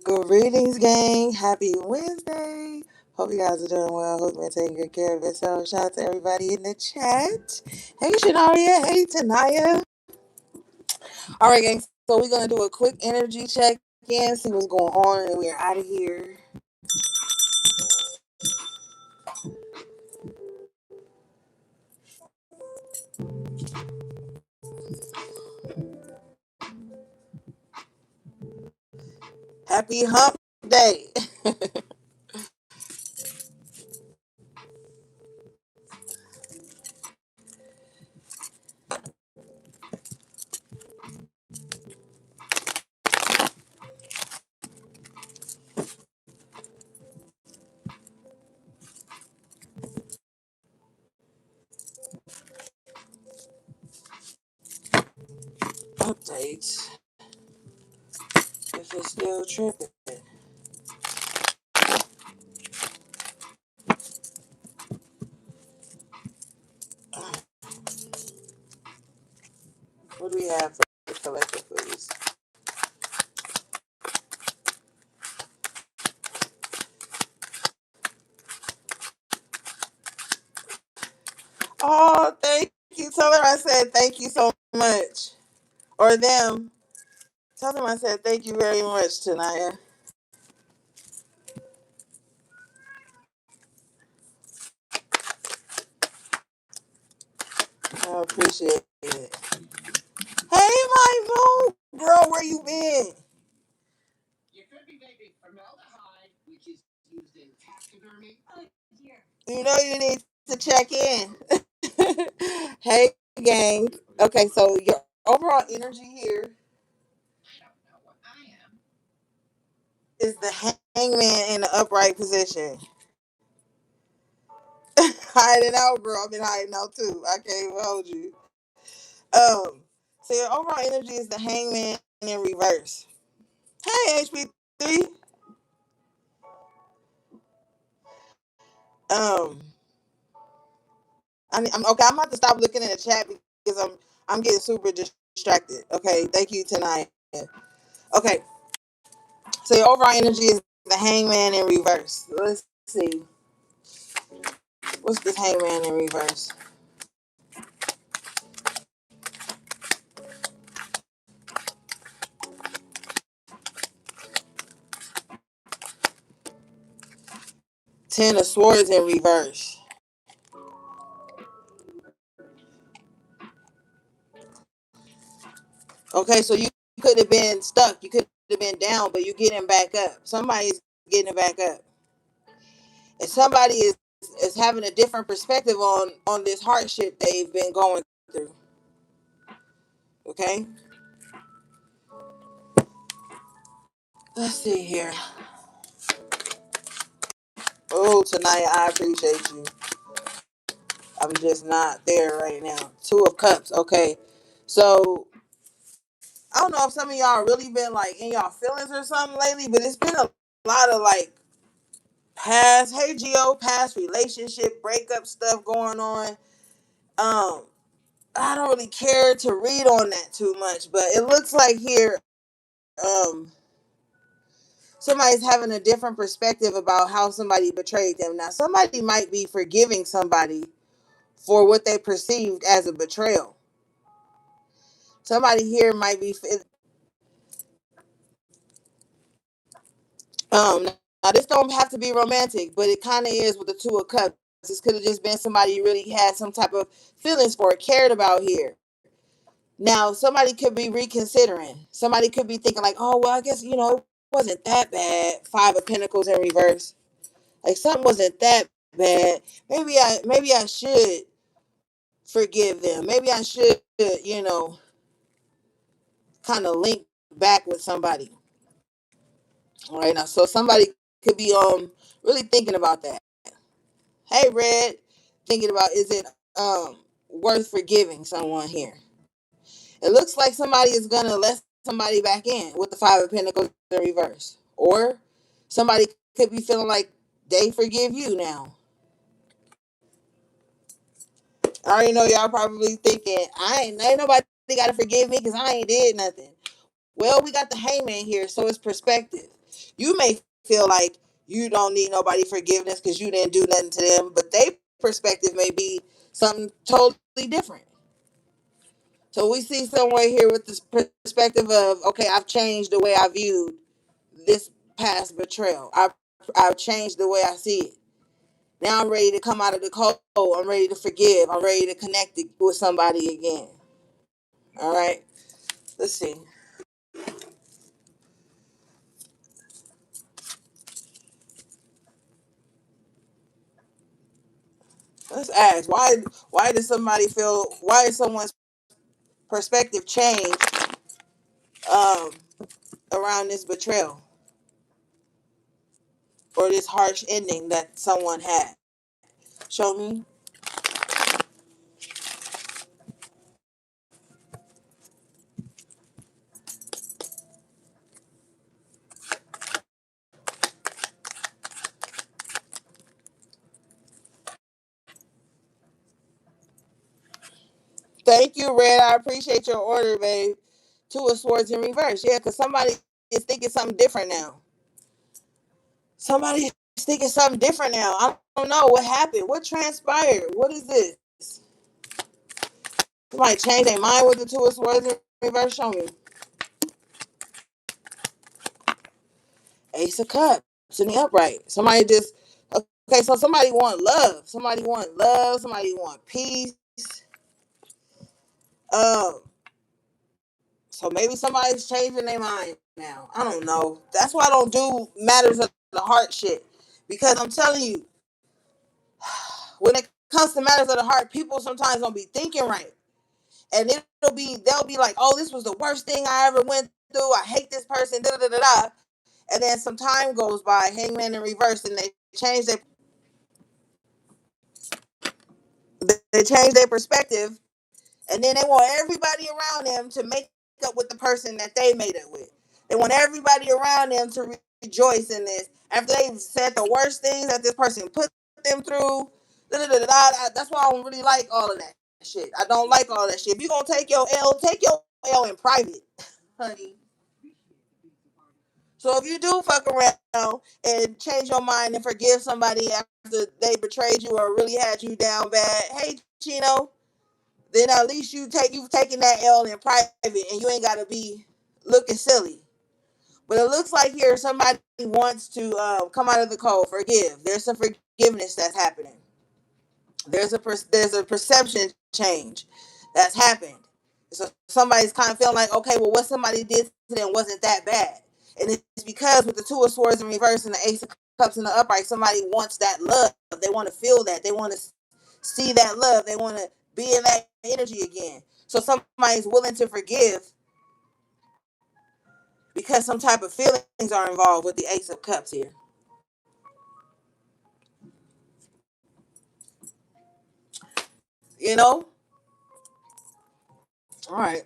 Greetings, gang. Happy Wednesday. Hope you guys are doing well. Hope you're taking good care of yourself. Shout out to everybody in the chat. Hey, Shanaria. Hey, Tanaya. All right, gang. So we're going to do a quick energy check in, see what's going on, and we're out of here. Happy hump day. Update. If it's still tripping. What do we have for the collective, please? Oh, thank you. Tell her I said thank you so much. Or them. Tell them I said thank you very much, Tanaya. I appreciate it. Hey, my boo, girl, where you been? You could be making formaldehyde, which is used in taxidermy. Oh dear. You know you need to check in. Hey, gang. Okay, so your overall energy here is the hangman in the upright position. Hiding out, girl. I've been hiding out too. I can't hold you. So your overall energy is the hangman in reverse. Hey, HP3. Um, I'm okay. I'm about to stop looking in the chat because I'm getting super distracted. Okay, thank you tonight. Okay, so your overall energy is the hangman in reverse. Let's see. What's this hangman in reverse? Ten of swords in reverse. Okay, so you could have been stuck. You could have been down, but you're getting back up. Somebody's getting back up, and somebody is having a different perspective on this hardship they've been going through. Okay, let's see here. Oh, tonight I appreciate you. I'm just not there right now. Two of Cups. Okay, so I don't know if some of y'all really been like in y'all feelings or something lately, but it's been a lot of like past, hey Gio, past relationship breakup stuff going on. Um, I don't really care to read on that too much, but it looks like here, um, somebody's having a different perspective about how somebody betrayed them. Now, somebody might be forgiving somebody for what they perceived as a betrayal. Somebody here might be now this don't have to be romantic, but it kind of is with the Two of Cups. This could have just been somebody you really had some type of feelings for, cared about here. Now, somebody could be reconsidering. Somebody could be thinking like, "Oh, well, I guess it wasn't that bad." Five of Pentacles in reverse. Like something wasn't that bad. Maybe I should forgive them. Maybe I should, kind of link back with somebody. All right now. So somebody could be really thinking about that. Hey Red, thinking about, is it worth forgiving someone here? It looks like somebody is gonna let somebody back in with the Five of Pentacles in reverse. Or somebody could be feeling like they forgive you now. I already know y'all probably thinking, ain't nobody gotta forgive me because I ain't did nothing. Well, we got the Hangman here, so it's perspective. You may feel like you don't need nobody forgiveness because you didn't do nothing to them, but their perspective may be something totally different. So we see somewhere here with this perspective of, okay, I've changed the way I viewed this past betrayal. I've changed the way I see it. Now I'm ready to come out of the cold. I'm ready to forgive. I'm ready to connect with somebody again. All right. Let's see. Let's ask why does somebody feel, why is someone's perspective change um around this betrayal or this harsh ending that someone had? Show me. Thank you, Red. I appreciate your order, babe. Two of Swords in reverse. Yeah, because somebody is thinking something different now. Somebody is thinking something different now. I don't know what happened. What transpired? What is this? Somebody changed their mind with the Two of Swords in reverse. Show me. Ace of Cups in the upright. Somebody just, okay, so somebody want love. Somebody want love. Somebody want peace. Um, so maybe somebody's changing their mind now. I don't know. That's why I don't do matters of the heart shit. Because I'm telling you, when it comes to matters of the heart, people sometimes don't be thinking right. And they'll be like, oh, this was the worst thing I ever went through. I hate this person, da da da da. And then some time goes by, Hangman in reverse, and they change their perspective, and then they want everybody around them to make up with the person that they made it with. They want everybody around them to rejoice in this after they've said the worst things that this person put them through. Da, da, da, da, da. That's why I don't really like all of that shit. I don't like all that shit. If you're gonna take your L in private, honey. So if you do fuck around and change your mind and forgive somebody after they betrayed you or really had you down bad, hey Chino, then at least you've taken that L in private and you ain't gotta be looking silly. But it looks like here somebody wants to come out of the cold, forgive. There's some forgiveness that's happening. There's a perception change that's happened. So somebody's kind of feeling like, okay, well, what somebody did to them wasn't that bad, and it's because with the Two of Swords in reverse and the Ace of Cups in the upright, somebody wants that love. They want to feel that. They want to see that love. They want to be in that energy again. So somebody's willing to forgive because some type of feelings are involved with the Ace of Cups here. You know? All right.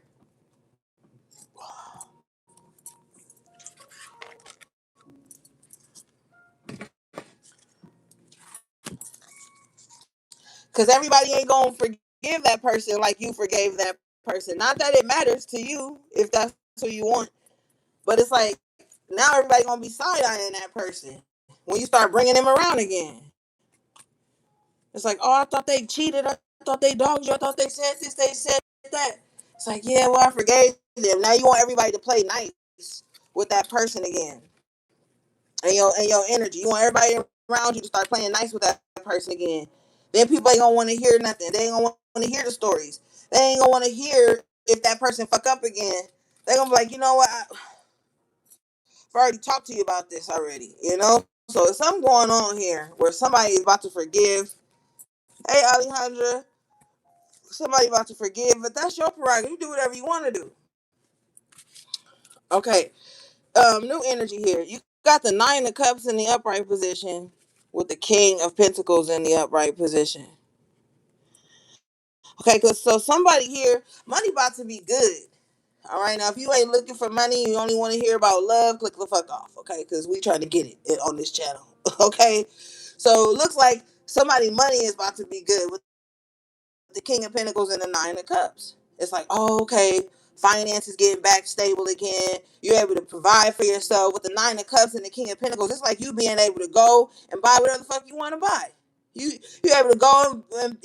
Because everybody ain't going to forgive that person like you forgave that person. Not that it matters to you if that's who you want, but it's like now everybody going to be side eyeing that person when you start bringing them around again. It's like, oh, I thought they cheated. I thought they dogged you. I thought they said this, they said that. It's like, yeah, well, I forgave them. Now you want everybody to play nice with that person again. And your energy. You want everybody around you to start playing nice with that person again. Then people ain't gonna want to hear nothing. They ain't gonna want to hear the stories. They ain't gonna want to hear if that person fuck up again. They gonna be like, you know what? I've already talked to you about this already. You know. So there's something going on here where somebody is about to forgive. Hey, Alejandra. Somebody about to forgive, but that's your prerogative. You do whatever you want to do. Okay. New energy here. You got the Nine of Cups in the upright position with the King of Pentacles in the upright position. Okay, cause so somebody here, money about to be good. All right, now if you ain't looking for money, you only want to hear about love, click the fuck off. Okay, cause we trying to get it on this channel. Okay, so it looks like somebody money is about to be good with the King of Pentacles and the Nine of Cups. It's like, oh, okay, finances getting back stable again. You're able to provide for yourself with the Nine of Cups and the King of Pentacles. It's like you being able to go and buy whatever the fuck you want to buy. You're able to go and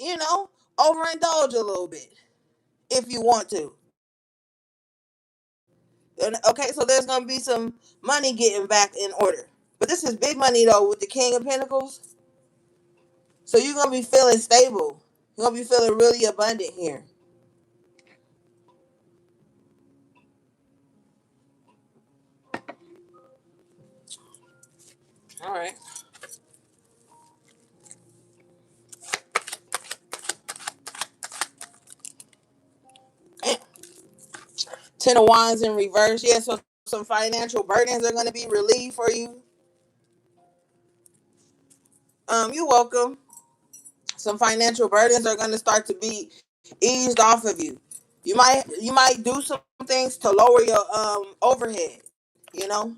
overindulge a little bit if you want to. And, okay, so there's gonna be some money getting back in order, but this is big money though with the King of Pentacles. So you're gonna be feeling stable. You're gonna be feeling really abundant here. All right. Ten of Wands in reverse. Yeah, so some financial burdens are going to be relieved for you. You're welcome. Some financial burdens are going to start to be eased off of you. You might do some things to lower your overhead. You know,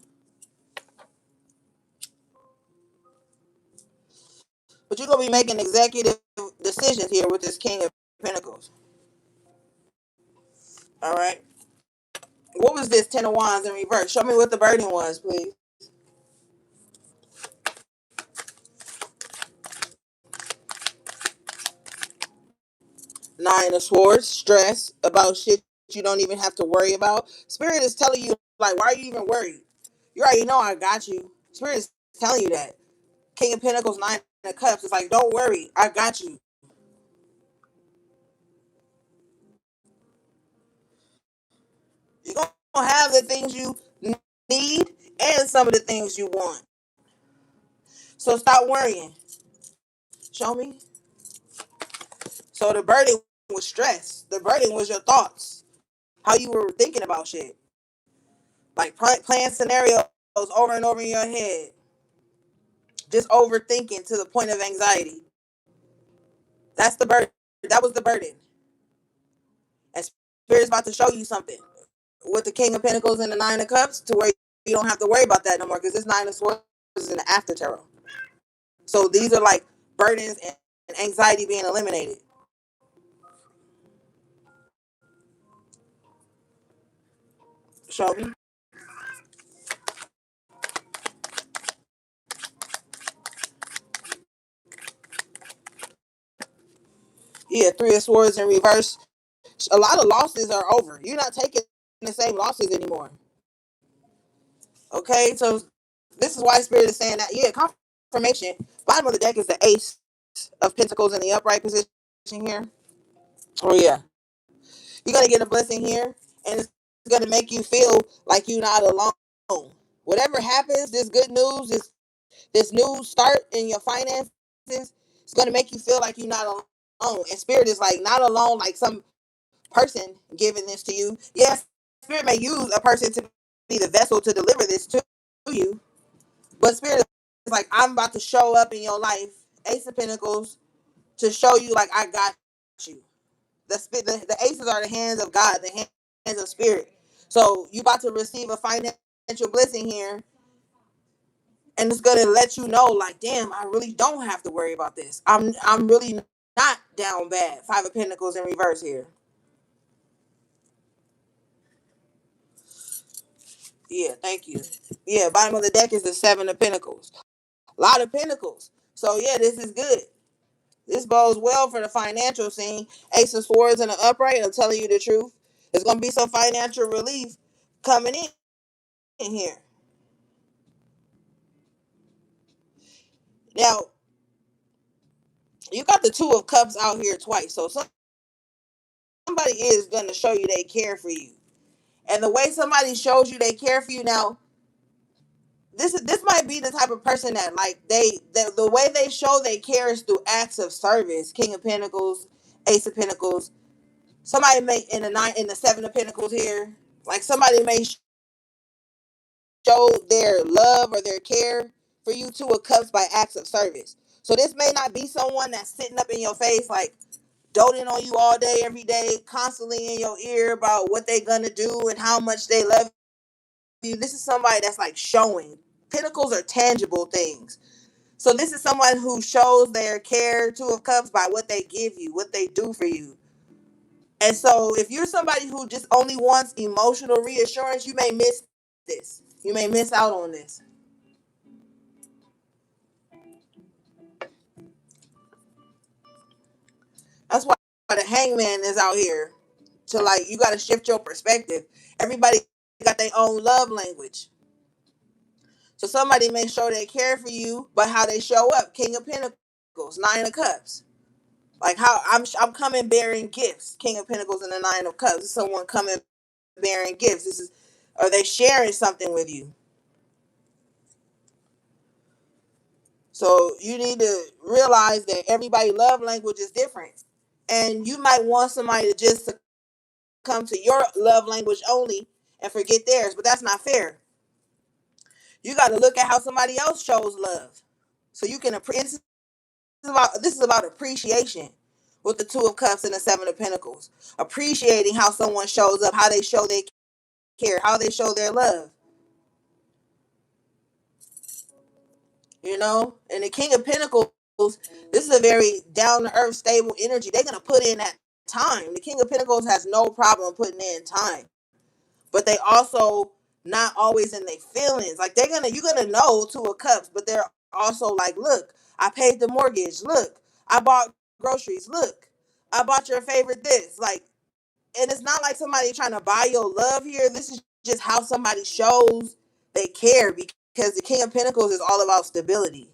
but you're gonna be making executive decisions here with this King of Pentacles. All right. What was this Ten of Wands in reverse? Show me what the burden was, please. Nine of Swords, stress about shit you don't even have to worry about. Spirit is telling you, like, why are you even worried? You already know I got you. Spirit is telling you that. King of Pentacles, Nine of Cups. It's like, don't worry, I got you. You're gonna have the things you need and some of the things you want. So stop worrying. Show me. So the burden was stress. The burden was your thoughts. How you were thinking about shit. Like playing scenarios over and over in your head. Just overthinking to the point of anxiety. That's the burden. That was the burden. And Spirit's about to show you something with the King of Pentacles and the Nine of Cups to where you don't have to worry about that no more because this Nine of Swords is in the after tarot. So these are like burdens and anxiety being eliminated. Show me. Yeah, Three of Swords in reverse. A lot of losses are over. You're not taking the same losses anymore. Okay, so this is why Spirit is saying that. Yeah, confirmation. Bottom of the deck is the Ace of Pentacles in the upright position here. Oh yeah, you're gonna get a blessing here, and it's gonna make you feel like you're not alone. Whatever happens, this good news, this new start in your finances, it's gonna make you feel like you're not alone. And Spirit is like not alone, like some person giving this to you. Yes, Spirit may use a person to be the vessel to deliver this to you, but Spirit is like, I'm about to show up in your life, Ace of Pentacles, to show you like I got you. The aces are the hands of God, the hands of Spirit. So you about to receive a financial blessing here, and it's gonna let you know, like, damn, I really don't have to worry about this. I'm really not down bad. Five of Pentacles in reverse here. Yeah, thank you. Yeah, bottom of the deck is the Seven of Pentacles. A lot of Pentacles. So yeah, this is good. This bodes well for the financial scene. Ace of Swords in the upright. I'm telling you the truth. There's gonna be some financial relief coming in here. Now you got the Two of Cups out here twice. So somebody is gonna show you they care for you, and the way somebody shows you they care for you now. This might be the type of person that like the way they show they care is through acts of service. King of Pentacles Ace of Pentacles. Somebody may in the nine in the Seven of Pentacles here. Like somebody may show their love or their care for you, Two of Cups, by acts of service. So this may not be someone that's sitting up in your face like doting on you all day, every day, constantly in your ear about what they gonna do and how much they love you. This is somebody that's like showing. Pentacles are tangible things. So this is someone who shows their care, Two of Cups, by what they give you, what they do for you. And so if you're somebody who just only wants emotional reassurance, you may miss this. You may miss out on this. That's why the hangman is out here. To like, you got to shift your perspective. Everybody got their own love language. So somebody may show they care for you, but how they show up, King of Pentacles, Nine of Cups. Like how I'm coming bearing gifts, King of Pentacles and the Nine of Cups. This is someone coming bearing gifts. This is, are they sharing something with you? So you need to realize that everybody love language is different. And you might want somebody to just come to your love language only and forget theirs, but that's not fair. You got to look at how somebody else shows love. So you can appreciate. This is about appreciation with the Two of Cups and the Seven of Pentacles. Appreciating how someone shows up, how they show they care, how they show their love. You know? And the King of Pentacles, this is a very down to earth, stable energy. They're going to put in that time. The King of Pentacles has no problem putting in time. But they also not always in their feelings. Like you're gonna know Two of Cups, but they're also like, look, I paid the mortgage. Look, I bought groceries. Look, I bought your favorite this. Like, and it's not like somebody trying to buy your love here. This is just how somebody shows they care, because the King of Pentacles is all about stability.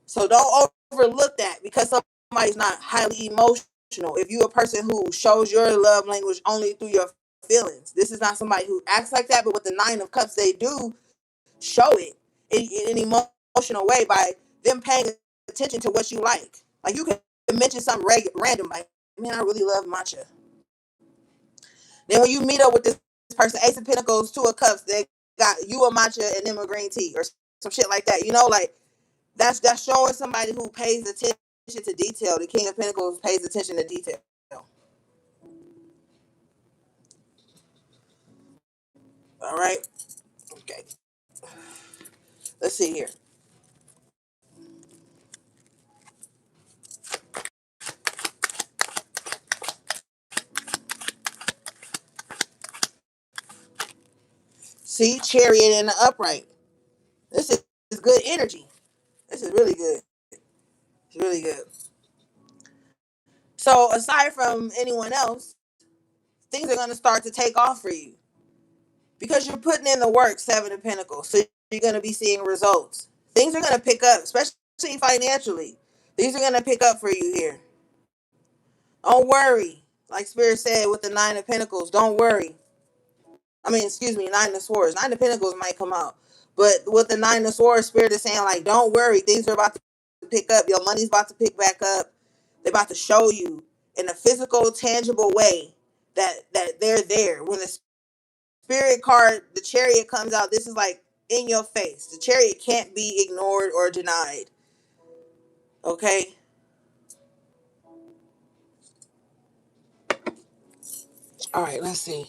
So don't overlook that because somebody's not highly emotional. If you're a person who shows your love language only through your feelings, this is not somebody who acts like that. But with the Nine of Cups, they do show it in an emotional way by them paying attention to what you like. Like you can mention something random, like, man, I really love matcha. Then when you meet up with this person, Ace of Pentacles, Two of Cups, they got you a matcha and them a green tea or some shit like that. You know, like that's showing somebody who pays attention to detail. The King of Pentacles pays attention to detail. All right. Okay. Let's see here. See, Chariot in the upright. This is good energy. This is really good. It's really good. So aside from anyone else, things are gonna start to take off for you because you're putting in the work. Seven of Pentacles. So you're gonna be seeing results. Things are gonna pick up, especially financially. These are gonna pick up for you here. Don't worry. Like Spirit said with the Nine of Pentacles, don't worry. I mean, excuse me, Nine of Swords. Nine of Pentacles might come out. But with the Nine of Swords, Spirit is saying, like, don't worry. Things are about to pick up. Your money's about to pick back up. They're about to show you in a physical, tangible way that they're there. When the Spirit card, the Chariot comes out, this is like in your face. The Chariot can't be ignored or denied. Okay? All right, let's see.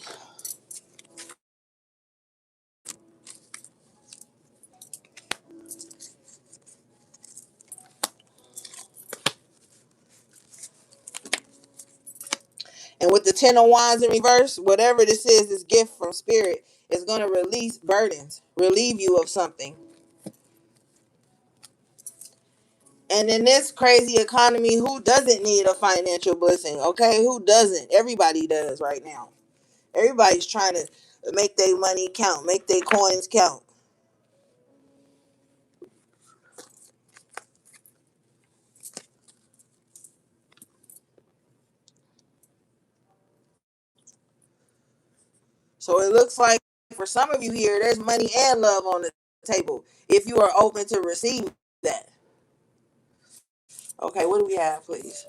And with the Ten of Wands in reverse, whatever this is, this gift from Spirit is going to release burdens, relieve you of something. And in this crazy economy, who doesn't need a financial blessing? Okay, who doesn't? Everybody does right now. Everybody's trying to make their money count, make their coins count. So it looks like for some of you here, there's money and love on the table if you are open to receive that. Okay, what do we have, please?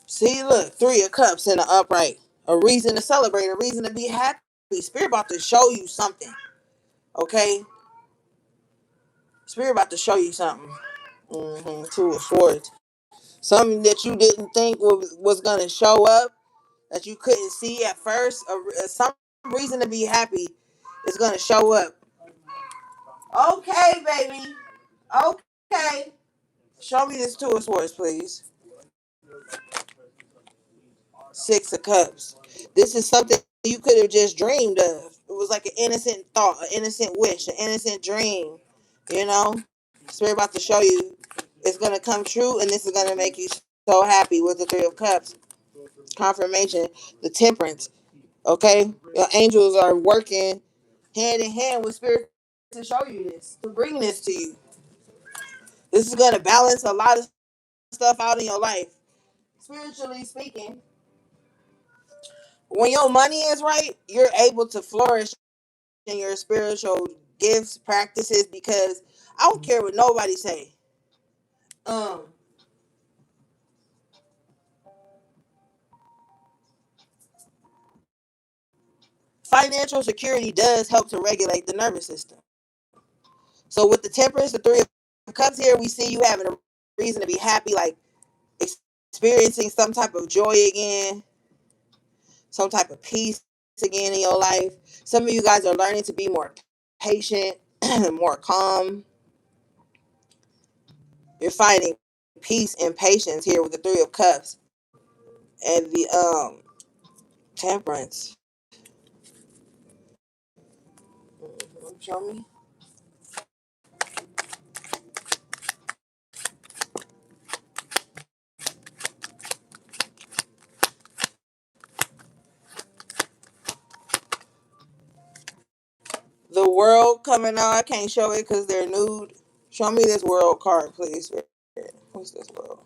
See, look, Three of Cups in the upright. A reason to celebrate, a reason to be happy. Spirit about to show you something. Okay? Spirit about to show you something. Two of Swords. Something that you didn't think was going to show up, that you couldn't see at first. Some reason to be happy is going to show up. Okay, baby. Okay. Show me this Two of Swords, please. Six of Cups. This is something you could have just dreamed of. It was like an innocent thought, an innocent wish, an innocent dream. You know? Spirit about to show you it's going to come true, and this is going to make you so happy with the Three of Cups. Confirmation, the Temperance. Okay? Your angels are working hand in hand with Spirit to show you this, to bring this to you. This is going to balance a lot of stuff out in your life. Spiritually speaking, when your money is right, you're able to flourish in your spiritual gifts, practices, because I don't care what nobody say. Um, Financial security does help to regulate the nervous system. So with the Temperance, the Three of Cups here, we see you having a reason to be happy, like experiencing some type of joy again, some type of peace again in your life. Some of you guys are learning to be more patient, more calm. You're finding peace and patience here with the Three of Cups and the Temperance. Show me. The World coming out. I can't show it because they're nude. Show me this World card, please. What's this World?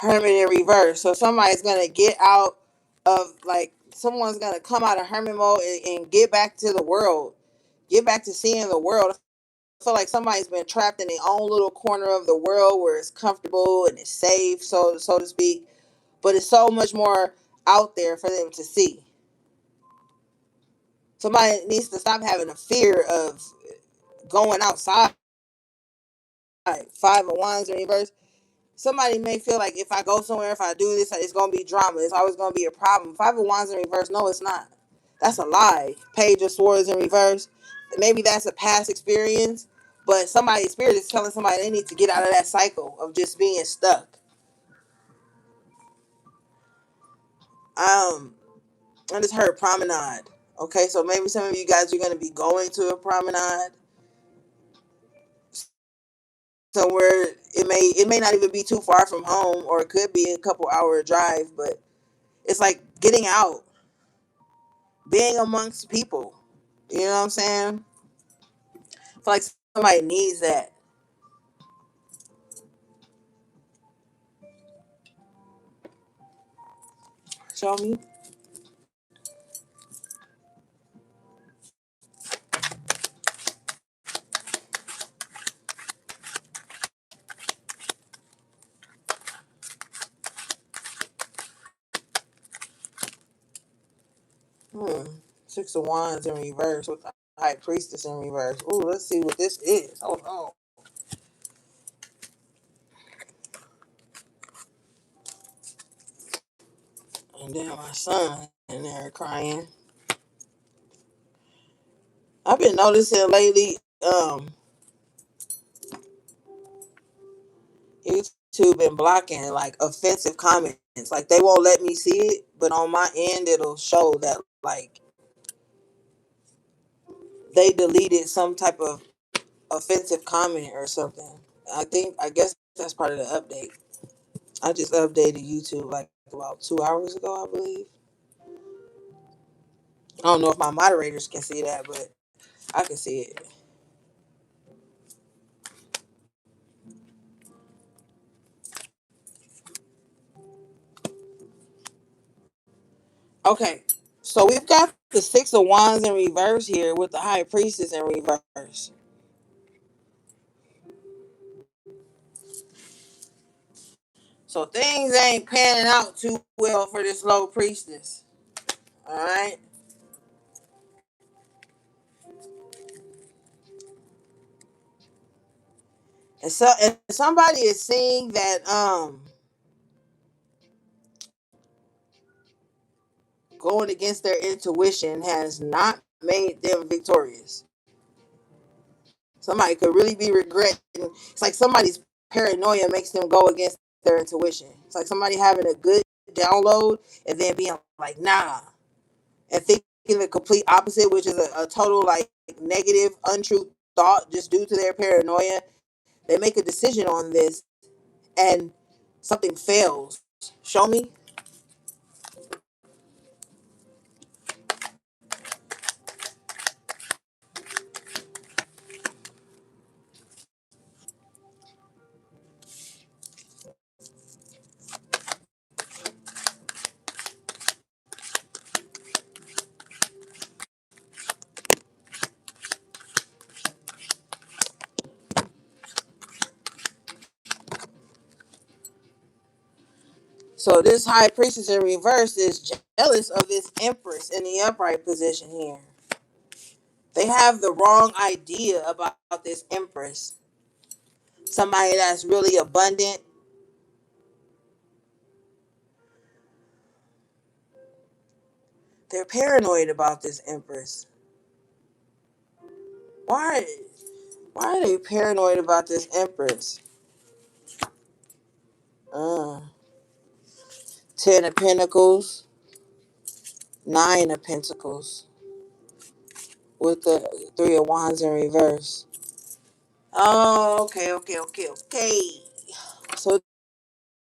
Hermit in reverse. So somebody's gonna get out of, like, someone's gonna come out of hermit mode and get back to the world, get back to seeing the world. I feel like somebody's been trapped in their own little corner of the world where it's comfortable and it's safe, so to speak. But it's so much more out there for them to see. Somebody needs to stop having a fear of going outside. Five of Wands in reverse. Somebody may feel like if I go somewhere, if I do this, it's gonna be drama. It's always gonna be a problem. Five of Wands in reverse. No, it's not. That's a lie. Page of Swords in reverse. Maybe that's a past experience, but somebody's spirit is telling somebody they need to get out of that cycle of just being stuck. Um, I just heard promenade. Okay, so maybe some of you guys are gonna be going to a promenade somewhere. It may not even be too far from home, or it could be a couple hour drive, but it's like getting out, being amongst people. You know what I'm saying? I feel like somebody needs that. Show me. 6 of Wands in reverse with the High Priestess in reverse. Ooh, let's see what this is. Hold on. And then my son in there crying. I've been noticing lately, YouTube been blocking like offensive comments. Like they won't let me see it, but on my end it'll show that like they deleted some type of offensive comment or something. I guess that's part of the update. I just updated YouTube like about 2 hours ago, I believe. I don't know if my moderators can see that, but I can see it. Okay, so we've got the Six of Wands in reverse here with the High Priestess in reverse. So things ain't panning out too well for this low priestess. All right. And somebody is seeing that going against their intuition has not made them victorious. Somebody could really be regretting. It's like somebody's paranoia makes them go against their intuition. It's like somebody having a good download and then being like, nah, and thinking the complete opposite, which is a total like negative, untrue thought just due to their paranoia. They make a decision on this and something fails. Show me. So this high priestess in reverse is jealous of this empress in the upright position here. They have the wrong idea about this empress. Somebody that's really abundant. They're paranoid about this empress. Why? Why are they paranoid about this empress? Uh, Ten of Pentacles, Nine of Pentacles, with the Three of Wands in reverse. Oh, okay. So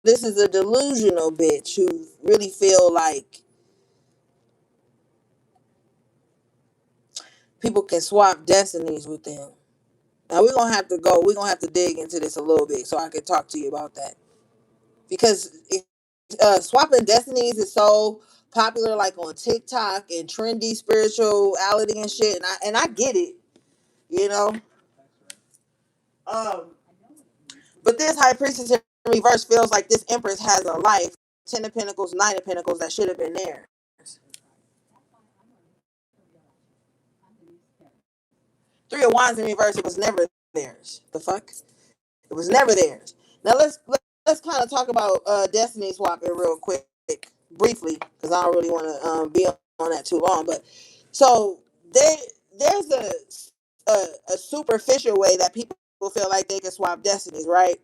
this is a delusional bitch who really feel like people can swap destinies with them. Now we're gonna have to dig into this a little bit so I can talk to you about that. Because swapping destinies is so popular like on TikTok and trendy spirituality and shit. And I get it, you know. Um, but this high priestess in reverse feels like this empress has a life. Ten of Pentacles, Nine of Pentacles that should have been theirs. Three of Wands in reverse, it was never theirs. The fuck? It was never theirs. Now let's kind of talk about destiny swapping real quick, briefly, because I don't really want to be on that too long. But so there's a superficial way that people feel like they can swap destinies, right?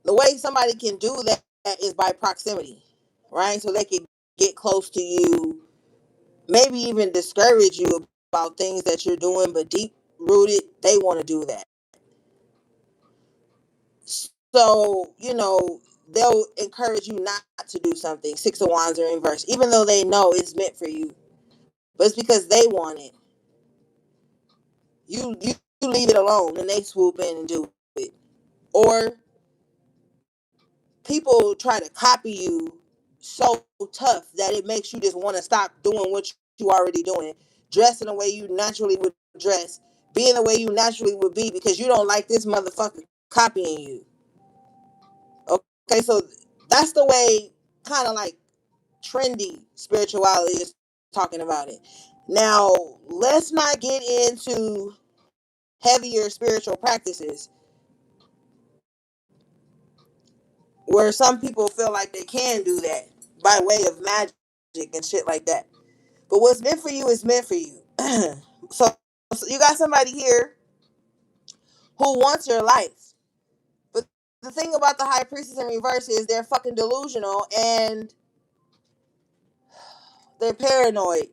The way somebody can do that is by proximity, right? So they can get close to you, maybe even discourage you about things that you're doing, but deep rooted, they want to do that. So, they'll encourage you not to do something. Six of Wands are in reverse, even though they know it's meant for you. But it's because they want it. You leave it alone and they swoop in and do it. Or people try to copy you so tough that it makes you just want to stop doing what you already doing. Dressing the way you naturally would dress, being the way you naturally would be because you don't like this motherfucker copying you. Okay, so that's the way kind of like trendy spirituality is talking about it. Now, let's not get into heavier spiritual practices where some people feel like they can do that by way of magic and shit like that. But what's meant for you is meant for you. so, so you got somebody here who wants your life. But the thing about the high priestess in reverse is they're fucking delusional and they're paranoid.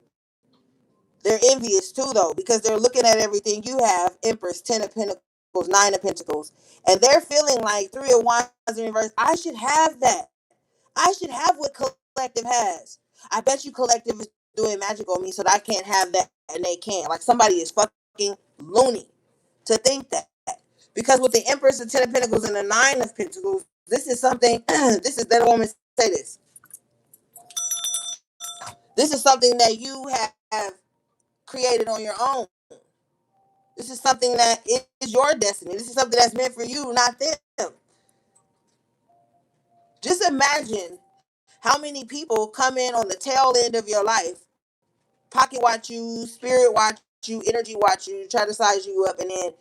They're envious too, though, because they're looking at everything you have. Empress, 10 of Pentacles, 9 of Pentacles, and they're feeling like 3 of Wands in reverse. I should have that. I should have what collective has. I bet you collective is doing magic on me so that I can't have that, and they can't. Like somebody is fucking loony to think that. Because with the Empress, the 10 of Pentacles, and the 9 of Pentacles, this is something. This is that woman say this. This is something that you have created on your own. This is something that is your destiny. This is something that's meant for you, not them. Just imagine how many people come in on the tail end of your life, pocket watch you, spirit watch you, energy watch you, try to size you up, and then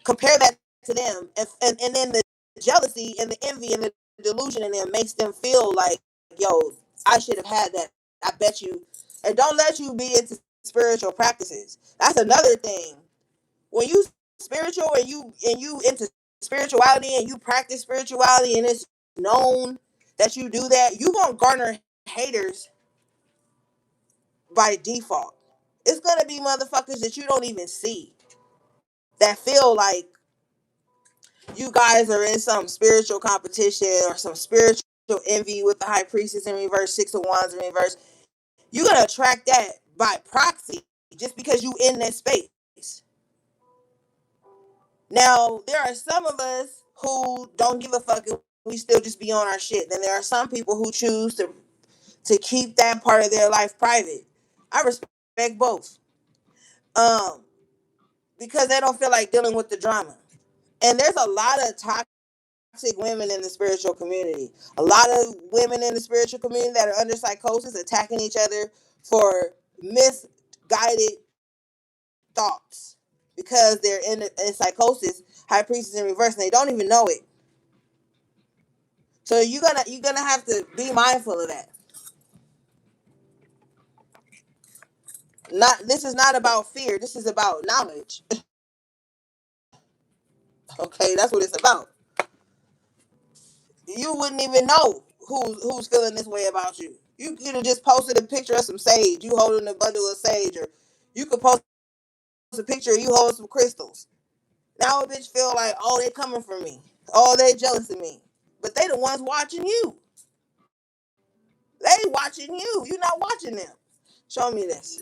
compare that to them. And then the jealousy and the envy and the delusion in them makes them feel like, yo, I should have had that. I bet you. And don't let you be into spiritual practices. That's another thing. When you spiritual and you into spirituality and you practice spirituality and it's known that you do that, you gonna garner haters by default. It's gonna be motherfuckers that you don't even see that feel like you guys are in some spiritual competition or some spiritual envy with the High Priestess in reverse, 6 of Wands in reverse. You're gonna attract that by proxy just because you in that space. Now, there are some of us who don't give a fuck and we still just be on our shit. Then there are some people who choose to keep that part of their life private. I respect both. Um, because they don't feel like dealing with the drama. And there's a lot of toxic women in the spiritual community. A lot of women in the spiritual community that are under psychosis attacking each other for misguided thoughts because they're in psychosis, high priestess in reverse, and they don't even know it. So you're gonna have to be mindful of that. Not This is not about fear. This is about knowledge. Okay, that's what it's about. You wouldn't even know who's feeling this way about you. You could have just posted a picture of some sage, you holding a bundle of sage, or you could post a picture of you holding some crystals. Now a bitch feel like, oh, they coming for me. Oh, they jealous of me. But they the ones watching you. They watching you. You not watching them. Show me this.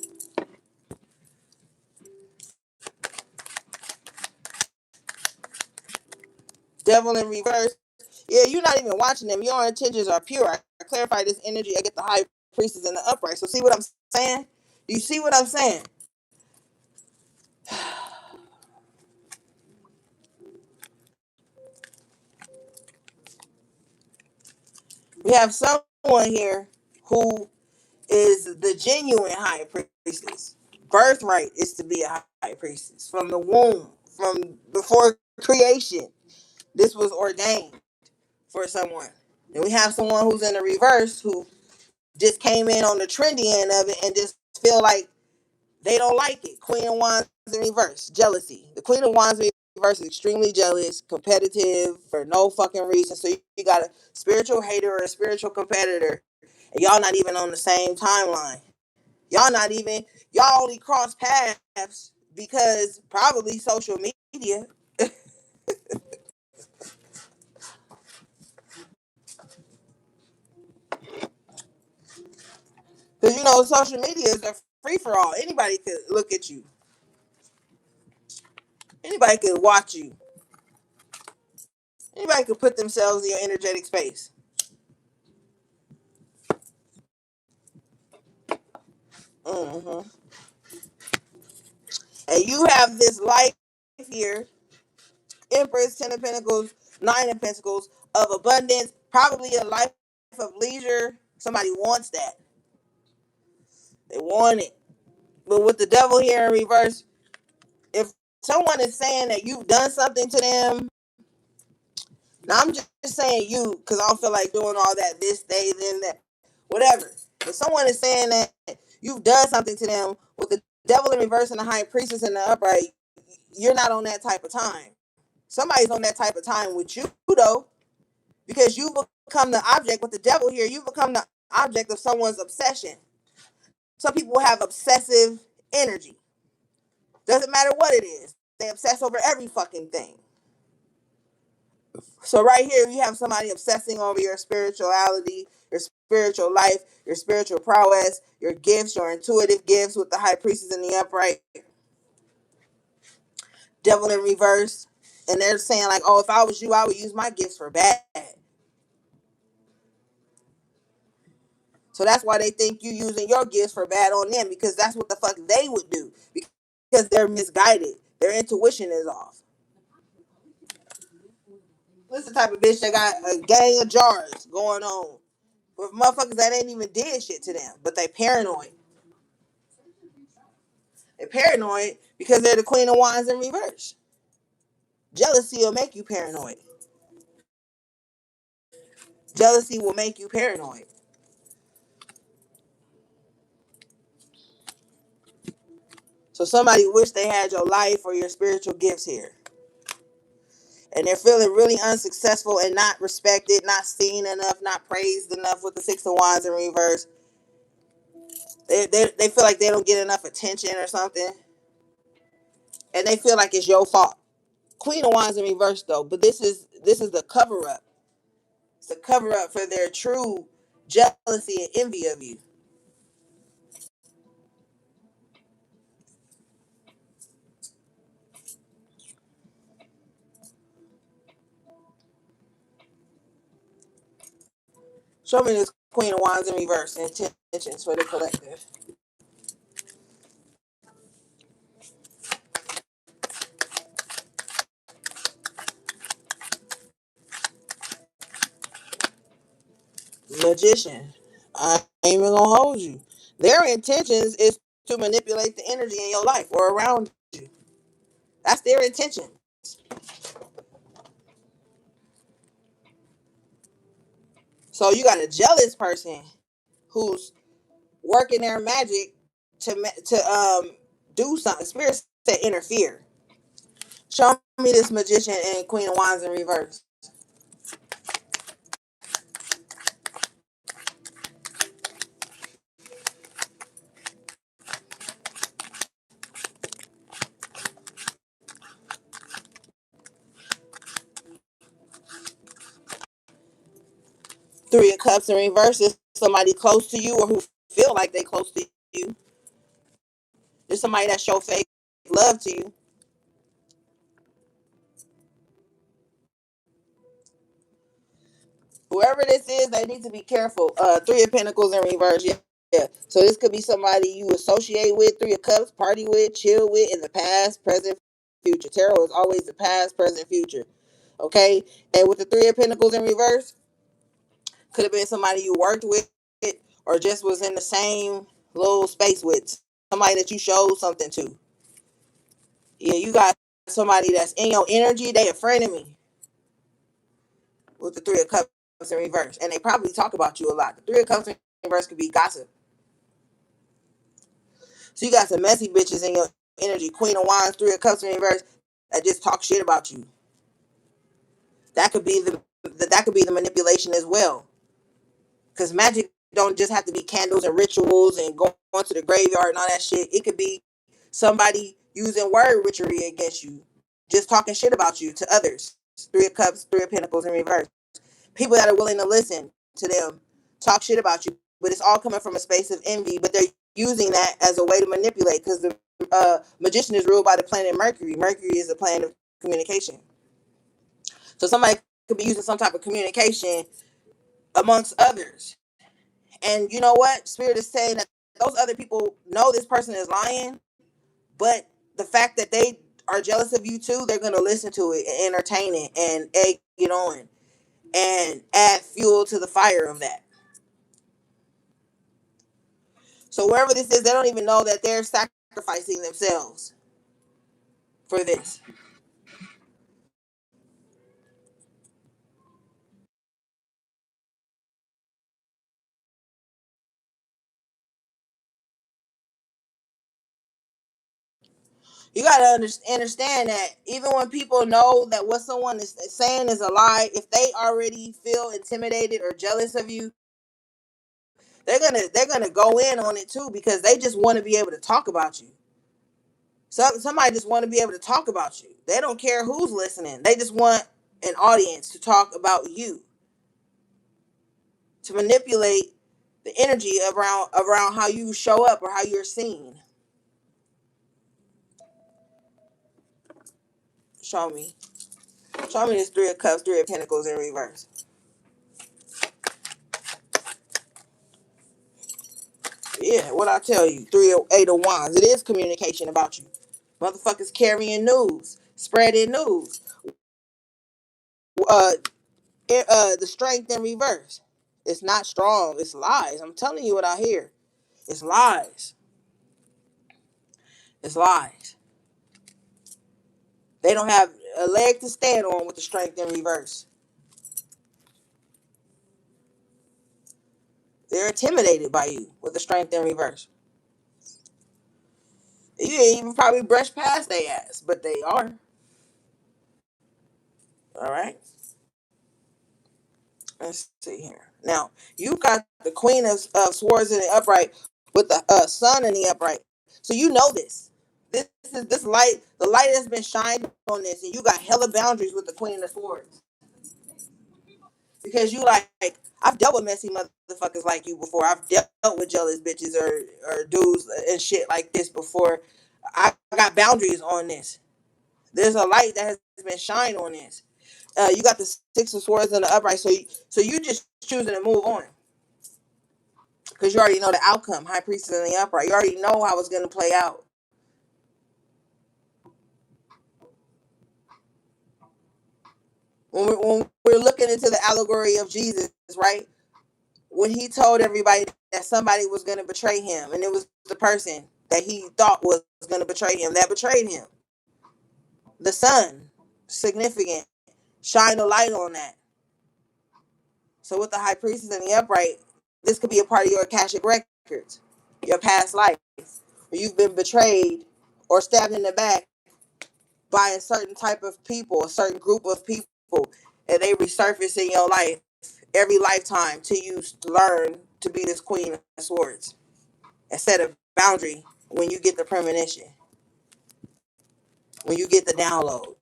Devil in reverse. Yeah, you're not even watching them. Your intentions are pure. I clarify this energy. I get the high priestess in the upright. So see what I'm saying? You see what I'm saying? We have someone here who is the genuine high priestess. Birthright is to be a high priestess from the womb, from before creation. This was ordained for someone. And we have someone who's in the reverse who just came in on the trendy end of it and just feel like they don't like it. Queen of Wands in reverse, jealousy. The Queen of Wands in reverse is extremely jealous, competitive for no fucking reason. So you got a spiritual hater or a spiritual competitor, and y'all not even on the same timeline. Y'all only cross paths because probably social media. Because social media is a free for all. Anybody could look at you. Anybody could watch you. Anybody could put themselves in your energetic space. hmm And you have this life here, Empress, 10 of Pentacles, 9 of Pentacles, of abundance, probably a life of leisure. Somebody wants that. They want it. But with the devil here in reverse, if someone is saying that you've done something to them, now I'm just saying you because I don't feel like doing all that, this, they, then that, whatever. If someone is saying that you've done something to them with the devil in reverse and the high priestess in the upright, you're not on that type of time. Somebody's on that type of time with you, though, because you become the object with the devil here. You become the object of someone's obsession. Some people have obsessive energy. Doesn't matter what it is. They obsess over every fucking thing. So right here, you have somebody obsessing over your spirituality, your spiritual life, your spiritual prowess, your gifts, your intuitive gifts with the high priestess in the upright, devil in reverse. And they're saying like, oh, if I was you, I would use my gifts for bad. So that's why they think you using your gifts for bad on them, because that's what the fuck they would do, because they're misguided. Their intuition is off. This is the type of bitch that got a gang of jars going on with motherfuckers that ain't even did shit to them, but they paranoid. They're paranoid because they're the queen of wands in reverse. Jealousy will make you paranoid. Jealousy will make you paranoid. So somebody wish they had your life or your spiritual gifts here. And they're feeling really unsuccessful and not respected, not seen enough, not praised enough with the six of wands in reverse. They feel like they don't get enough attention or something. And they feel like it's your fault. Queen of wands in reverse though, but this is the cover up. It's a cover up for their true jealousy and envy of you. Show me this Queen of Wands in reverse. Intentions for the collective. Magician. I ain't even gonna hold you. Their intentions is to manipulate the energy in your life or around you. That's their intention. So you got a jealous person who's working their magic to do something. Spirits that interfere. Show me this magician and Queen of Wands in reverse. Three of Cups in reverse is somebody close to you or who feel like they close to you. There's somebody that show fake love to you. Whoever this is, they need to be careful. Three of Pentacles in reverse. Yeah. Yeah. So this could be somebody you associate with, Three of Cups, party with, chill with in the past, present, future. Tarot is always the past, present, future. Okay? And with the Three of Pentacles in reverse, could have been somebody you worked with or just was in the same little space with. Somebody that you showed something to. Yeah, you got somebody that's in your energy, they a friend of me with the Three of Cups in reverse. And they probably talk about you a lot. The Three of Cups in reverse could be gossip. So you got some messy bitches in your energy. Queen of Wands, Three of Cups in reverse that just talk shit about you. That could be the manipulation as well. Because magic don't just have to be candles and rituals and going to the graveyard and all that shit. It could be somebody using word witchery against you, just talking shit about you to others. Three of Cups, Three of Pentacles in reverse. People that are willing to listen to them talk shit about you, but it's all coming from a space of envy. But they're using that as a way to manipulate because the magician is ruled by the planet Mercury. Mercury is a planet of communication. So somebody could be using some type of communication amongst others. And you know what? Spirit is saying that those other people know this person is lying, but the fact that they are jealous of you too, they're going to listen to it and entertain it and egg it on and add fuel to the fire of that. So wherever this is, they don't even know that they're sacrificing themselves for this. You got to understand that even when people know that what someone is saying is a lie, if they already feel intimidated or jealous of you, they're gonna go in on it too because they just want to be able to talk about you. Somebody just want to be able to talk about you. They don't care who's listening. They just want an audience to talk about you, to manipulate the energy around how you show up or how you're seen. Show me. Show me this Three of Cups, Three of Pentacles in reverse. Yeah, what I tell you, Eight of Wands. It is communication about you. Motherfuckers carrying news, spreading news. Uh, the strength in reverse. It's not strong. It's lies. I'm telling you what I hear. It's lies. It's lies. They don't have a leg to stand on with the strength in reverse. They're intimidated by you with the strength in reverse. You didn't even probably brush past their ass, but they are. All right. Let's see here. Now you got the Queen of Swords in the upright with the Sun in the upright. So you know this. This light. The light has been shined on this, and you got hella boundaries with the Queen of Swords because you like. I've dealt with messy motherfuckers like you before. I've dealt with jealous bitches or dudes and shit like this before. I got boundaries on this. There's a light that has been shined on this. You got the Six of Swords in the upright, so you just choosing to move on because you already know the outcome. High Priestess in the upright, you already know how it's going to play out. When we're looking into the allegory of Jesus, right? When he told everybody that somebody was going to betray him, and it was the person that he thought was going to betray him that betrayed him. The sun, significant, shine a light on that. So with the High Priestess in the upright, this could be a part of your Akashic records, your past life, where you've been betrayed or stabbed in the back by a certain type of people, a certain group of people, and they resurface in your life every lifetime till you learn to be this Queen of Swords and set a boundary when you get the premonition, when you get the download.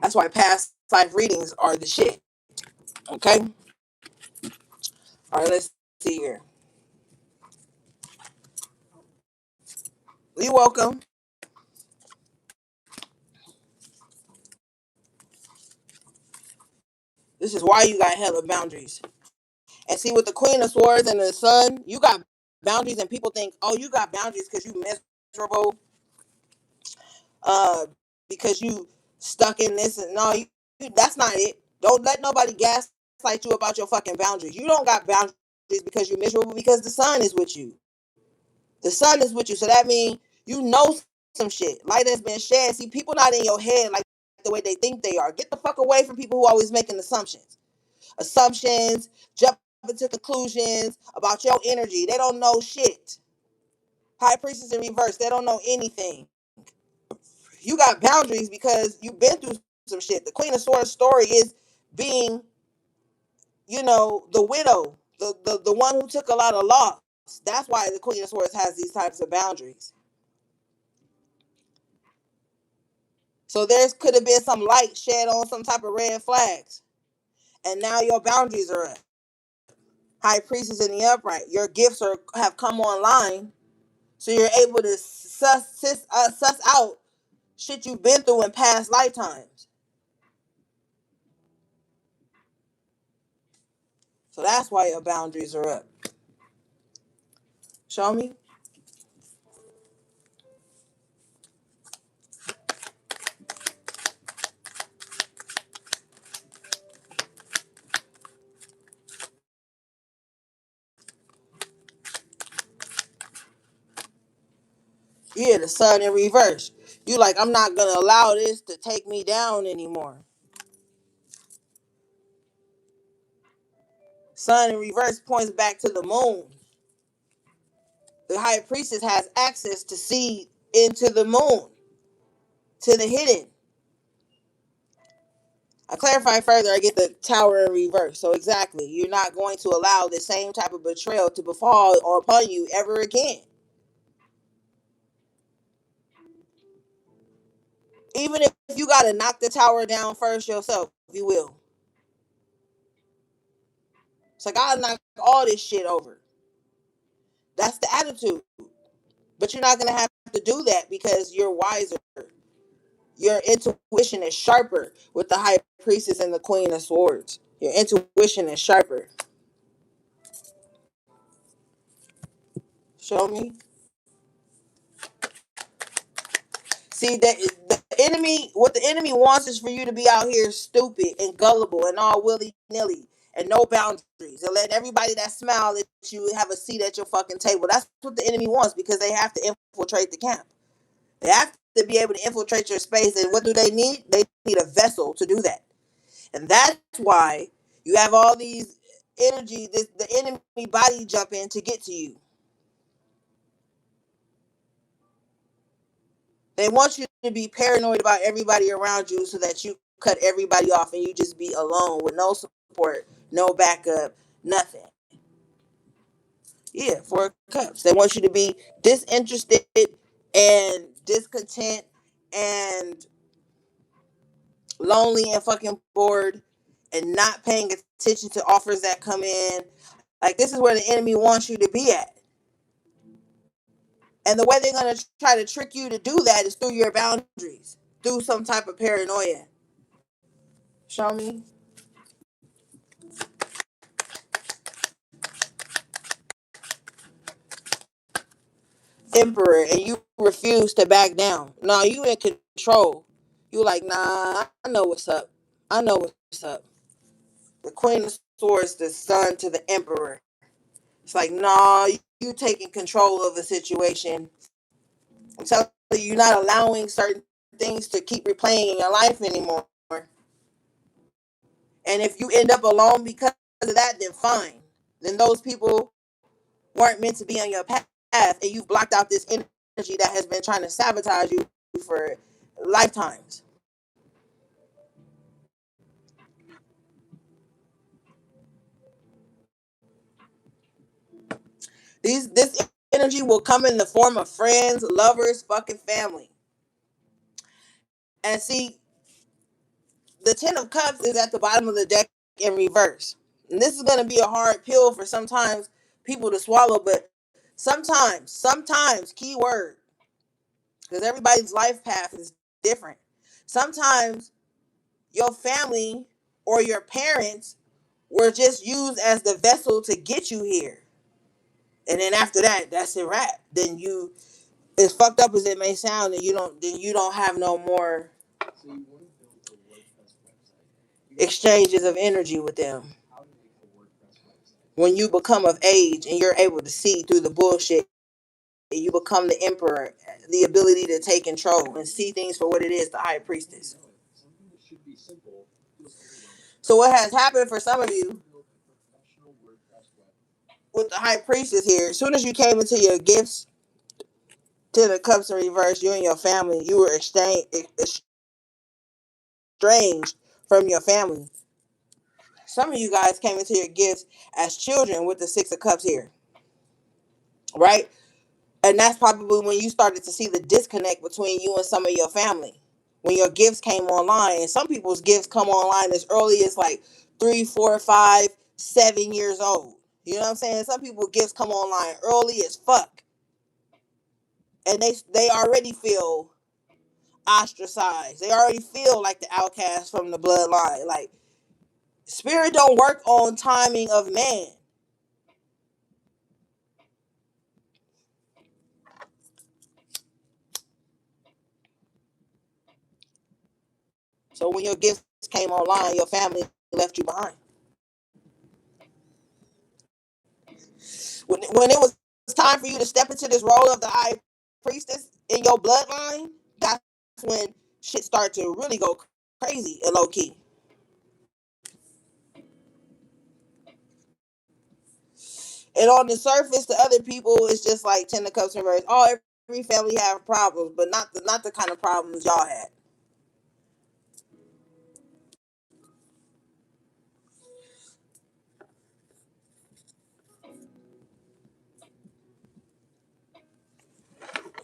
That's why past life readings are the shit. Okay? All right, let's see here. You're welcome. This is why you got hella boundaries. And see, with the Queen of Swords and the Sun, you got boundaries, and people think, oh, you got boundaries because you miserable, uh, because you stuck in this. And no, that's not it. Don't let nobody gaslight you about your fucking boundaries. You don't got boundaries because you're miserable, because the sun is with you. The sun is with you. So that means you know some shit. Light has been shed. See, people not in your head like the way they think they are. Get the fuck away from people who always making assumptions. Assumptions, jump into conclusions about your energy. They don't know shit. High Priestess in reverse. They don't know anything. You got boundaries because you've been through some shit. The Queen of Swords story is being, the widow, the one who took a lot of loss. That's why the Queen of Swords has these types of boundaries. So there could have been some light shed on some type of red flags. And now your boundaries are up. High Priestess in the upright. Your gifts have come online. So you're able to suss out shit you've been through in past lifetimes. So that's why your boundaries are up. Show me. Yeah, the sun in reverse. You like, I'm not gonna allow this to take me down anymore. Sun in reverse points back to the moon. The High Priestess has access to see into the moon, to the hidden. I clarify further, I get the tower in reverse. So exactly, you're not going to allow the same type of betrayal to befall or upon you ever again. Even if you gotta knock the tower down first yourself, you will. It's like I'll knock all this shit over. That's the attitude. But you're not gonna have to do that because you're wiser. Your intuition is sharper with the high priestess and the queen of swords. Your intuition is sharper. Show me. See that the enemy, what the enemy wants is for you to be out here stupid and gullible and all willy nilly and no boundaries and let everybody that smile at you have a seat at your fucking table. That's what the enemy wants because they have to infiltrate the camp. They have to be able to infiltrate your space. And what do they need? They need a vessel to do that. And that's why you have all these energy, the enemy body jump in to get to you. They want you to be paranoid about everybody around you so that you cut everybody off and you just be alone with no support, no backup, nothing. Yeah, Four Cups. They want you to be disinterested and discontent and lonely and fucking bored and not paying attention to offers that come in. Like, this is where the enemy wants you to be at. And the way they're going to try to trick you to do that is through your boundaries, through some type of paranoia. Show me. Emperor, and you refuse to back down. No, you in control. You like, nah, I know what's up. I know what's up. The Queen of Swords, the son to the Emperor. It's like, nah, you taking control of the situation. I'm telling you, you're not allowing certain things to keep replaying in your life anymore. And if you end up alone because of that, then fine. Then those people weren't meant to be on your path, and you've blocked out this energy that has been trying to sabotage you for lifetimes. This energy will come in the form of friends, lovers, fucking family. And see, the Ten of Cups is at the bottom of the deck in reverse. And this is going to be a hard pill for sometimes people to swallow, but sometimes, key word, because everybody's life path is different. Sometimes your family or your parents were just used as the vessel to get you here. And then after that, that's a wrap. Then you, as fucked up as it may sound, then you don't have no more exchanges of energy with them. When you become of age and you're able to see through the bullshit, you become the emperor, the ability to take control and see things for what it is, the high priestess. So what has happened for some of you with the high priestess here, as soon as you came into your gifts to the cups in reverse, you and your family, you were estranged from your family. Some of you guys came into your gifts as children with the Six of Cups here, right? And that's probably when you started to see the disconnect between you and some of your family. When your gifts came online, and some people's gifts come online as early as like 3, 4, 5, 7 years old. You know what I'm saying? Some people's gifts come online early as fuck, and they already feel ostracized. They already feel like the outcast from the bloodline. Like, spirit don't work on timing of man. So when your gifts came online, your family left you behind. When it was time for you to step into this role of the high priestess in your bloodline, that's when shit started to really go crazy and low key. And on the surface, to other people, it's just like Ten of Cups reverse. Oh, every family have problems, but not the kind of problems y'all had.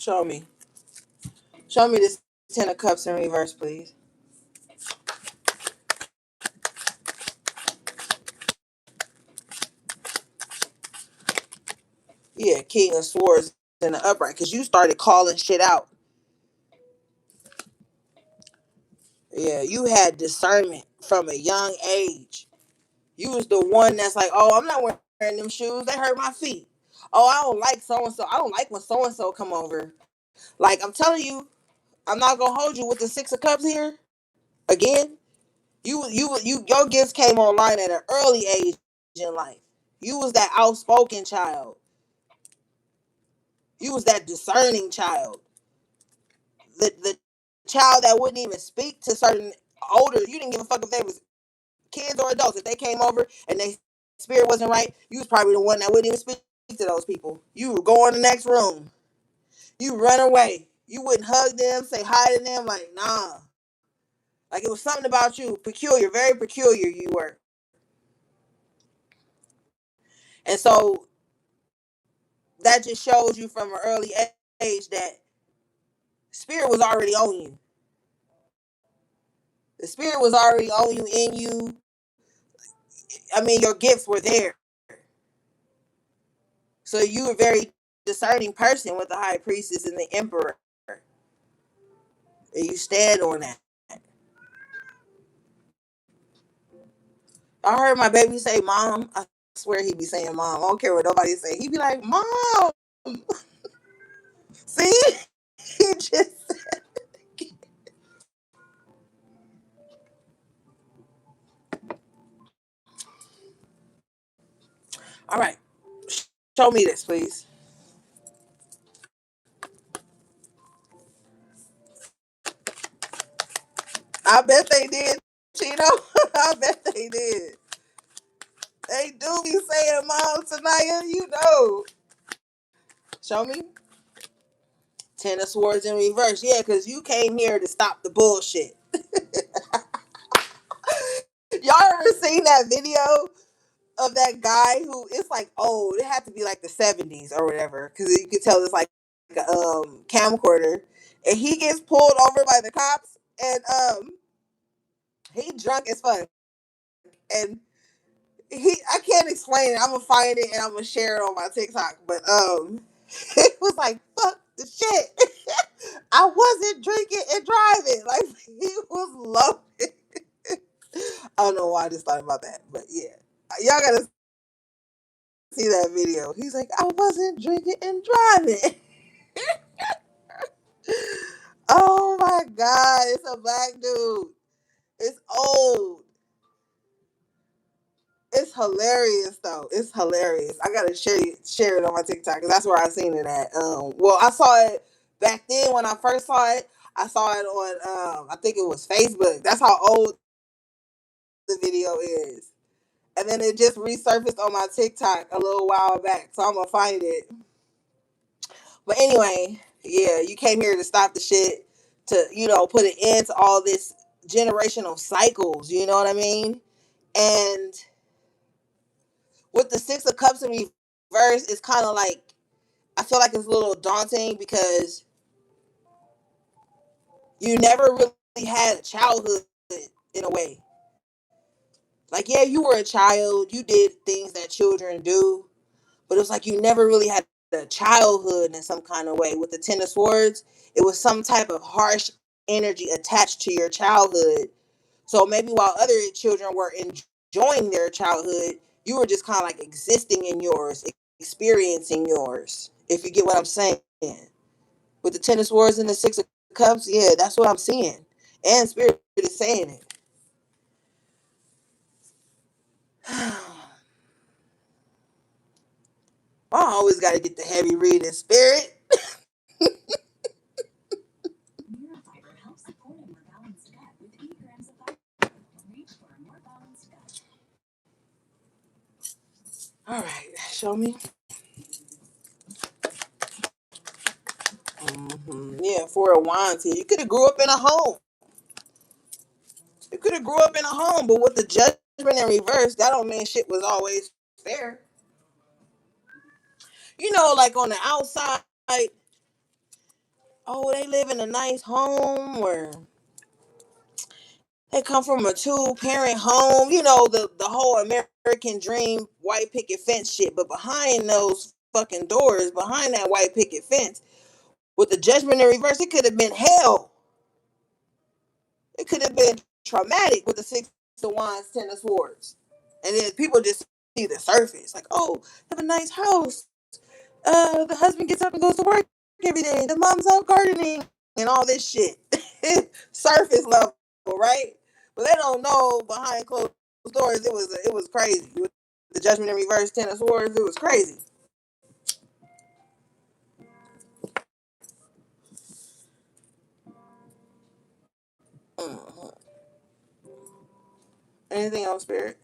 Show me. Show me this Ten of Cups in reverse, please. Yeah, King of Swords in the upright. Because you started calling shit out. Yeah, you had discernment from a young age. You was the one that's like, oh, I'm not wearing them shoes. They hurt my feet. Oh, I don't like so and so. I don't like when so and so come over. Like I'm telling you, I'm not gonna hold you with the Six of Cups here. Again, your gifts came online at an early age in life. You was that outspoken child. You was that discerning child. The child that wouldn't even speak to certain older. You didn't give a fuck if they was kids or adults. If they came over and they spirit wasn't right, you was probably the one that wouldn't even speak to those people. You would go in the next room. You run away. You wouldn't hug them, say hi to them. Like nah. Like it was something about you, peculiar, very peculiar. You were, and so that just shows you from an early age that spirit was already on you. The spirit was already on you, in you. I mean, your gifts were there. So you were a very discerning person with the high priestess and the emperor. And you stand on that. I heard my baby say, Mom. I swear he be saying Mom. I don't care what nobody say. He be like, Mom. See? He just. All right. Show me this, please. I bet they did, Chino. I bet they did. They do be saying Mom Tanaya, you know. Show me. Ten of Swords in reverse. Yeah, because you came here to stop the bullshit. Y'all ever seen that video of that guy who it's like old? It had to be like the 70s or whatever, because you could tell it's like a camcorder, and he gets pulled over by the cops, and he drunk as fuck, and I can't explain it. I'm gonna find it and I'm gonna share it on my TikTok, but it was like fuck the shit. I wasn't drinking and driving, like he was loaded. I don't know why I just thought about that, but yeah, y'all gotta see that video. He's like, I wasn't drinking and driving. Oh my god, it's a black dude. It's old. It's hilarious though. It's hilarious. I gotta share it on my TikTok because that's where I seen it at. Well, I saw it back then when I first saw it. I saw it on I think it was Facebook. That's how old the video is. And then it just resurfaced on my TikTok a little while back. So I'm gonna find it. But anyway, yeah, you came here to stop the shit, to, put an end to all this generational cycles, you know what I mean? And with the Six of Cups in reverse, it's kind of like, I feel like it's a little daunting because you never really had a childhood in a way. Like, yeah, you were a child, you did things that children do, but it was like you never really had a childhood in some kind of way. With the Ten of Swords, it was some type of harsh energy attached to your childhood. So maybe while other children were enjoying their childhood, you were just kind of like existing in yours, experiencing yours. If you get what I'm saying. With the Ten of Swords and the Six of Cups, yeah, that's what I'm seeing. And Spirit is saying it. I always got to get the heavy reading, Spirit. All right, show me. Yeah, Four of Wands here. You could have grew up in a home. You could have grew up in a home, but with the Judgment in reverse, that don't mean shit was always fair. Like on the outside, oh, they live in a nice home, or they come from a two-parent home. You know, the whole American dream white picket fence shit. But behind those fucking doors, behind that white picket fence, with the judgment in reverse, it could have been hell. It could have been traumatic with the six of wands, ten of swords, and then people just see the surface, like, oh, they have a nice house. The husband gets up and goes to work every day. The mom's out gardening and all this shit. Surface level, right? But they don't know behind closed doors. It was crazy. With the judgment in reverse, ten of swords, it was crazy. Mhm. Anything else, Spirit?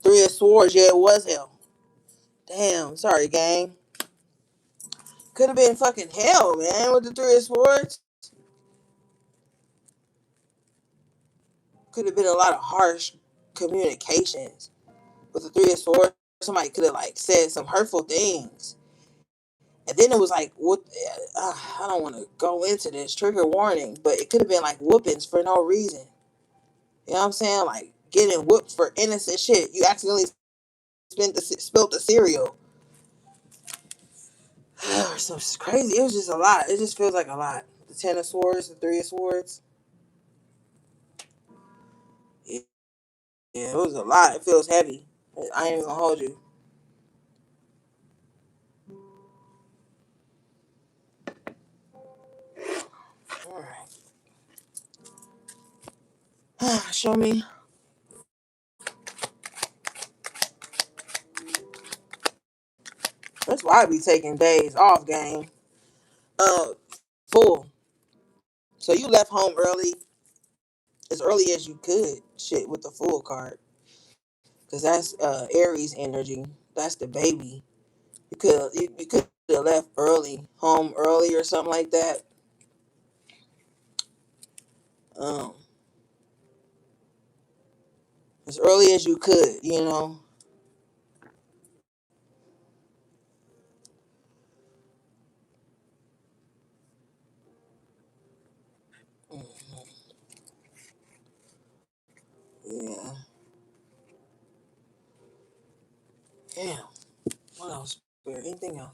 Three of swords, yeah, it was hell. Damn, sorry, gang. Could have been fucking hell, man, with the three of swords. Could have been a lot of harsh communications. With the three of swords, somebody could have like said some hurtful things. And then it was like, what? I don't want to go into this trigger warning, but it could have been like whoopings for no reason. You know what I'm saying? Like getting whooped for innocent shit. You accidentally spilled the cereal. So it's crazy. It was just a lot. It just feels like a lot. The ten of swords, the three of swords. Yeah, it was a lot. It feels heavy. I ain't even gonna hold you. All right. Show me. That's why I be taking days off, gang. Uh, full. So you left home early, as early as you could. Shit, with the full card, because that's Aries energy. That's the baby. You could have left early, home early or something like that. Um, as early as you could, you know. Mhm. Yeah. Damn. What else? Anything else?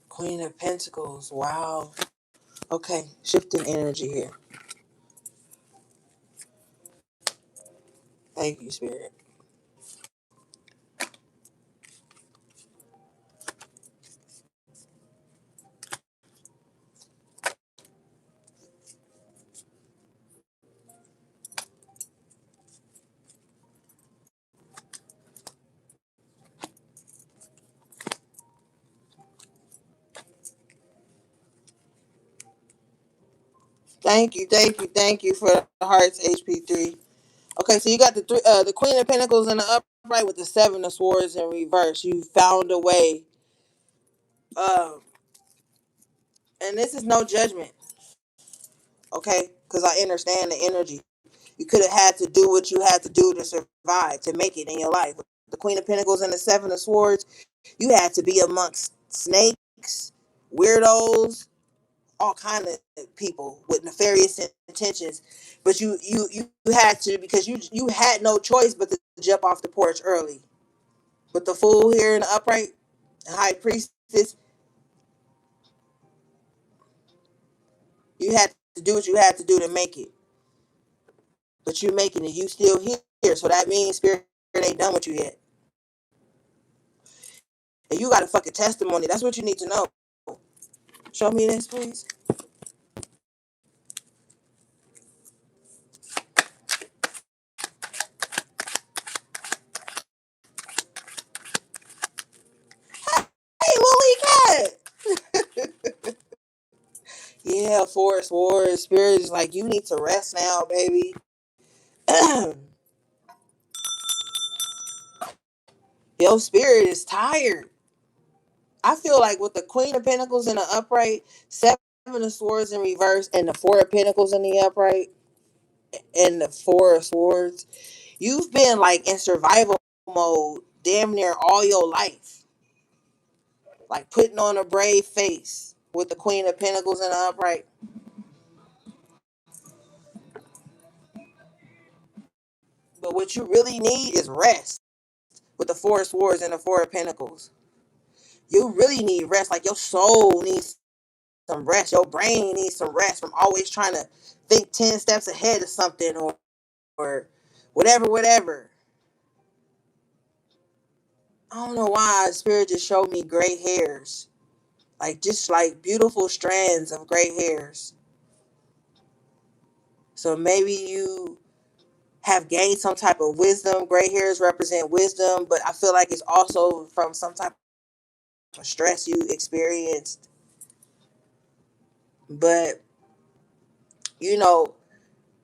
Queen of Pentacles. Wow. Okay, shifting energy here. Thank you, Spirit. Thank you for the hearts, HP3. Okay, so you got the Queen of Pentacles in the upright with the Seven of Swords in reverse. You found a way, um, and this is no judgment, okay? Because I understand the energy. You could have had to do what you had to do to survive, to make it in your life. With the Queen of Pentacles and the Seven of Swords, you had to be amongst snakes, weirdos, all kind of people with nefarious intentions. But you had to, because you had no choice but to jump off the porch early. With the Fool here in the upright, High Priestess, you had to do what you had to do to make it. But you're making it. You still here. So that means Spirit ain't done with you yet. And you got a fucking testimony. That's what you need to know. Show me this, please. Hey, Lily Cat. Yeah, Forest Wars. Spirit is like, you need to rest now, baby. Your spirit is tired. I feel like with the Queen of Pentacles in the upright, Seven of Swords in reverse, and the Four of Pentacles in the upright, and the Four of Swords, you've been like in survival mode damn near all your life. Like putting on a brave face with the Queen of Pentacles in the upright. But what you really need is rest with the Four of Swords and the Four of Pentacles. You really need rest. Like your soul needs some rest. Your brain needs some rest from always trying to think 10 steps ahead of something or whatever, whatever. I don't know why Spirit just showed me gray hairs. Like just like beautiful strands of gray hairs. So maybe you have gained some type of wisdom. Gray hairs represent wisdom, but I feel like it's also from some type of stress you experienced. But, you know,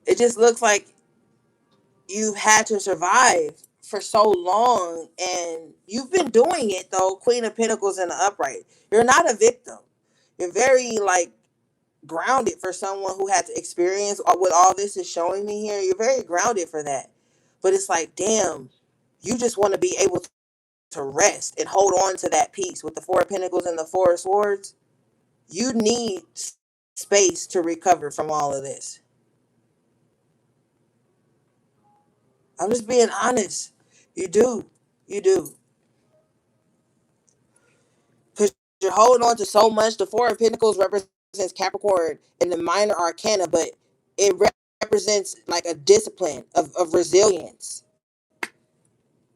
it just looks like you've had to survive for so long, and you've been doing it though. Queen of Pentacles in the upright. You're not a victim. You're very like grounded for someone who had to experience what all this is showing me here. You're very grounded for that. But it's like, damn, you just want to be able to rest and hold on to that peace with the Four of Pentacles and the Four of Swords. You need space to recover from all of this. I'm just being honest. You do. You do. Because you're holding on to so much. The Four of Pentacles represents Capricorn in the minor arcana, but it represents like a discipline of resilience.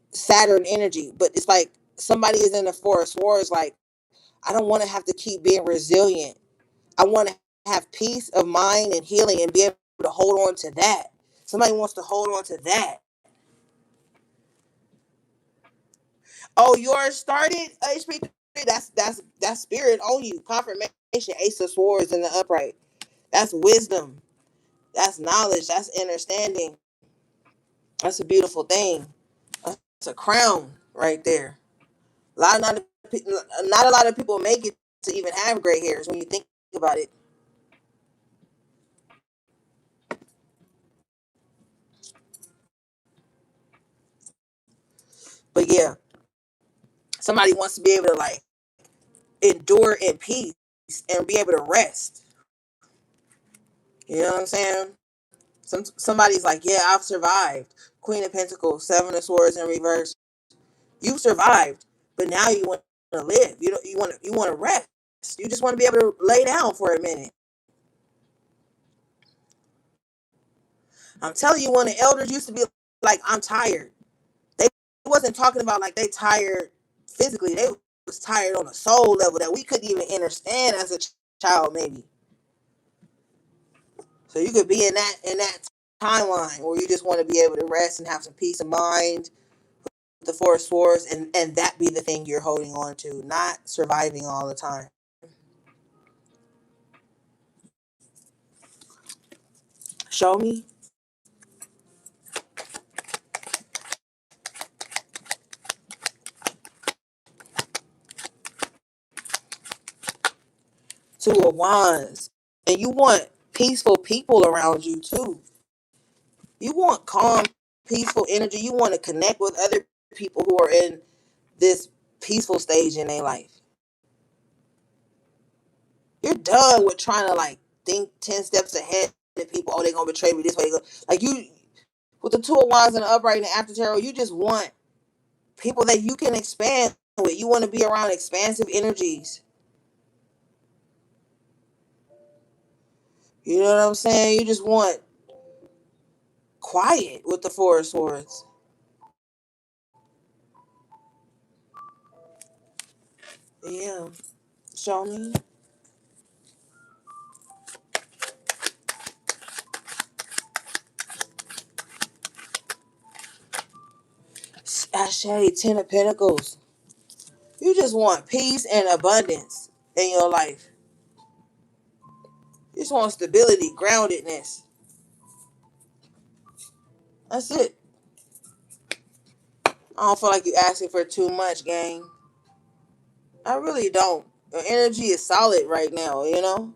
Saturn energy. But it's like somebody is in the Four of Swords, like, I don't want to have to keep being resilient. I want to have peace of mind and healing and be able to hold on to that. Somebody wants to hold on to that. Oh, yours started HP. That's spirit on you. Confirmation. Ace of Swords in the upright. That's wisdom. That's knowledge. That's understanding. That's a beautiful thing. That's a crown right there. Not a lot of people make it to even have gray hairs when you think about it. But yeah, somebody wants to be able to like endure in peace and be able to rest. You know what I'm saying? Somebody's like, yeah, I've survived. Queen of Pentacles, Seven of Swords in reverse. You've survived, but now you want to live. You want to rest. You just want to be able to lay down for a minute. I'm telling you, when the elders used to be like, I'm tired. They wasn't talking about like they tired physically. They was tired on a soul level that we couldn't even understand as a child, maybe. So you could be in that timeline where you just want to be able to rest and have some peace of mind with the Four of Swords, and that be the thing you're holding on to, not surviving all the time. Show me. Two of Wands. And you want peaceful people around you too. You want calm, peaceful energy. You want to connect with other people who are in this peaceful stage in their life. You're done with trying to like think 10 steps ahead of people. Oh, they're gonna betray me this way. Like you with the Two of Wands and the upright and the after tarot, you just want people that you can expand with. You want to be around expansive energies. You know what I'm saying? You just want quiet with the Four of Swords. Yeah. Show me. Ashe, Ten of Pentacles. You just want peace and abundance in your life. You just want stability, groundedness. That's it. I don't feel like you asking for too much, gang. I really don't. Your energy is solid right now, you know?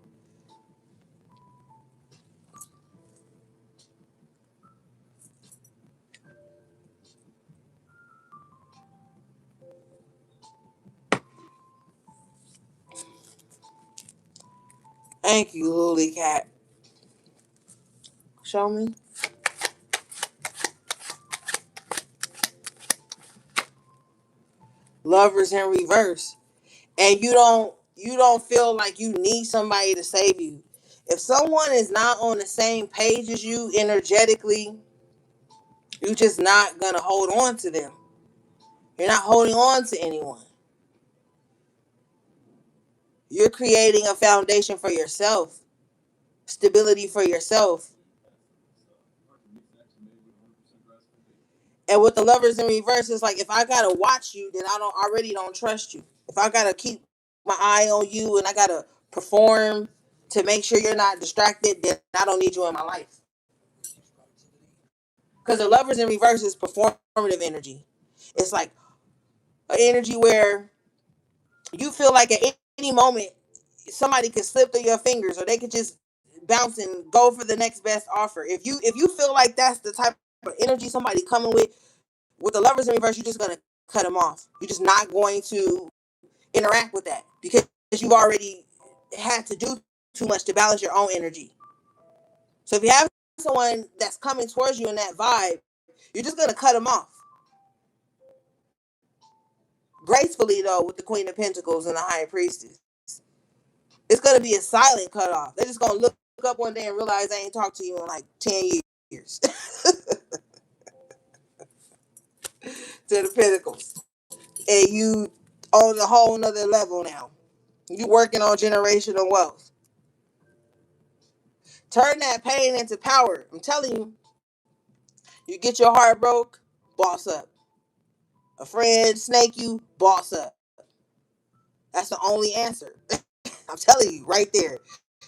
Thank you, Lily Cat. Show me. Lovers in reverse. And you don't feel like you need somebody to save you. If someone is not on the same page as you energetically, you're just not gonna hold on to them. You're not holding on to anyone. You're creating a foundation for yourself, stability for yourself. And with the lovers in reverse, it's like if I gotta watch you, then I don't already don't trust you. If I gotta keep my eye on you and I gotta perform to make sure you're not distracted, then I don't need you in my life. Because the lovers in reverse is performative energy. It's like an energy where you feel like at any moment somebody could slip through your fingers or they could just bounce and go for the next best offer. If you feel like that's the type of energy somebody coming with the lovers in reverse, you're just gonna cut them off. You're just not going to interact with that because you've already had to do too much to balance your own energy. So if you have someone that's coming towards you in that vibe, you're just gonna cut them off gracefully though with the Queen of Pentacles and the High Priestess. It's gonna be a silent cutoff. They're just gonna look up one day and realize they ain't talked to you in like 10 years. To the Pentacles, and you on a whole nother level now. You working on generational wealth. Turn that pain into power. I'm telling you, you get your heart broke, boss up. A friend snake you, boss up. That's the only answer. I'm telling you, right there.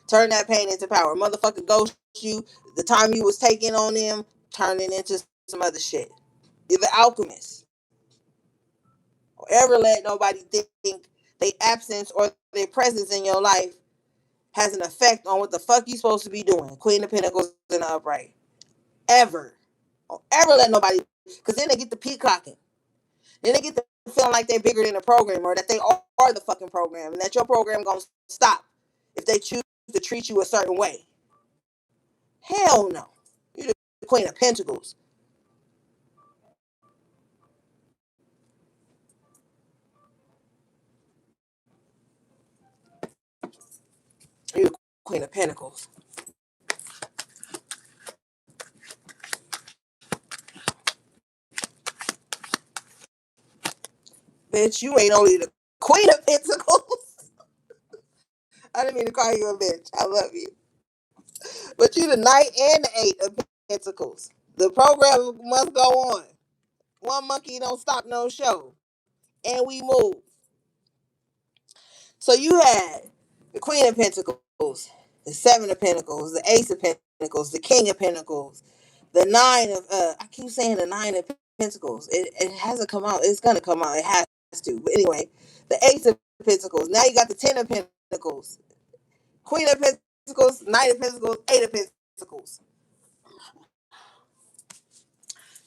Turn that pain into power. Motherfucker ghost you. The time you was taking on them, turn it into some other shit. You're the alchemist. Don't ever let nobody think their absence or their presence in your life has an effect on what the fuck you supposed to be doing. Queen of Pentacles in the upright. Ever. Don't ever let nobody, because then they get the peacocking. Then they get the feeling like they're bigger than the program or that they are the fucking program and that your program gonna stop if they choose to treat you a certain way. Hell no. You're the Queen of Pentacles. You're the Queen of Pentacles. Bitch, you ain't only the Queen of Pentacles. I didn't mean to call you a bitch. I love you. But you the Knight and the Eight of Pentacles. The program must go on. One monkey don't stop no show. And we move. So you had the Queen of Pentacles, the Seven of Pentacles, the Ace of Pentacles, the King of Pentacles, the Nine of I keep saying the Nine of Pentacles. It hasn't come out. It's gonna come out. It has to. But anyway, the Ace of Pentacles. Now you got the Ten of Pentacles, Queen of Pentacles, Knight of Pentacles, Eight of Pentacles.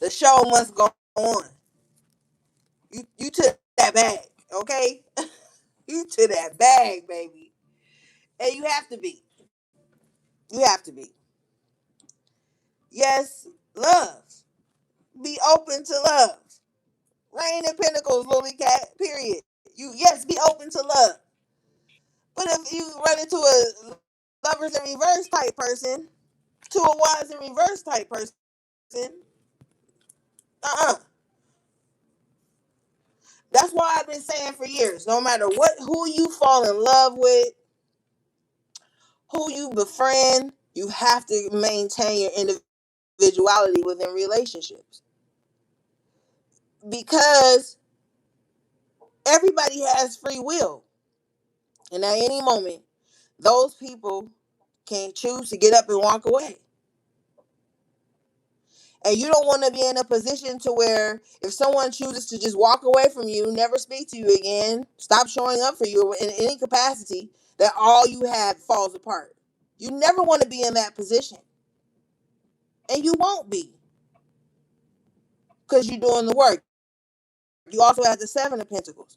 The show must go on. You took that bag, okay? You to that bag, baby. And you have to be. You have to be. Yes, love. Be open to love. Rain in Pentacles, Lily Cat. Period. You yes, be open to love. But if you run into a lovers in reverse type person, two of wands in reverse type person, uh-uh. That's why I've been saying for years, no matter who you fall in love with, who you befriend, you have to maintain your individuality within relationships. Because everybody has free will. And at any moment, those people can choose to get up and walk away. And you don't want to be in a position to where if someone chooses to just walk away from you, never speak to you again, stop showing up for you in any capacity, that all you had falls apart. You never want to be in that position. And you won't be because you're doing the work. You also have the Seven of Pentacles.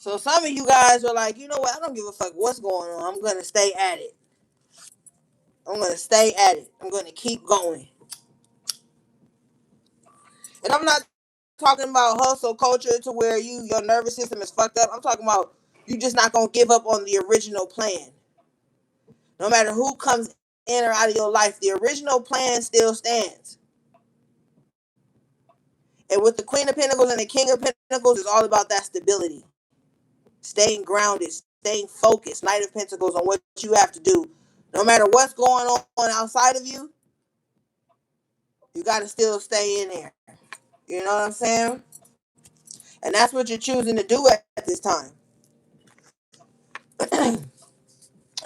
So some of you guys are like, you know what? I don't give a fuck what's going on. I'm going to stay at it. I'm going to stay at it. I'm going to keep going. And I'm not talking about hustle culture to where your nervous system is fucked up. I'm talking about you just not going to give up on the original plan. No matter who comes in or out of your life, the original plan still stands. And with the Queen of Pentacles and the King of Pentacles, it's all about that stability. Staying grounded, staying focused. Knight of Pentacles on what you have to do. No matter what's going on outside of you, you got to still stay in there. You know what I'm saying? And that's what you're choosing to do at this time. And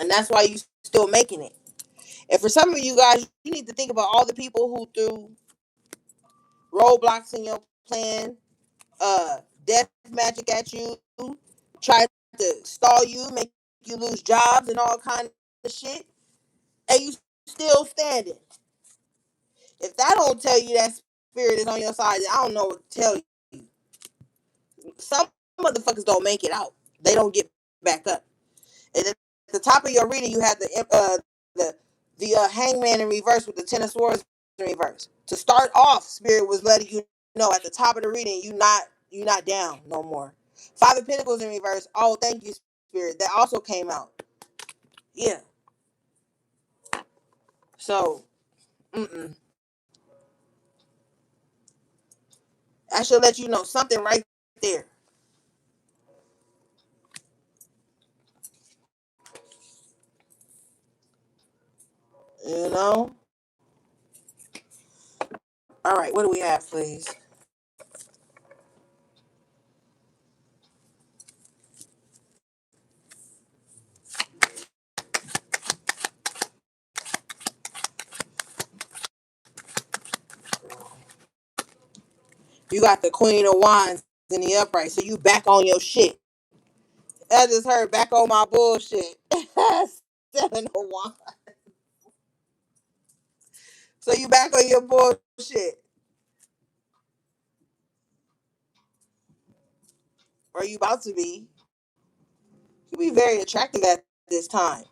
that's why you still making it. And for some of you guys, you need to think about all the people who threw roadblocks in your plan, death magic at you, tried to stall you, make you lose jobs and all kind of shit, and you still standing. If that don't tell you that spirit is on your side, I don't know what to tell you. Some motherfuckers don't make it out. They don't get back up. And at the top of your reading, you have the hangman in reverse with the Ten of Swords in reverse. To start off, spirit was letting you know at the top of the reading, you not down no more. Five of Pentacles in reverse. Oh, thank you, spirit. That also came out. Yeah. So, I should let you know something right there. You know. All right. What do we have, please? You got the Queen of Wands in the upright, so you back on your shit. I just heard back on my bullshit. Seven of Wands. So you back on your bullshit. Or you about to be. You be very attractive at this time.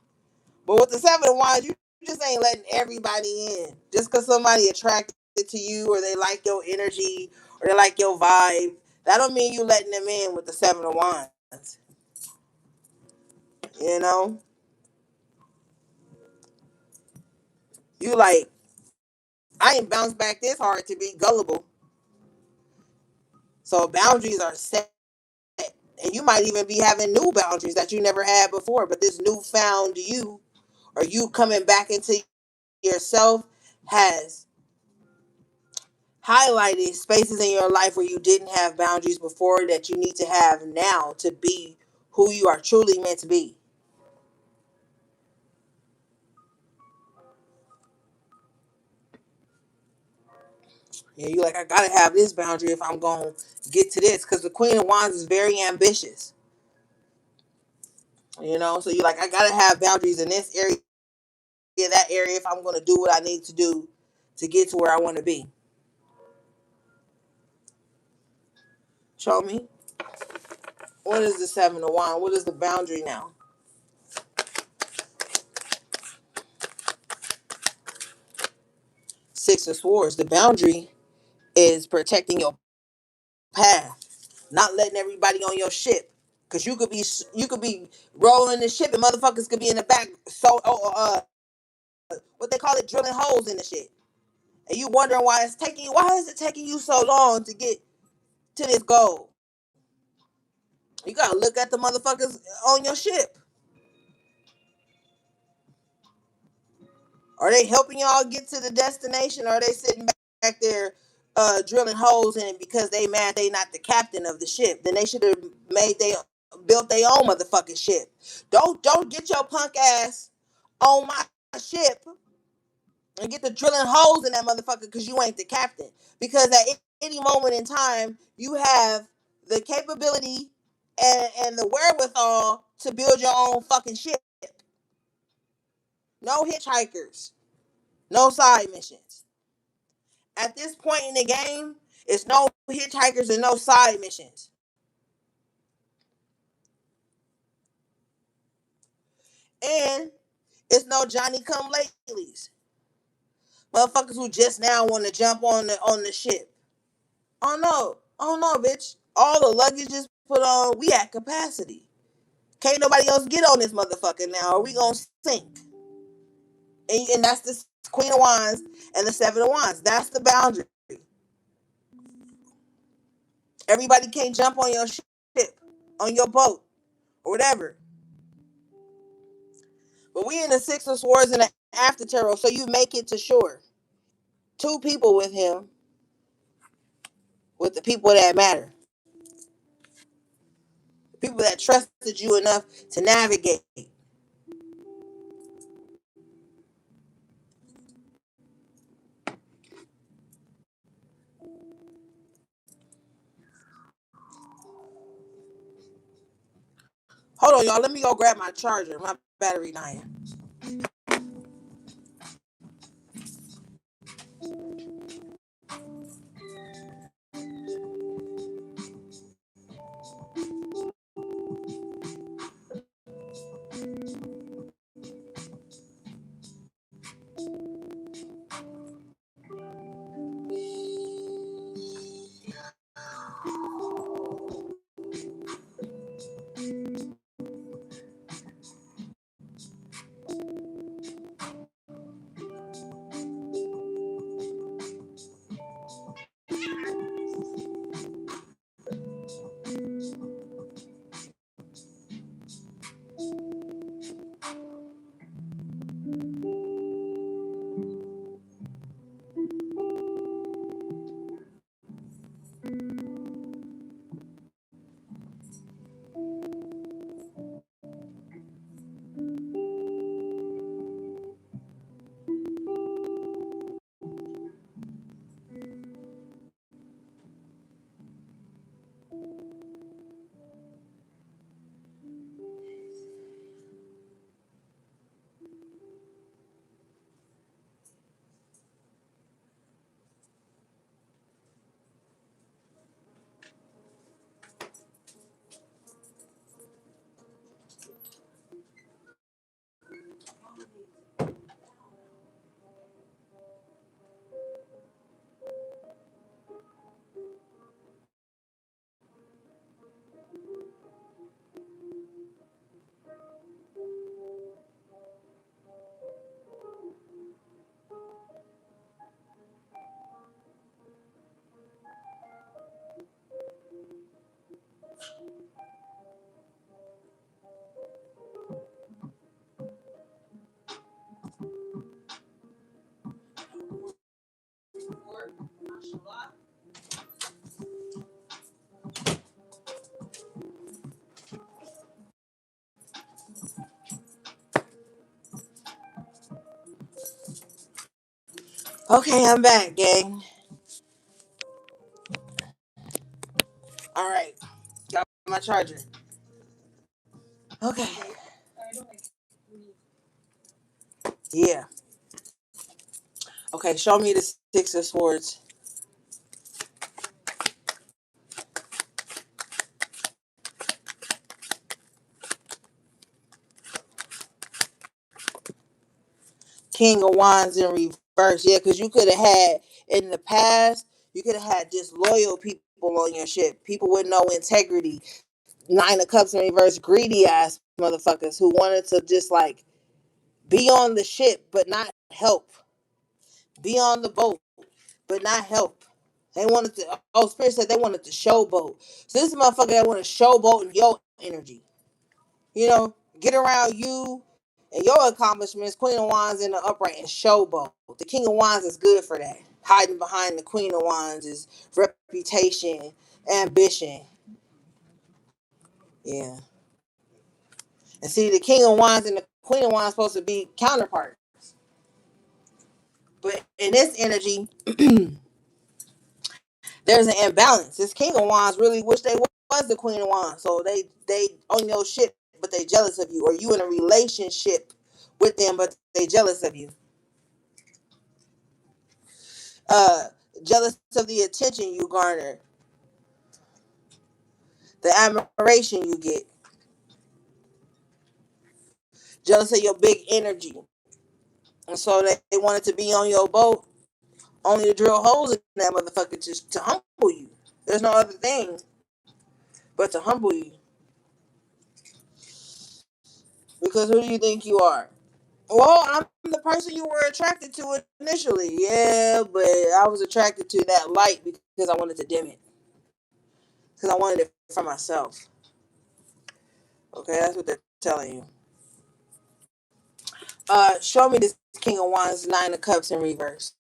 But with the Seven of Wands, you just ain't letting everybody in. Just because somebody attracted to you or they like your energy or they like your vibe, that don't mean you letting them in with the Seven of Wands. You know? You like, I ain't bounced back this hard to be gullible. So boundaries are set. And you might even be having new boundaries that you never had before. But this newfound you, or you coming back into yourself, has highlighted spaces in your life where you didn't have boundaries before that you need to have now to be who you are truly meant to be. Yeah, you like, I gotta have this boundary if I'm gonna get to this, because the Queen of Wands is very ambitious. You know, so you like, I gotta have boundaries in this area, that area, if I'm gonna do what I need to do to get to where I want to be. Show me. What is the Seven of Wands? What is the boundary now? Six of Swords. The boundary is protecting your path, not letting everybody on your ship. Cause you could be rolling the ship and motherfuckers could be in the back. So what they call it, drilling holes in the shit. And you wondering why it's taking you. Why is it taking you so long to get to this goal? You gotta look at the motherfuckers on your ship. Are they helping y'all get to the destination? Or are they sitting back there drilling holes in it because they mad they not the captain of the ship? Then they should have built their own motherfucking ship. Don't get your punk ass on my ship and get to drilling holes in that motherfucker because you ain't the captain. Because at any moment in time, you have the capability and the wherewithal to build your own fucking ship. No hitchhikers, no side missions. At this point in the game, it's no hitchhikers and no side missions. And it's no Johnny come latelys. Motherfuckers who just now want to jump on the ship. Oh no, bitch. All the luggage is put on. We at capacity. Can't nobody else get on this motherfucker now, or we gonna sink. And that's the Queen of Wands and the Seven of Wands. That's the boundary. Everybody can't jump on your ship, on your boat, or whatever. But we in the Six of Swords and the after tarot, so you make it to shore. Two people with him, with the people that matter. People that trusted you enough to navigate. Hold on, y'all. Let me go grab my charger. My battery dying. Okay, I'm back, gang. All right, got my charger. Okay. Yeah. Okay, show me the Six of Swords. King of Wands in reverse. Yeah, because you could have had in the past, you could have had disloyal people on your ship. People with no integrity. Nine of Cups in reverse, greedy ass motherfuckers who wanted to just like be on the ship but not help. Be on the boat but not help. They wanted to. Oh, Spirit said they wanted to showboat. So this is a motherfucker that want to showboat in your energy. You know, get around you and your accomplishments. Queen of Wands in the upright and showboat. The King of Wands is good for that. Hiding behind the Queen of Wands is reputation, ambition. Yeah. And see, the King of Wands and the Queen of Wands is supposed to be counterpart. But in this energy, there's an imbalance. This King of Wands really wish they was the Queen of Wands. So they on your shit, but they jealous of you. Or you in a relationship with them, but they jealous of you. Uh, Jealous of the attention you garner, the admiration you get, jealous of your big energy. And so they wanted to be on your boat only to drill holes in that motherfucker to humble you. There's no other thing but to humble you. Because who do you think you are? Well, I'm the person you were attracted to initially. Yeah, but I was attracted to that light because I wanted to dim it. Because I wanted it for myself. Okay, that's what they're telling you. Show me this King of Wands, Nine of Cups in reverse.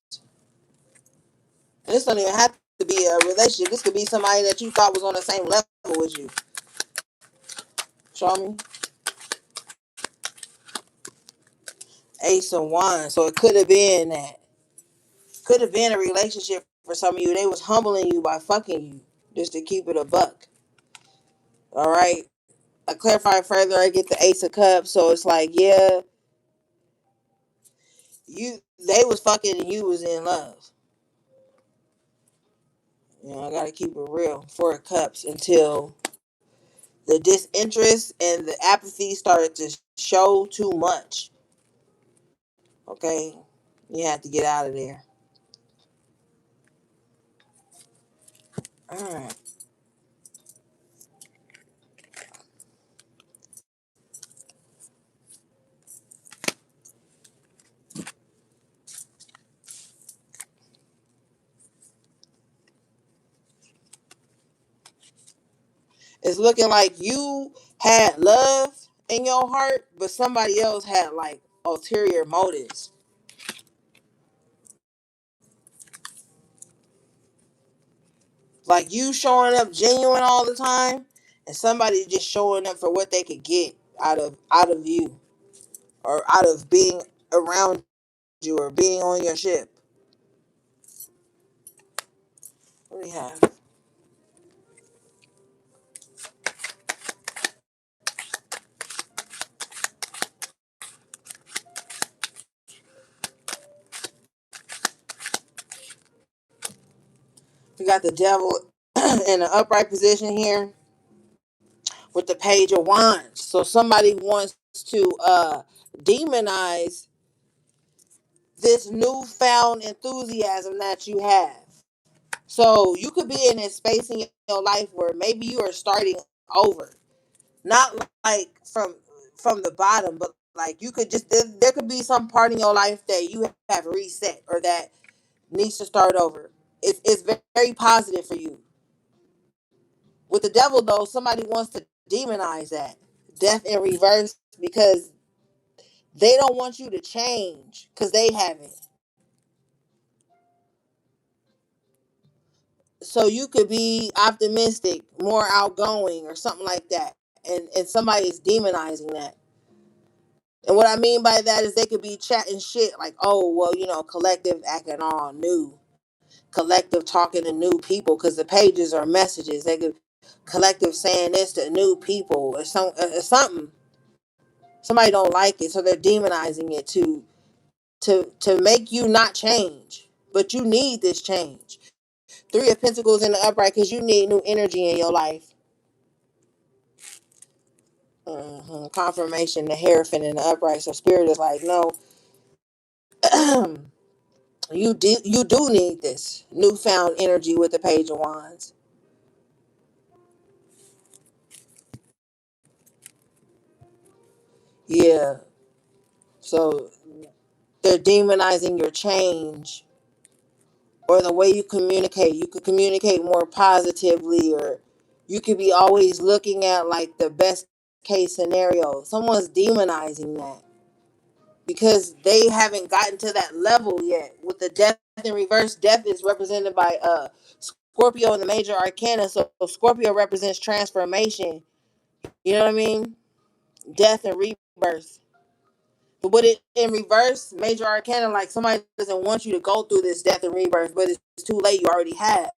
And this don't even have to be a relationship. This could be somebody that you thought was on the same level as you. Show me. Ace of Wands. So it could have been that. Could have been a relationship for some of you. They was humbling you by fucking you. Just to keep it a buck. Alright. I clarify further, I get the Ace of Cups. So it's like, yeah, they was fucking and you was in love. You know, I gotta keep it real. Four of Cups until the disinterest and the apathy started to show too much. Okay? You have to get out of there. Alright. It's looking like you had love in your heart, but somebody else had like ulterior motives. Like you showing up genuine all the time, and somebody just showing up for what they could get out of you, or out of being around you, or being on your ship. What do we have? We got the devil in an upright position here with the page of wands. So somebody wants to demonize this newfound enthusiasm that you have. So you could be in a space in your life where maybe you are starting over, not like from the bottom, but like you could just there could be some part in your life that you have reset or that needs to start over. It's very positive for you. With the devil though, somebody wants to demonize that death in reverse because they don't want you to change because they haven't. So you could be optimistic, more outgoing, or something like that, and somebody is demonizing that. And what I mean by that is they could be chatting shit like, oh well, collective acting all new, collective talking to new people because the pages are messages. They could collective saying this to new people or something. Somebody don't like it, so they're demonizing it to make you not change, but you need this change. Three of Pentacles in the upright because you need new energy in your life. Confirmation, the Hierophant in the upright. So spirit is like, no, you do need this newfound energy with the Page of Wands. Yeah. So they're demonizing your change or the way you communicate. You could communicate more positively, or you could be always looking at like the best case scenario. Someone's demonizing that because they haven't gotten to that level yet. With the death in reverse, death is represented by Scorpio in the major arcana. So Scorpio represents transformation. You know what I mean? Death and rebirth. But with it in reverse, major arcana, like somebody doesn't want you to go through this death and rebirth, but it's too late. You already have.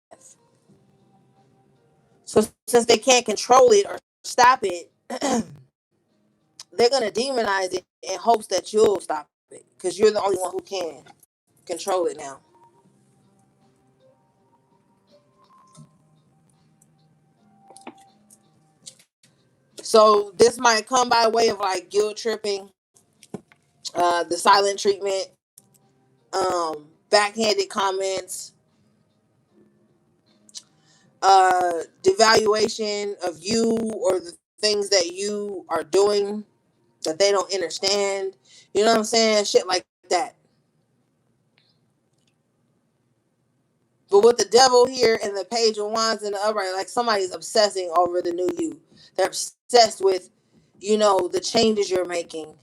So since they can't control it or stop it, they're gonna demonize it in hopes that you'll stop it because you're the only one who can control it now. So this might come by way of like guilt tripping, the silent treatment, backhanded comments, devaluation of you or the things that you are doing that they don't understand. You know what I'm saying? Shit like that. But with the devil here and the page of wands and the upright, like somebody's obsessing over the new you. They're obsessed with, the changes you're making.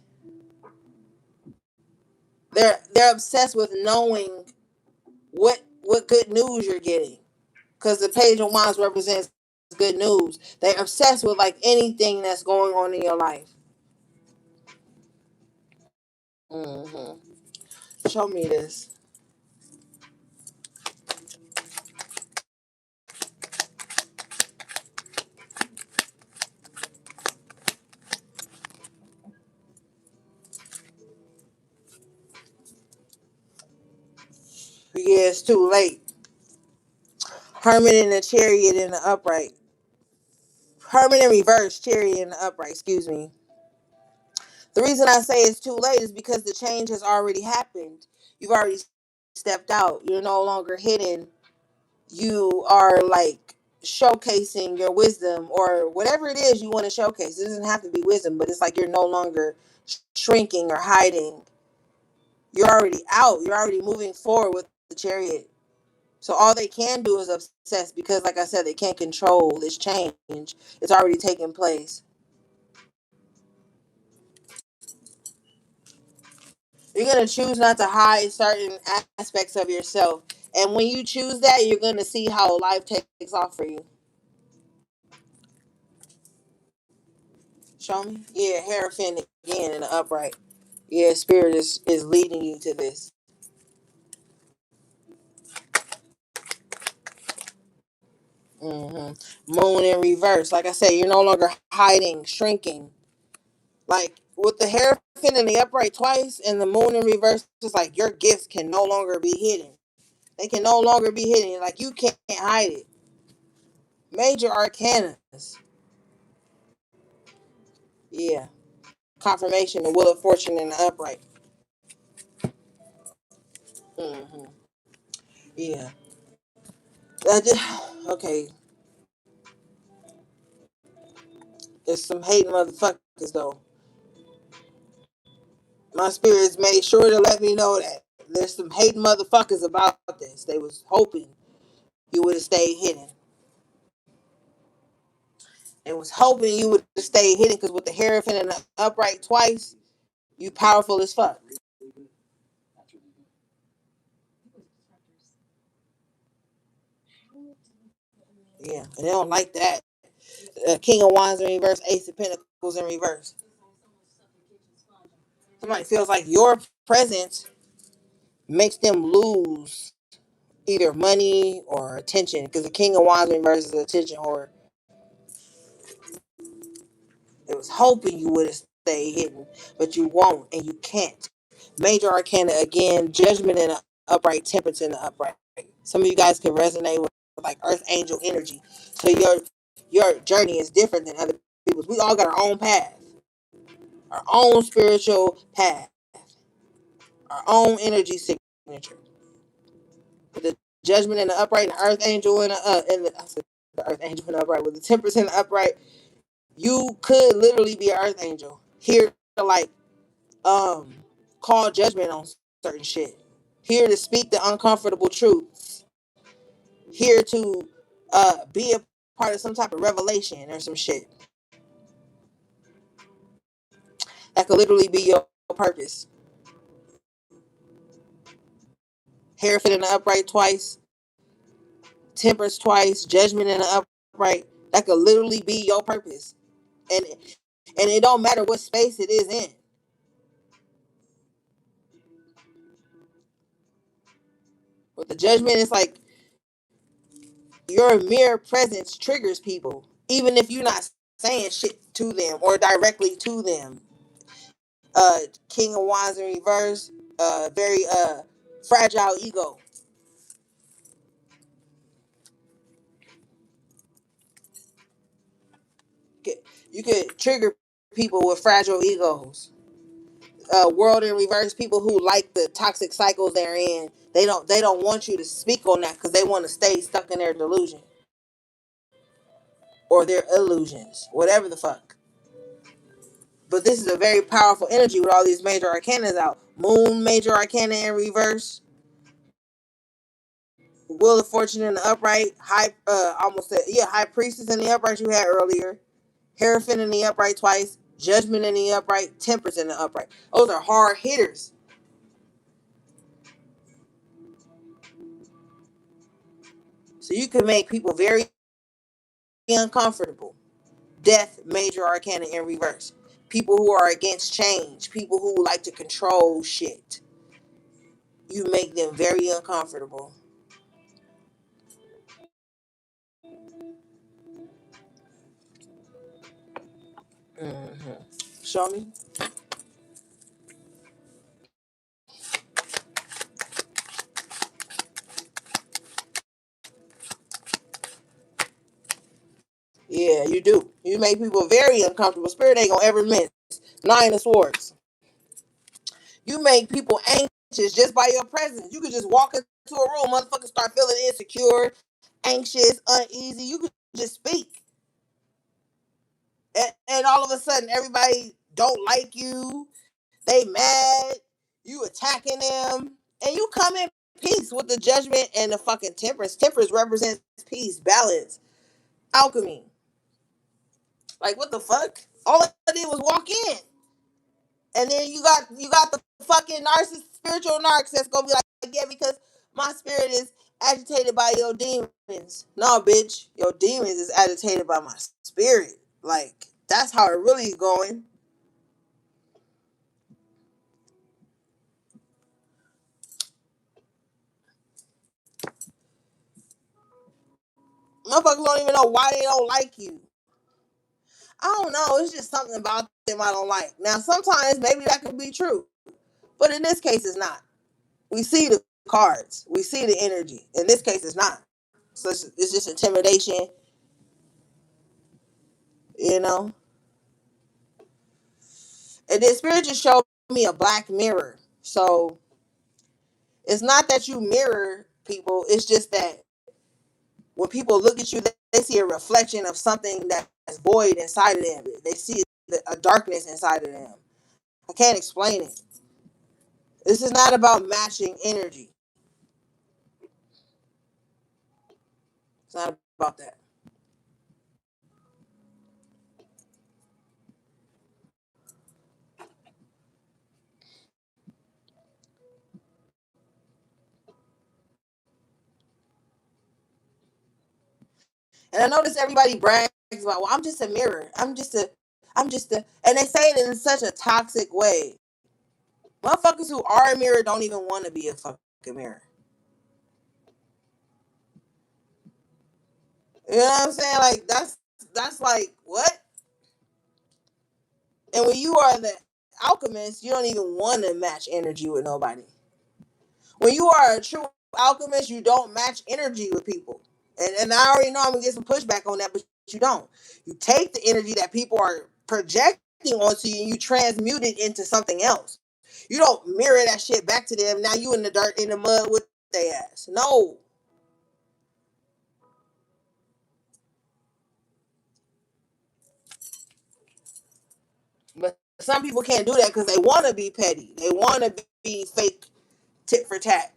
They're obsessed with knowing what good news you're getting. Because the page of wands represents good news. They're obsessed with like anything that's going on in your life. Mm-hmm. Show me this. Yeah, it's too late. Hermit in the chariot in the upright. Hermit in reverse, chariot in the upright, excuse me. The reason I say it's too late is because the change has already happened. You've already stepped out. You're no longer hidden. You are like showcasing your wisdom or whatever it is you want to showcase. It doesn't have to be wisdom, but it's like you're no longer shrinking or hiding. You're already out. You're already moving forward with the chariot. So all they can do is obsess because, like I said, they can't control this change. It's already taken place. You're going to choose not to hide certain aspects of yourself. And when you choose that, you're going to see how life takes off for you. Show me? Yeah, Hierophant again in the upright. Yeah, spirit is leading you to this. hmm Moon in reverse. Like I said, you're no longer hiding, shrinking. Like with the Hierophant in the upright twice and the moon in reverse, it's like your gifts can no longer be hidden. They can no longer be hidden. Like you can't hide it. Major arcanas. Yeah. Confirmation, the wheel of fortune in the upright. hmm Yeah. Okay. There's some hating motherfuckers though. My spirits made sure to let me know that there's some hating motherfuckers about this. They was hoping you would have stayed hidden. They was hoping you would have stayed hidden because with the Hierophant and the upright twice, you powerful as fuck. Yeah, and they don't like that. King of Wands in reverse, Ace of Pentacles in reverse. Somebody feels like your presence makes them lose either money or attention because the King of Wands in reverse is an attention whore. It was hoping you would have stayed hidden, but you won't and you can't. Major Arcana again, Judgment in the upright, Temperance in the upright. Some of you guys can resonate with like Earth Angel energy. So your journey is different than other people's. We all got our own path, our own spiritual path, our own energy signature. With the Judgment in the upright, and the Earth Angel I said the Earth Angel in the upright, with the Temperance in the upright, you could literally be an Earth Angel here to like um call judgment on certain shit. Here to speak the uncomfortable truths. Here to be a part of some type of revelation or some shit. That could literally be your purpose. Hierophant in the upright twice, temperance twice, judgment in the upright. That could literally be your purpose. And it don't matter what space it is in. With the judgment, it's like your mere presence triggers people, even if you're not saying shit to them or directly to them. King of Wands in reverse, very fragile ego. You could trigger people with fragile egos. World in reverse, people who like the toxic cycles they're in. They don't want you to speak on that because they want to stay stuck in their delusion or their illusions, whatever the fuck. But this is a very powerful energy with all these major arcanas out. Moon major arcana in reverse. Wheel of Fortune in the upright. High Priestess in the upright you had earlier. Hierophant in the upright twice. Judgment in the upright. Temperance in the upright. Those are hard hitters. So you can make people very uncomfortable. Death major arcana in reverse. People who are against change. People who like to control shit. You make them very uncomfortable. Mm-hmm. Show me. Yeah, you do. You make people very uncomfortable. Spirit ain't gonna ever miss. Nine of Swords. You make people anxious just by your presence. You could just walk into a room, motherfuckers start feeling insecure, anxious, uneasy. You could just speak. And all of a sudden everybody don't like you. They mad. You attacking them. And you come in peace with the judgment and the fucking temperance. Temperance represents peace, balance, alchemy. Like what the fuck? All I did was walk in. And then you got the fucking narcissist, spiritual narc that's gonna be like, yeah, because my spirit is agitated by your demons. No, bitch, your demons is agitated by my spirit. Like that's how it really is going. Motherfuckers don't even know why they don't like you. I don't know. It's just something about them I don't like. Now, sometimes maybe that could be true, but in this case, it's not. We see the cards, we see the energy. In this case, it's not. So it's just intimidation, you know. And then spirit just showed me a black mirror. So it's not that you mirror people. It's just that when people look at you, they see a reflection of something that's void inside of them. They see a darkness inside of them. I can't explain it. This is not about matching energy. It's not about that. And I notice everybody brags about, well, I'm just a mirror. I'm just a, and they say it in such a toxic way. Motherfuckers who are a mirror don't even want to be a fucking mirror. You know what I'm saying? Like that's like what? And when you are the alchemist, you don't even want to match energy with nobody. When you are a true alchemist, you don't match energy with people. And I already know I'm gonna get some pushback on that, but you don't. You take the energy that people are projecting onto you and you transmute it into something else. You don't mirror that shit back to them. Now you in the dirt, in the mud with their ass. No. But some people can't do that because they want to be petty. They want to be fake tit for tat.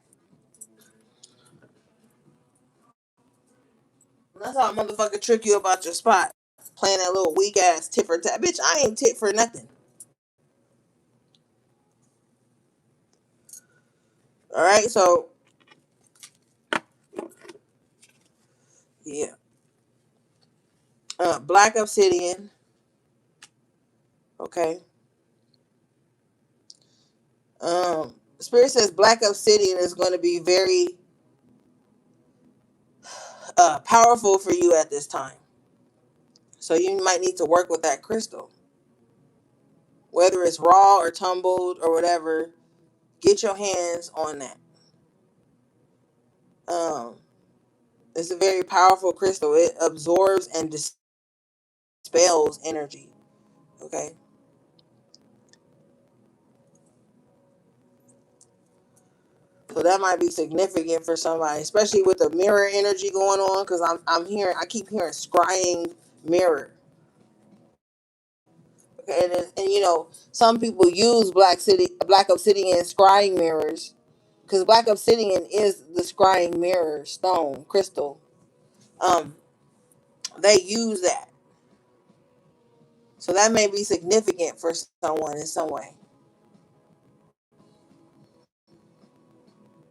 That's how a motherfucker trick you about your spot. Playing that little weak ass tit for tat. Bitch, I ain't tit for nothing. All right, so yeah. Black obsidian. Okay. Spirit says black obsidian is going to be very powerful for you at this time. So you might need to work with that crystal, whether it's raw or tumbled or whatever. Get your hands on that. Um, it's a very powerful crystal. It absorbs and dispels energy. Okay. So that might be significant for somebody, especially with the mirror energy going on. Because I keep hearing scrying mirror. Okay, and some people use black obsidian scrying mirrors, because black obsidian is the scrying mirror stone crystal. Um, they use that, so that may be significant for someone in some way.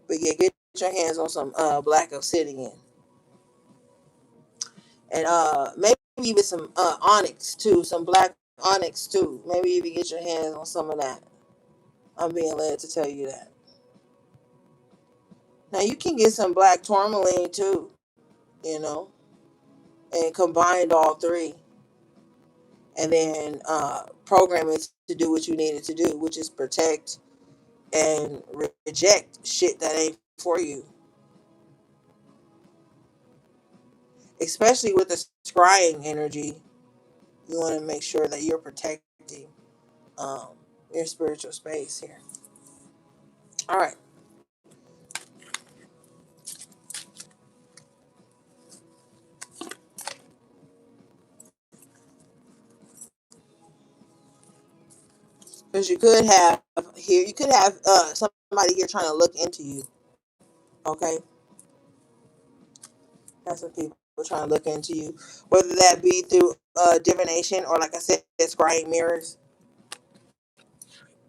But yeah, get your hands on some black obsidian, and maybe even some onyx too, some black onyx too. Maybe even get your hands on some of that. I'm being led to tell you that. Now you can get some black tourmaline too, you know, and combined all three, and then program it to do what you need it to do, which is protect and reject shit that ain't for you. Especially with the scrying energy, you want to make sure that you're protecting um, your spiritual space here. All right. Because you could have somebody here trying to look into you. Okay, that's what people are trying to look into you, whether that be through divination or, like I said, scrying mirrors.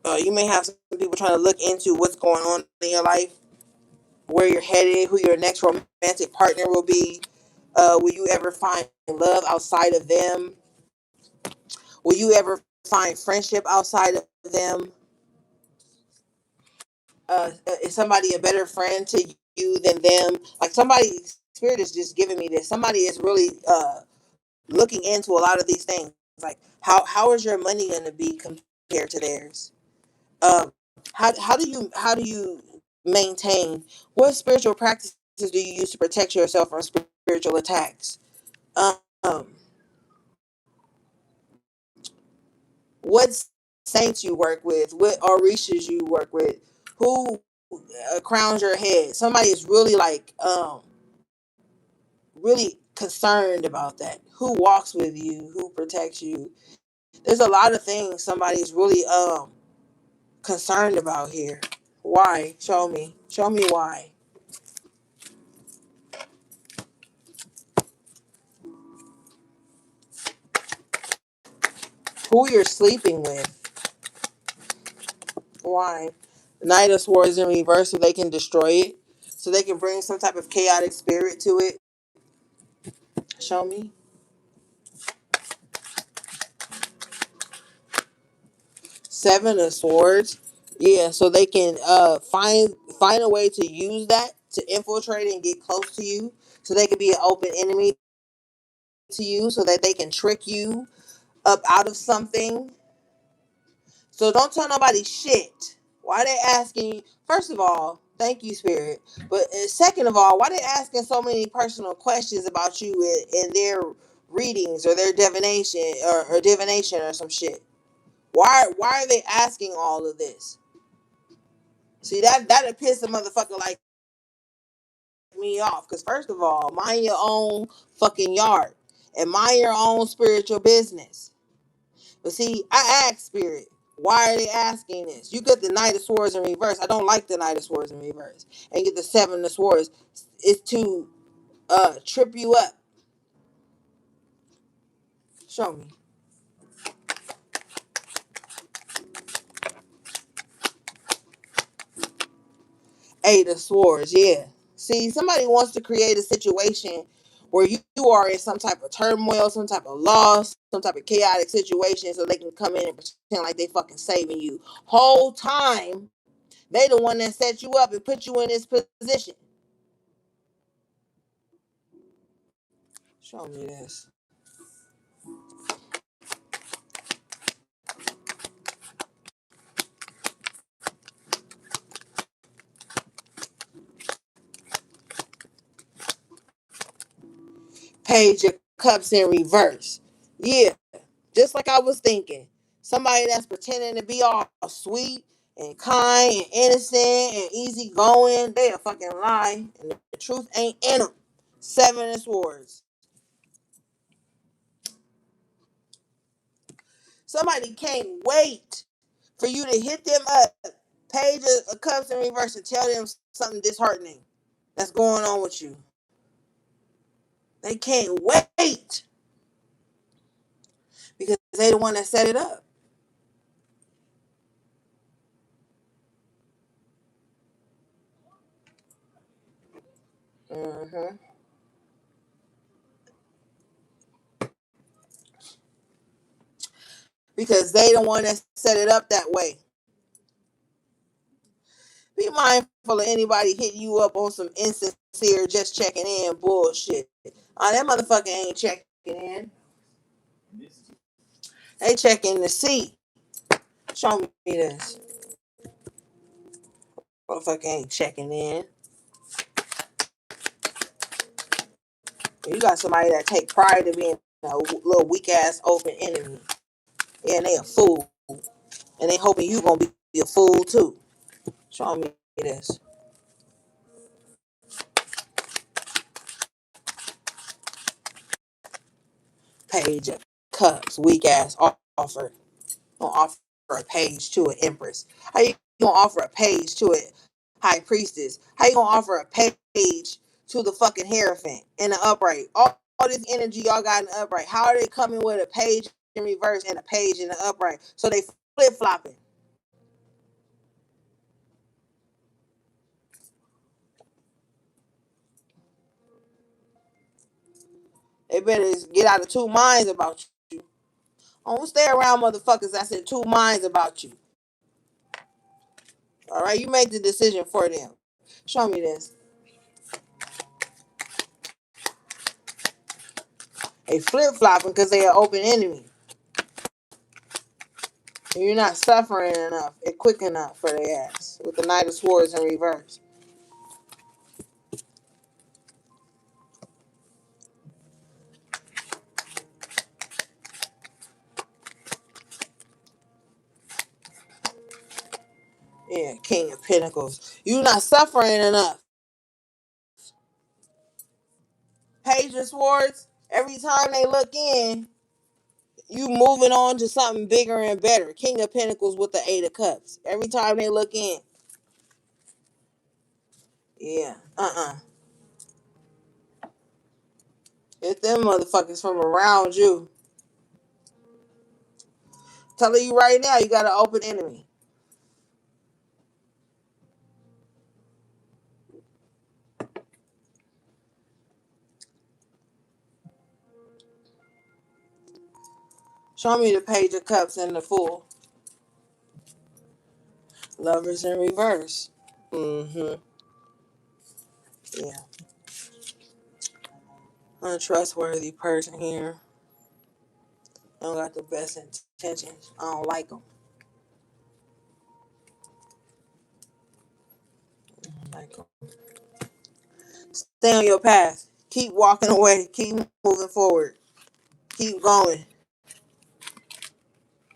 You may have some people trying to look into what's going on in your life, where you're headed, who your next romantic partner will be. Will you ever find love outside of them? Will you ever find friendship outside of them? Is somebody a better friend to you than them? Like, somebody, spirit is just giving me this. Somebody is really looking into a lot of these things. Like, how is your money going to be compared to theirs? Um, how do you maintain, what spiritual practices do you use to protect yourself from spiritual attacks? Um, what saints you work with? What orishas you work with? Who crowns your head? Somebody is really like really concerned about that. Who walks with you? Who protects you? There's a lot of things somebody's really concerned about here. Why? Show me. Show me why. Who you're sleeping with. Why? Knight of Swords in reverse, so they can destroy it. So they can bring some type of chaotic spirit to it. Show me. Seven of Swords. Yeah, so they can find a way to use that to infiltrate and get close to you. So they could be an open enemy to you, so that they can trick you up out of something. So don't tell nobody shit. Why they asking you? First of all, thank you, Spirit. But second of all, why they asking so many personal questions about you in their readings or their divination or divination or some shit? Why are they asking all of this? See, that'd piss a motherfucker like me off. Because first of all, mind your own fucking yard and mind your own spiritual business. But see, I asked Spirit, why are they asking this? You get the Knight of Swords in reverse. I don't like the Knight of Swords in reverse. And get the Seven of Swords. It's to trip you up. Show me. Eight of Swords, yeah. See, somebody wants to create a situation where you are in some type of turmoil, some type of loss, some type of chaotic situation, so they can come in and pretend like they fucking saving you. Whole time, they the one that set you up and put you in this position. Show me this. Page of Cups in reverse. Yeah, just like I was thinking. Somebody that's pretending to be all sweet and kind and innocent and easygoing, they a fucking lie. And the truth ain't in them. Seven of Swords. Somebody can't wait for you to hit them up. Page of Cups in reverse and tell them something disheartening that's going on with you. They can't wait because they the one that set it up. Mm-hmm. Because they the one that set it up that way. Be mindful of anybody hitting you up on some insincere, just checking in bullshit. That motherfucker ain't checking in. They checking to see. Show me this. Motherfucker ain't checking in. You got somebody that take pride in being a little weak ass open enemy. Yeah, and they a fool. And they hoping you gonna be a fool too. Show me this. Page of Cups, weak ass offer. Gonna offer a page to an empress? How you gonna offer a page to a high priestess? How you gonna offer a page to the fucking hierophant in the upright? All this energy y'all got in the upright. How are they coming with a page in reverse and a page in the upright? So they flip flopping. They better get out of two minds about you. Don't stay around motherfuckers that's in two minds about you. All right, you make the decision for them. Show me this. They flip flopping because they are open enemy. And you're not suffering enough and quick enough for their ass with the Knight of Swords in reverse. Yeah, King of Pentacles. You're not suffering enough. Page of Swords, every time they look in, you moving on to something bigger and better. King of Pentacles with the Eight of Cups. Every time they look in. Yeah, It's them motherfuckers from around you. Telling you right now, you got an open enemy. Show me the Page of Cups and the Fool. Lovers in reverse. Mm-hmm. Yeah. Untrustworthy person here. Don't got the best intentions. I don't like them. Like 'em. Stay on your path. Keep walking away. Keep moving forward. Keep going.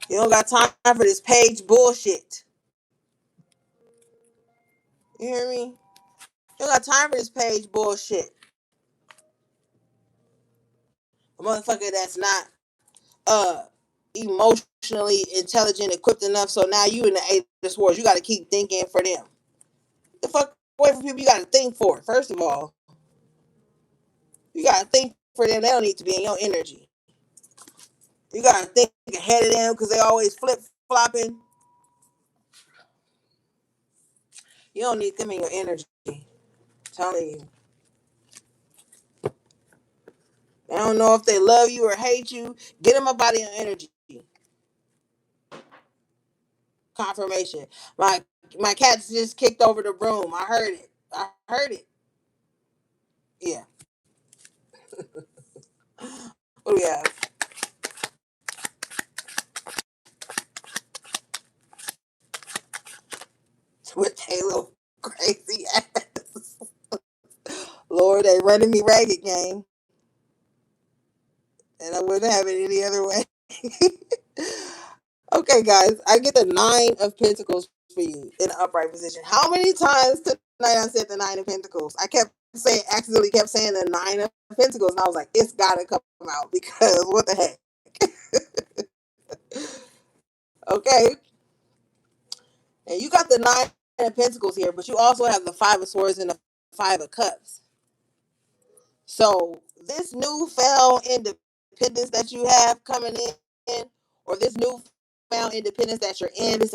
You don't got time for this page bullshit. You hear me? You don't got time for this page bullshit. A motherfucker that's not uh emotionally intelligent, equipped enough. So now you in the Eight of Swords. You got to keep thinking for them. The fuck away from people you got to think for. First of all, you got to think for them. They don't need to be in your energy. You got to think ahead of them because they always flip flopping. You don't need them in your energy. I'm telling you. They don't know if they love you or hate you. Get them up out of your energy. Confirmation. My cat just kicked over the broom. I heard it. I heard it. Yeah. What do we have? With they little crazy ass. Lord, they running me ragged, gang. And I wouldn't have it any other way. Okay, guys, I get the nine of pentacles for you in an upright position. How many times tonight I said the nine of pentacles? I kept saying, accidentally kept saying the nine of pentacles, and I was like, it's gotta come out because what the heck? Okay, and you got the nine of pentacles here, but you also have the five of swords and the five of cups. So this newfound independence that you have coming in, or this newfound independence that you're in, this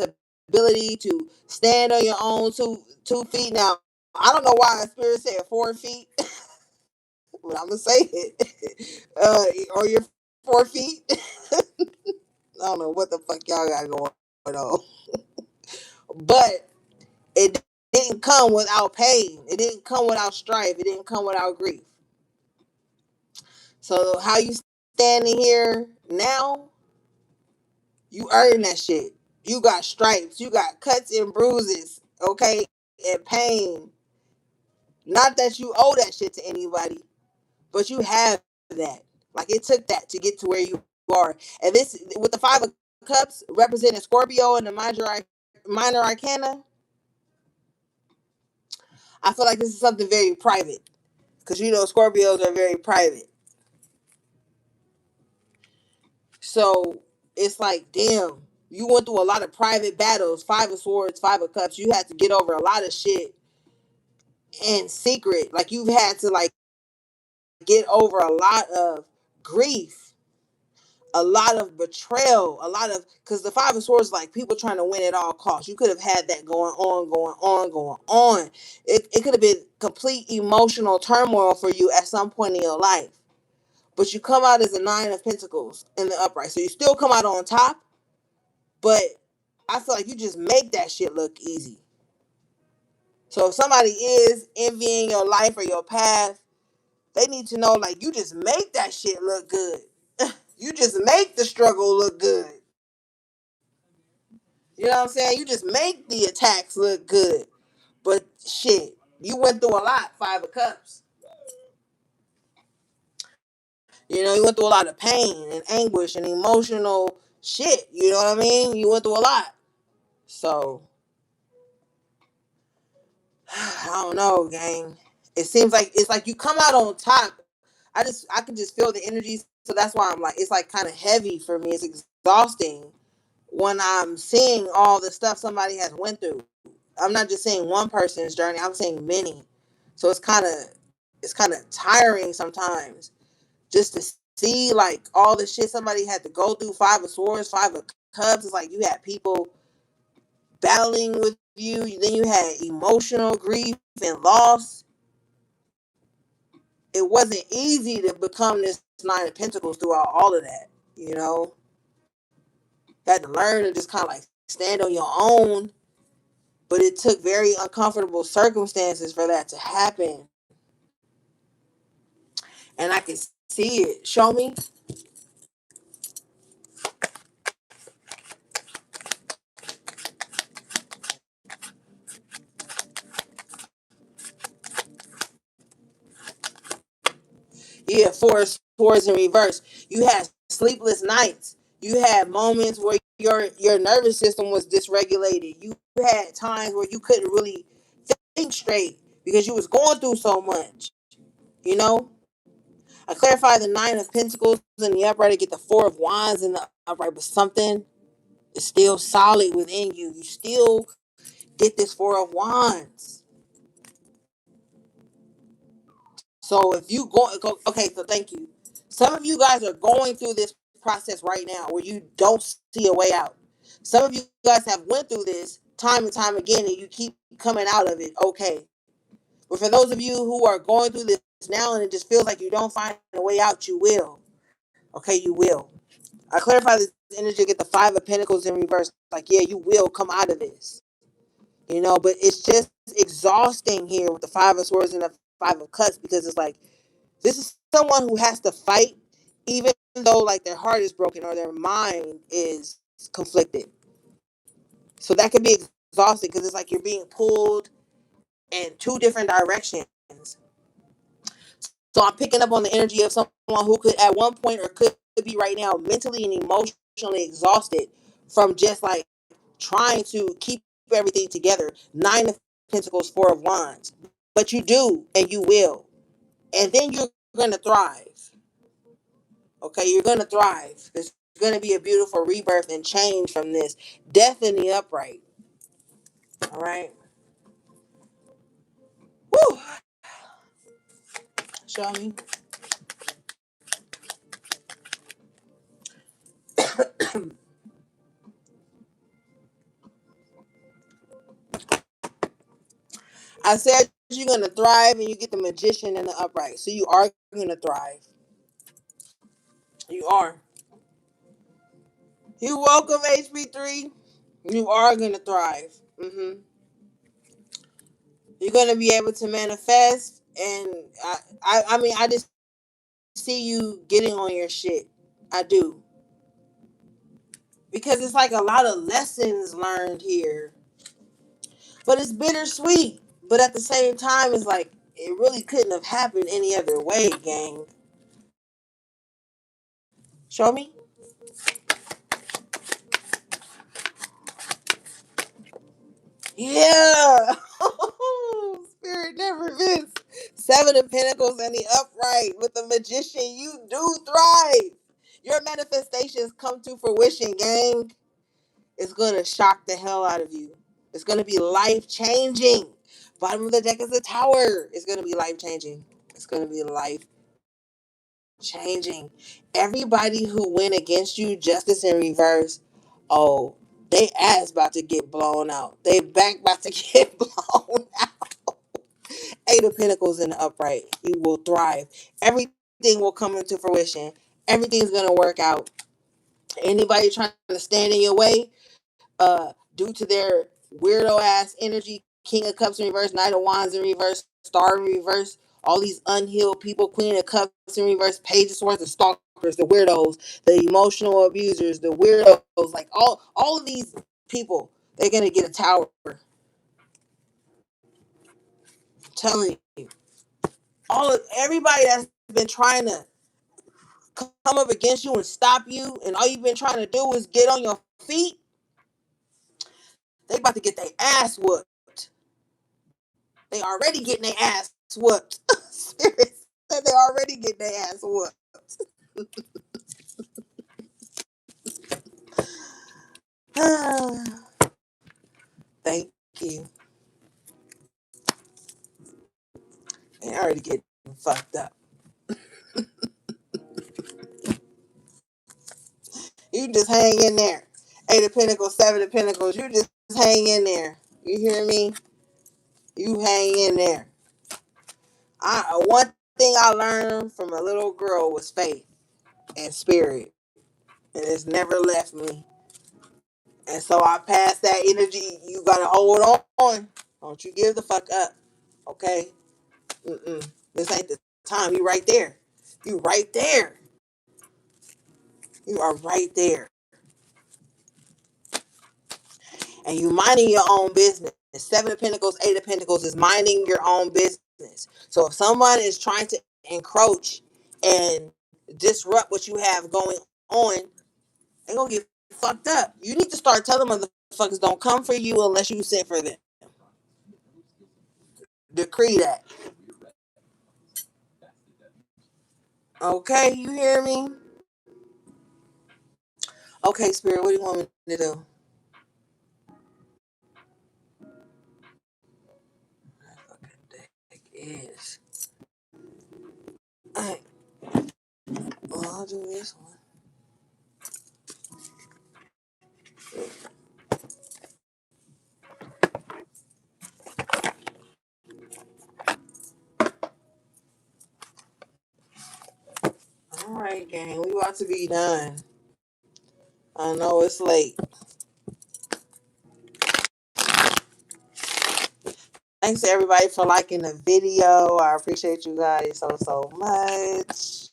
ability to stand on your own two feet. Now, I don't know why Spirit said 4 feet, but I'm gonna say it. Or your 4 feet. I don't know what the fuck y'all got going on, but it didn't come without pain. It didn't come without strife. It didn't come without grief. So how you standing here now, you earn that shit. You got stripes, you got cuts and bruises, okay, and pain. Not that you owe that shit to anybody, but you have that. Like it took that to get to where you are. And this with the five of cups representing Scorpio and the minor arcana, I feel like this is something very private. Because you know Scorpios are very private. So it's like, damn, you went through a lot of private battles. Five of swords, five of cups. You had to get over a lot of shit in secret. Like you've had to like get over a lot of grief, a lot of betrayal, a lot of because the five of swords is like people trying to win at all costs. You could have had that going on, going on, going on. It could have been complete emotional turmoil for you at some point in your life. But you come out as a nine of pentacles in the upright. So you still come out on top, but I feel like you just make that shit look easy. So if somebody is envying your life or your path, they need to know like you just make that shit look good. You just make the struggle look good. You know what I'm saying? You just make the attacks look good. But shit, you went through a lot, five of cups. You know, you went through a lot of pain and anguish and emotional shit. You know what I mean? You went through a lot. So I don't know, gang. It seems like it's like you come out on top. I can just feel the energy. So that's why I'm like, it's like kind of heavy for me. It's exhausting when I'm seeing all the stuff somebody has went through. I'm not just seeing one person's journey. I'm seeing many. So it's kind of tiring sometimes just to see like all the shit somebody had to go through. Five of swords, five of cups. It's like you had people battling with you. Then you had emotional grief and loss. It wasn't easy to become this nine of pentacles throughout all of that. You know, you had to learn to just kind of like stand on your own. But it took very uncomfortable circumstances for that to happen. And I can see it. Show me. Yeah, four swords in reverse. You had sleepless nights. You had moments where your nervous system was dysregulated. You had times where you couldn't really think straight because you was going through so much. You know, I clarify the nine of pentacles in the upright to get the four of wands in the upright, but something is still solid within you. You still get this four of wands. So if you go, okay, so thank you. Some of you guys are going through this process right now where you don't see a way out. Some of you guys have went through this time and time again, and you keep coming out of it okay. But for those of you who are going through this now and it just feels like you don't find a way out, you will. Okay, you will. I clarify this energy, get the five of pentacles in reverse. Like, yeah, you will come out of this. You know, but it's just exhausting here with the five of swords and the five of cups because it's like this is someone who has to fight even though like their heart is broken or their mind is conflicted. So that can be exhausting because it's like you're being pulled in two different directions. So I'm picking up on the energy of someone who could at one point or could be right now mentally and emotionally exhausted from just like trying to keep everything together. Nine of Pentacles, Four of Wands. But you do and you will. And then you're gonna thrive. Okay, you're gonna thrive. There's gonna be a beautiful rebirth and change from this. Death in the upright. All right. Woo! Show me. I said you're gonna thrive and you get the magician in the upright. So you are gonna thrive. You are. You're welcome, HB3. You are gonna thrive. You're gonna be able to manifest, and I mean, I just see you getting on your shit. I do, because it's like a lot of lessons learned here, but it's bittersweet. But at the same time, it's like it really couldn't have happened any other way, gang. Show me. Yeah. Spirit never miss. Seven of Pentacles and the upright with the magician. You do thrive. Your manifestations come to fruition, gang. It's going to shock the hell out of you. It's going to be life changing. Bottom of the deck is the tower. It's going to be life changing. It's going to be life changing. Everybody who went against you, justice in reverse, oh, they ass about to get blown out. They back about to get blown out. Eight of Pentacles in the upright. You will thrive. Everything will come into fruition. Everything's gonna work out. Anybody trying to stand in your way, due to their weirdo ass energy, King of Cups in reverse, Knight of Wands in reverse, Star in reverse, all these unhealed people, Queen of Cups in reverse, Page of Swords, the stalkers, the weirdos, the emotional abusers, the weirdos, like all of these people, they're gonna get a tower. I'm telling you, everybody that's been trying to come up against you and stop you, and all you've been trying to do is get on your feet, they about to get their ass whooped. They already getting their ass whooped. Spirit said they already getting their ass whooped. Thank you. They already getting fucked up. You just hang in there. Eight of Pentacles, Seven of Pentacles. You just hang in there. You hear me? You hang in there. One thing I learned from a little girl was faith and spirit, and it's never left me. And so I pass that energy. You gotta hold on. Don't you give the fuck up. Okay? This ain't the time. You right there. You right there. You are right there. And you minding your own business. Seven of Pentacles, Eight of Pentacles is minding your own business. So if someone is trying to encroach and disrupt what you have going on, they're gonna get fucked up. You need to start telling motherfuckers don't come for you unless you sent for them. Decree that. Okay, you hear me? Okay, Spirit, what do you want me to do? Heck is. Alright, well, I'll do this one. Alright, gang, we about to be done. I know it's late. Thanks to everybody for liking the video. I appreciate you guys so much.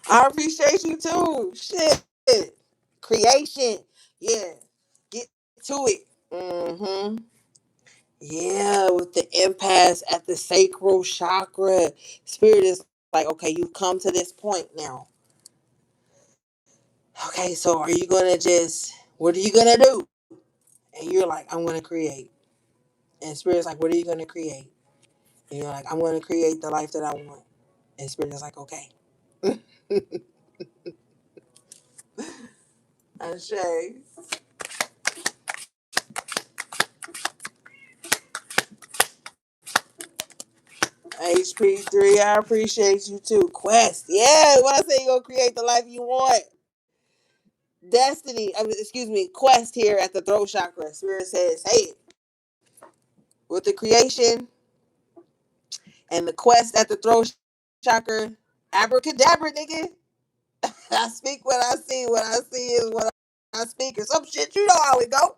I appreciate you too. Shit. Creation. Yeah. Get to it. Mm-hmm. Yeah, with the impasse at the sacral chakra. Spirit is like, okay, you've come to this point now. Okay, so are you gonna just what are you gonna do? And you're like, I'm gonna create. And Spirit's like, what are you gonna create? And you're like, I'm gonna create the life that I want. And Spirit is like, okay. Ashay. HP3, I appreciate you too. Quest. Yeah, when I say you're gonna create the life you want. Destiny, excuse me, Quest here at the throat chakra. Spirit says, hey, with the creation and the quest at the throat chakra, abracadabra, nigga. I speak what I see. What I see is what I speak. Or some shit, you know how it go.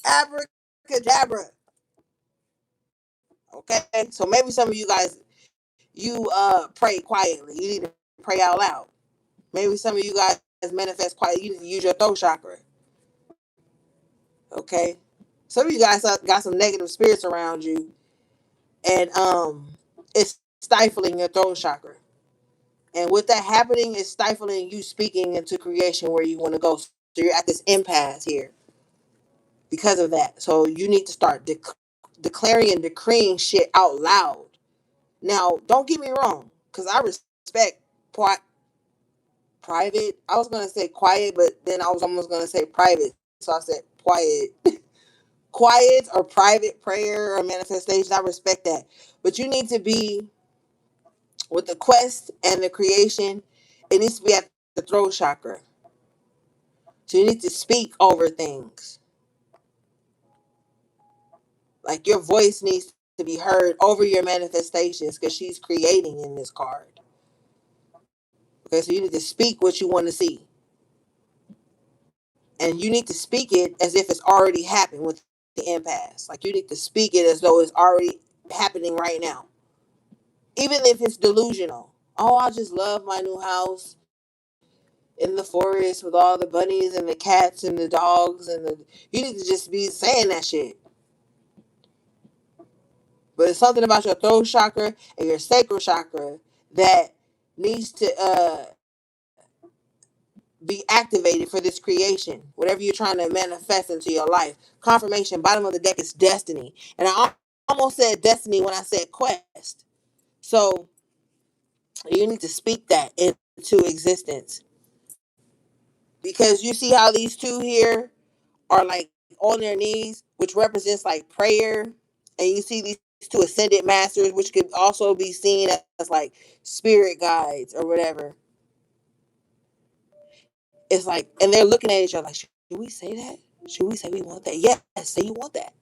Abracadabra. Okay, so maybe some of you guys, you pray quietly. You need to pray out loud. Maybe some of you guys manifest quietly. You need to use your throat chakra. Okay, some of you guys got some negative spirits around you, and it's stifling your throat chakra. And with that happening, it's stifling you speaking into creation where you want to go. So you're at this impasse here because of that. So you need to start declaring and decreeing shit out loud. Now, don't get me wrong, because I respect private. I was gonna say quiet, but then I was almost gonna say private, so I said quiet. Quiet or private prayer or manifestation. I respect that, but you need to be with the quest and the creation. It needs to be at the throat chakra. So you need to speak over things. Like your voice needs to be heard over your manifestations because she's creating in this card. Okay, so you need to speak what you want to see. And you need to speak it as if it's already happened with the impasse. Like you need to speak it as though it's already happening right now. Even if it's delusional. Oh, I just love my new house in the forest with all the bunnies and the cats and the dogs and the you need to just be saying that shit. But it's something about your throat chakra and your sacral chakra that needs to be activated for this creation. Whatever you're trying to manifest into your life. Confirmation, bottom of the deck is destiny. And I almost said destiny when I said quest. So you need to speak that into existence. Because you see how these two here are like on their knees, which represents like prayer. And you see these two ascended masters, which could also be seen as like spirit guides or whatever. It's like, and they're looking at each other like, should we say that? Should we say we want that? Yes, say you want that.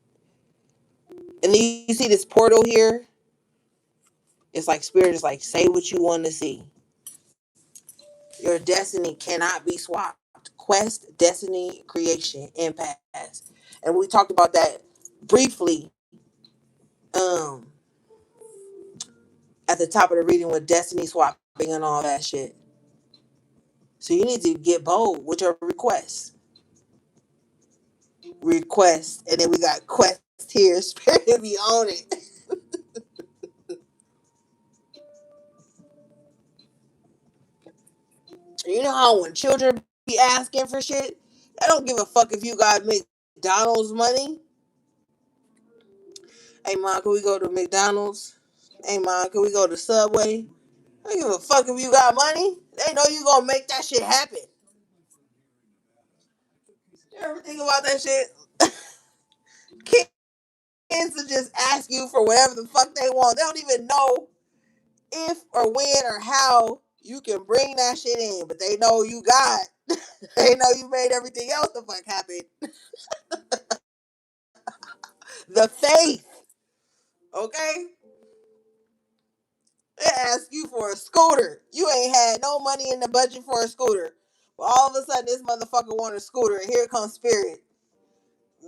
And then you see this portal here. It's like spirit is like, say what you want to see. Your destiny cannot be swapped. Quest, destiny, creation, impasse. And we talked about that briefly um at the top of the reading with destiny swapping and all that shit. So you need to get bold with your requests. Request. And then we got quest here. Spirit be on it. You know how when children be asking for shit, I don't give a fuck if you got McDonald's money. Hey mom, can we go to McDonald's? Hey mom, can we go to Subway? I don't give a fuck if you got money. They know you gonna make that shit happen. You ever think about that shit? Kids will just ask you for whatever the fuck they want. They don't even know if or when or how you can bring that shit in, but they know you got. They know you made everything else the fuck happen. The faith, okay? They ask you for a scooter. You ain't had no money in the budget for a scooter. But all of a sudden, this motherfucker want a scooter, and here comes Spirit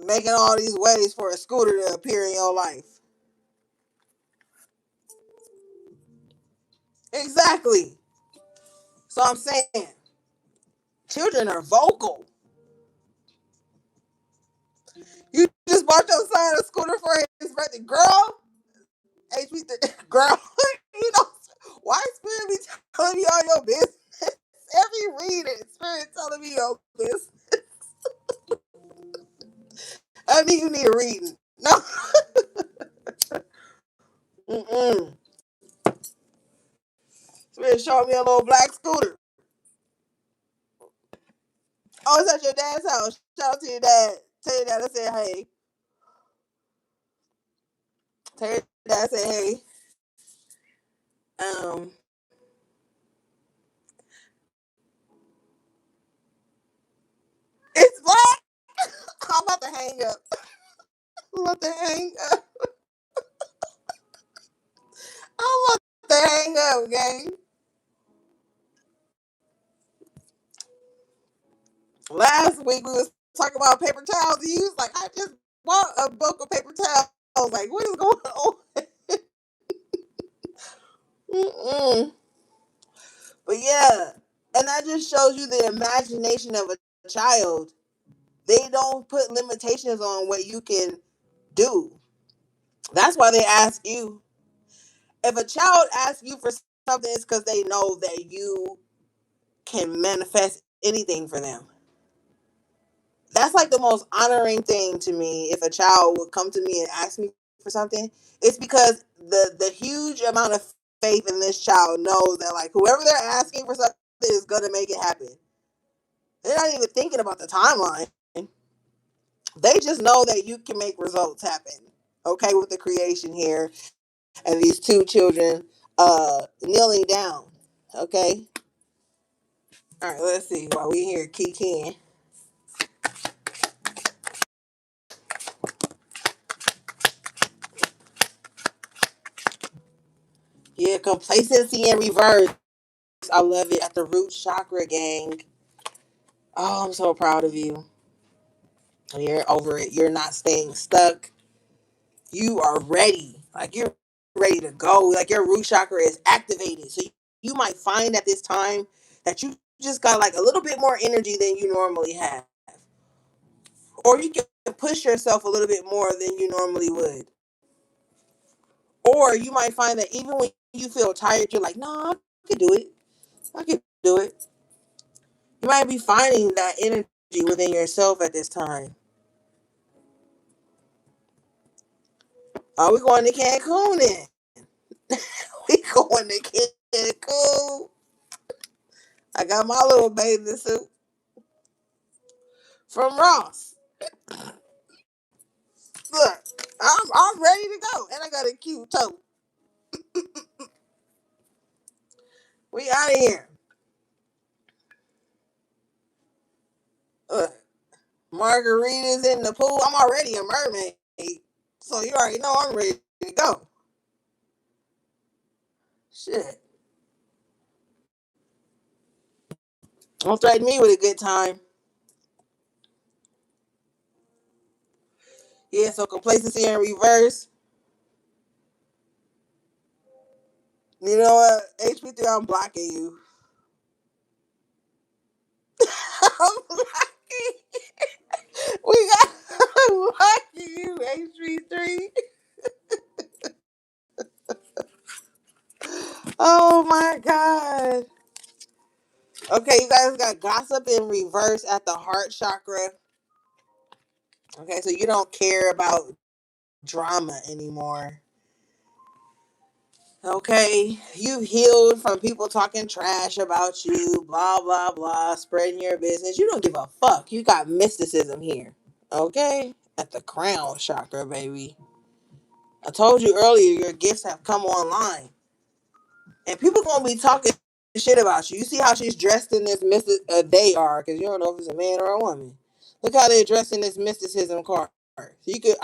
making all these ways for a scooter to appear in your life. Exactly. So I'm saying children are vocal. You just bought your son a scooter for his birthday, girl. HB3, girl. You know why Spirit be telling me all your business? Every reading, Spirit telling me your business. I mean, you need a reading. No. Mm-mm. Spirit showed me a little black scooter. Oh, it's at your dad's house. Shout out to your dad. Tell your dad I said hey. Tell your dad I said hey. Um, it's black. I'm about to hang up. I'm about to hang up. I'm about to hang up, gang. Last week we was talking about paper towels. And you was like, I just bought a book of paper towels. I was like, what is going on? Mm-mm. But yeah, and that just shows you the imagination of a child. They don't put limitations on what you can do. That's why they ask you. If a child asks you for something, it's because they know that you can manifest anything for them. That's like the most honoring thing to me. If a child would come to me and ask me for something, it's because the huge amount of faith in this child knows that like whoever they're asking for something is gonna make it happen. They're not even thinking about the timeline. They just know that you can make results happen. Okay, with the creation here and these two children kneeling down. Okay. All right, let's see. While we here kicking. Yeah, complacency in reverse. I love it at the root chakra, gang. Oh, I'm so proud of you. You're over it. You're not staying stuck. You are ready. Like you're ready to go. Like your root chakra is activated. So you might find at this time that you just got like a little bit more energy than you normally have. Or you can push yourself a little bit more than you normally would. Or you might find that even when you feel tired, you're like, no, I can do it. I can do it. You might be finding that energy within yourself at this time. Are we going to Cancun then? We going to Cancun. I got my little bathing suit from Ross. Look, I'm ready to go, and I got a cute toe. We out of here. Look, margaritas in the pool. I'm already a mermaid, so you already know I'm ready to go. Shit, don't threaten me with a good time. Yeah, so complacency in reverse. You know what? HP3, I'm blocking you. I'm blocking. We got I'm blocking you, HP3. Oh my god. Okay, you guys got gossip in reverse at the heart chakra. Okay, so you don't care about drama anymore. Okay, you've healed from people talking trash about you, blah, blah, blah, spreading your business. You don't give a fuck. You got mysticism here. Okay, at the crown chakra, baby. I told you earlier, your gifts have come online. And people gonna be talking shit about you. You see how she's dressed in this they are, because you don't know if it's a man or a woman. Look how they're dressed in this mysticism card. So you could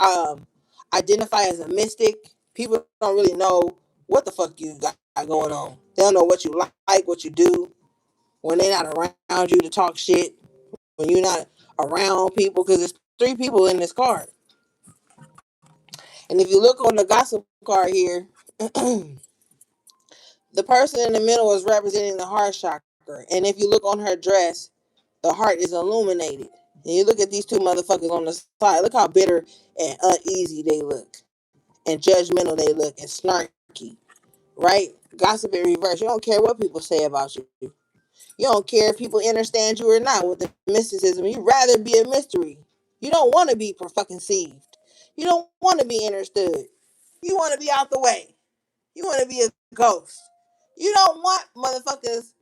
identify as a mystic. People don't really know what the fuck you got going on. They don't know what you like, what you do when they're not around you to talk shit. When you're not around people, because there's three people in this card. And if you look on the gossip card here, the person in the middle is representing the heart chakra. chakra. And if you look on her dress, the heart is illuminated. And you look at these two motherfuckers on the side. Look how bitter and uneasy they look, and judgmental they look, and snarky. Right? Gossip in reverse. You don't care what people say about you. You don't care if people understand you or not with the mysticism. You'd rather be a mystery. You don't want to be fucking sieved. You don't want to be understood. You want to be out the way. You want to be a ghost. You don't want motherfuckers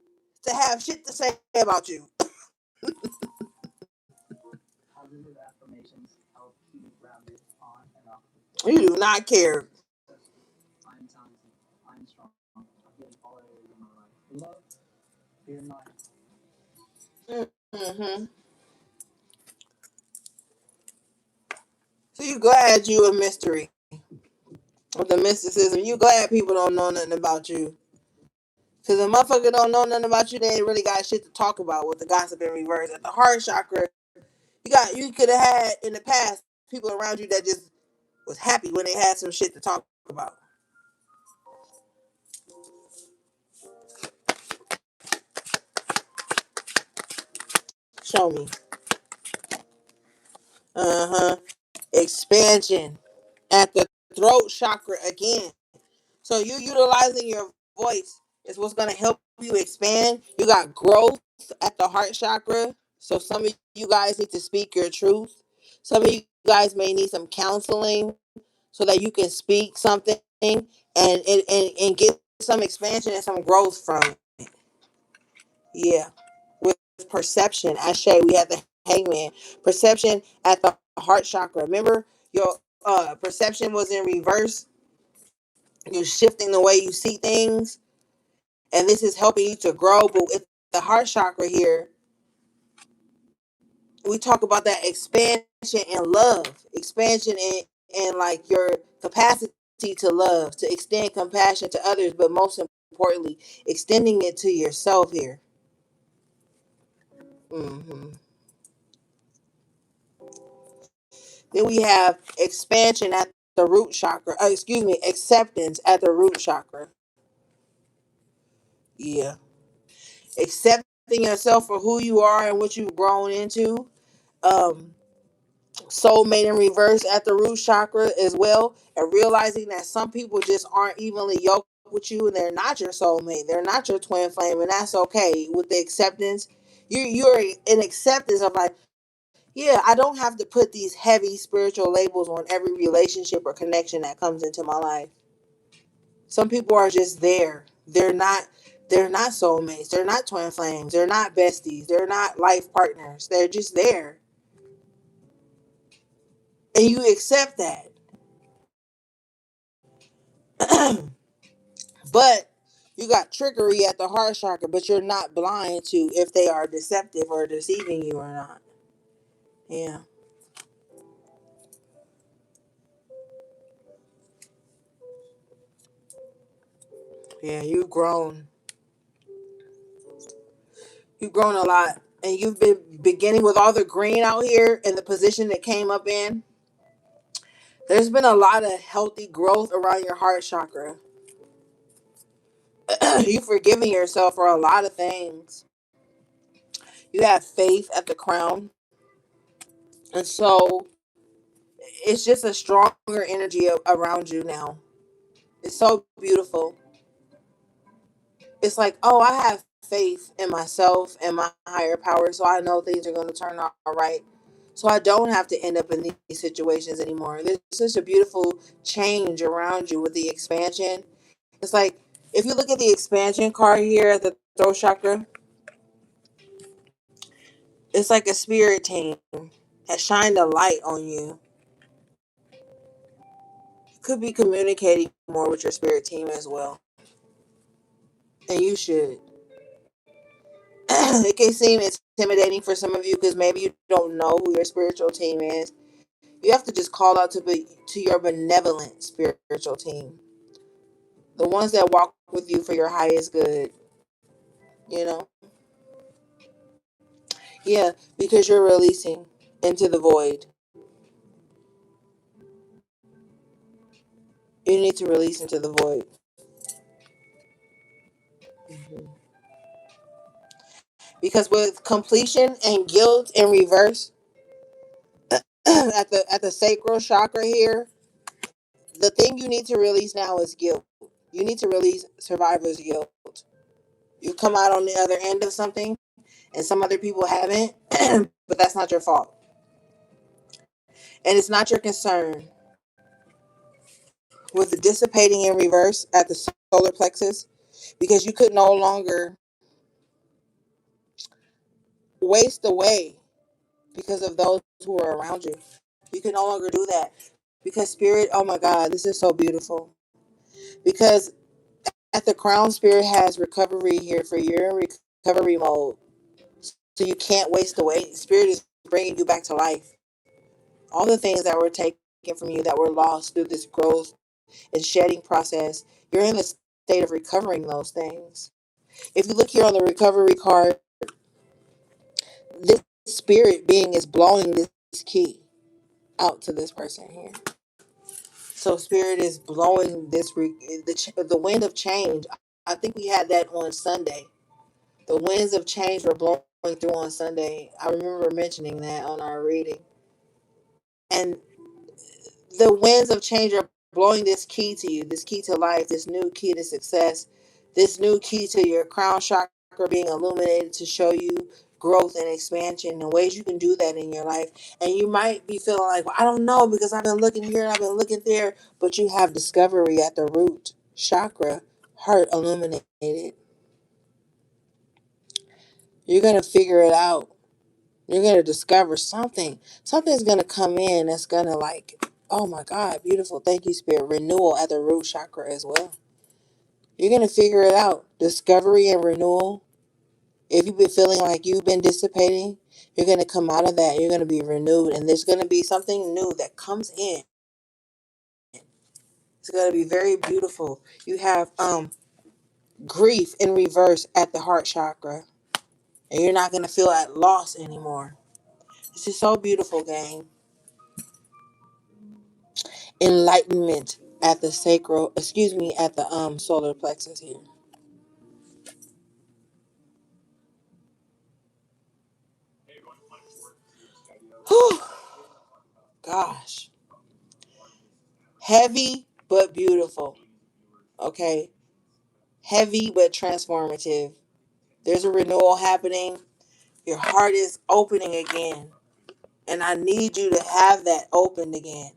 to have shit to say about you. You do not care. Mm-hmm. So you glad you a mystery with the mysticism. You glad people don't know nothing about you. Because if a motherfucker don't know nothing about you, they ain't really got shit to talk about with the gossip in reverse. At the heart chakra, you could have had in the past people around you that just was happy when they had some shit to talk about. Show me. Uh-huh. Expansion at the throat chakra again. So you utilizing your voice is what's gonna help you expand. You got growth at the heart chakra. So some of you guys need to speak your truth. Some of you guys may need some counseling so that you can speak something and get some expansion and some growth from it. Yeah. With perception, Ashe, we had the hangman. Perception at the heart chakra. Remember your perception was in reverse. You're shifting the way you see things, and this is helping you to grow. But with the heart chakra here, we talk about that expansion and love, expansion and like your capacity to love, to extend compassion to others, but most importantly, extending it to yourself here. Mm-hmm. Then we have expansion at the root chakra. Excuse me, acceptance at the root chakra. Yeah, accepting yourself for who you are and what you've grown into. Um, Soulmate in reverse at the root chakra as well, and realizing that some people just aren't evenly yoked with you, and they're not your soulmate, they're not your twin flame, and that's okay. With the acceptance, you're in acceptance of like, yeah, I don't have to put these heavy spiritual labels on every relationship or connection that comes into my life. Some people are just there. They're not soulmates, they're not twin flames, they're not besties, they're not life partners, they're just there, and you accept that. But you got trickery at the heart chakra, but you're not blind to if they are deceptive or deceiving you or not. Yeah. Yeah, you've grown. You've grown a lot. And you've been beginning with all the green out here and the position that came up in. There's been a lot of healthy growth around your heart chakra. You've forgiven yourself for a lot of things. You have faith at the crown. And so it's just a stronger energy around you now. It's so beautiful. It's like, oh, I have faith in myself and my higher power, so I know things are going to turn out all right. So I don't have to end up in these situations anymore. There's such a beautiful change around you with the expansion. It's like, if you look at the expansion card here at the throat chakra, it's like a spirit team has shined a light on you. You could be communicating more with your spirit team as well. And you should. It can seem intimidating for some of you because maybe you don't know who your spiritual team is. You have to just call out to your benevolent spiritual team, the ones that walk with you for your highest good. You know, yeah, because you're releasing into the void. You need to release into the void. Mhm. Because with completion and guilt in reverse at the sacral chakra here, the thing you need to release now is guilt. You need to release survivor's guilt. You come out on the other end of something and some other people haven't, but that's not your fault. And it's not your concern. With the dissipating in reverse at the solar plexus, because you could no longer waste away because of those who are around you. You can no longer do that because spirit, oh my God, this is so beautiful. Because at the crown, spirit has recovery here for your recovery mode. So you can't waste away. Spirit is bringing you back to life. All the things that were taken from you that were lost through this growth and shedding process, you're in the state of recovering those things. If you look here on the recovery card, this spirit being is blowing this key out to this person here. So spirit is blowing the wind of change. I think we had that on Sunday. The winds of change were blowing through on Sunday. I remember mentioning that on our reading. And the winds of change are blowing this key to you, this key to life, this new key to success, this new key to your crown chakra being illuminated to show you growth and expansion and ways you can do that in your life. And you might be feeling like, well, I don't know because I've been looking here and I've been looking there, but you have discovery at the root chakra, heart illuminated. You're going to figure it out. You're going to discover something. Something's going to come in that's going to like, oh my God, beautiful. Thank you, Spirit. Renewal at the root chakra as well. You're going to figure it out. Discovery and renewal. If you've been feeling like you've been dissipating, you're going to come out of that. You're going to be renewed. And there's going to be something new that comes in. It's going to be very beautiful. You have grief in reverse at the heart chakra. And you're not going to feel at loss anymore. This is so beautiful, gang. Enlightenment at the sacral, at the solar plexus here. Whew, gosh. Heavy but beautiful. Okay. Heavy but transformative. There's a renewal happening. Your heart is opening again. And I need you to have that opened again.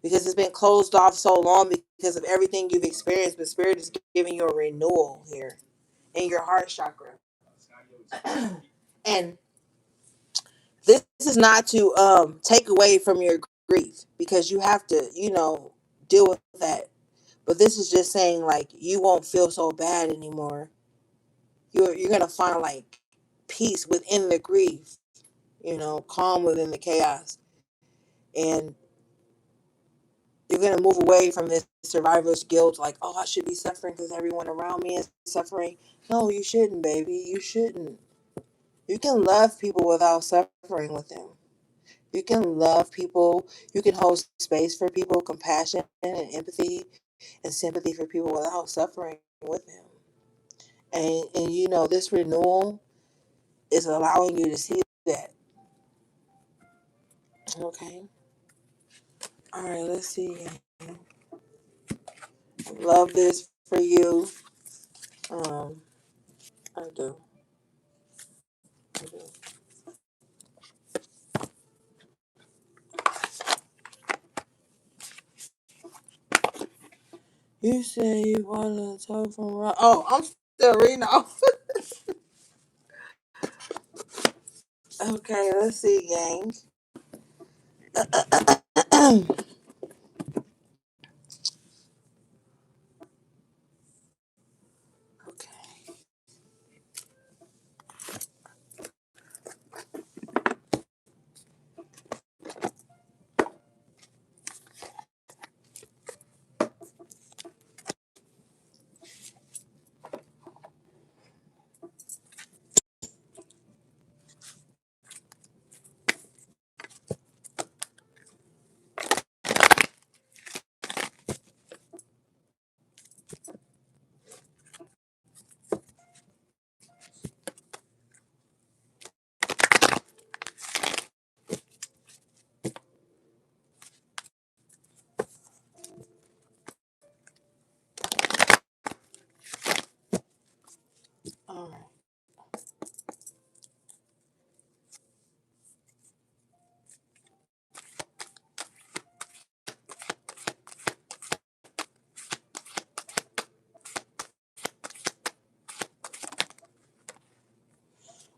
Because it's been closed off so long because of everything you've experienced. But Spirit is giving you a renewal here in your heart chakra. And this is not to take away from your grief because you have to, deal with that. But this is just saying like you won't feel so bad anymore. You're gonna find like peace within the grief, calm within the chaos, and you're gonna move away from this survivor's guilt. Like, oh, I should be suffering because everyone around me is suffering. No, you shouldn't, baby. You shouldn't. You can love people without suffering with them. You can love people. You can hold space for people, compassion and empathy and sympathy for people without suffering with them. And this renewal is allowing you to see that. Okay. All right, let's see. Love this for you. Um, I do. I do. You say you want to talk from right. Oh, I'm still reading off. Okay, let's see, gang. Okay.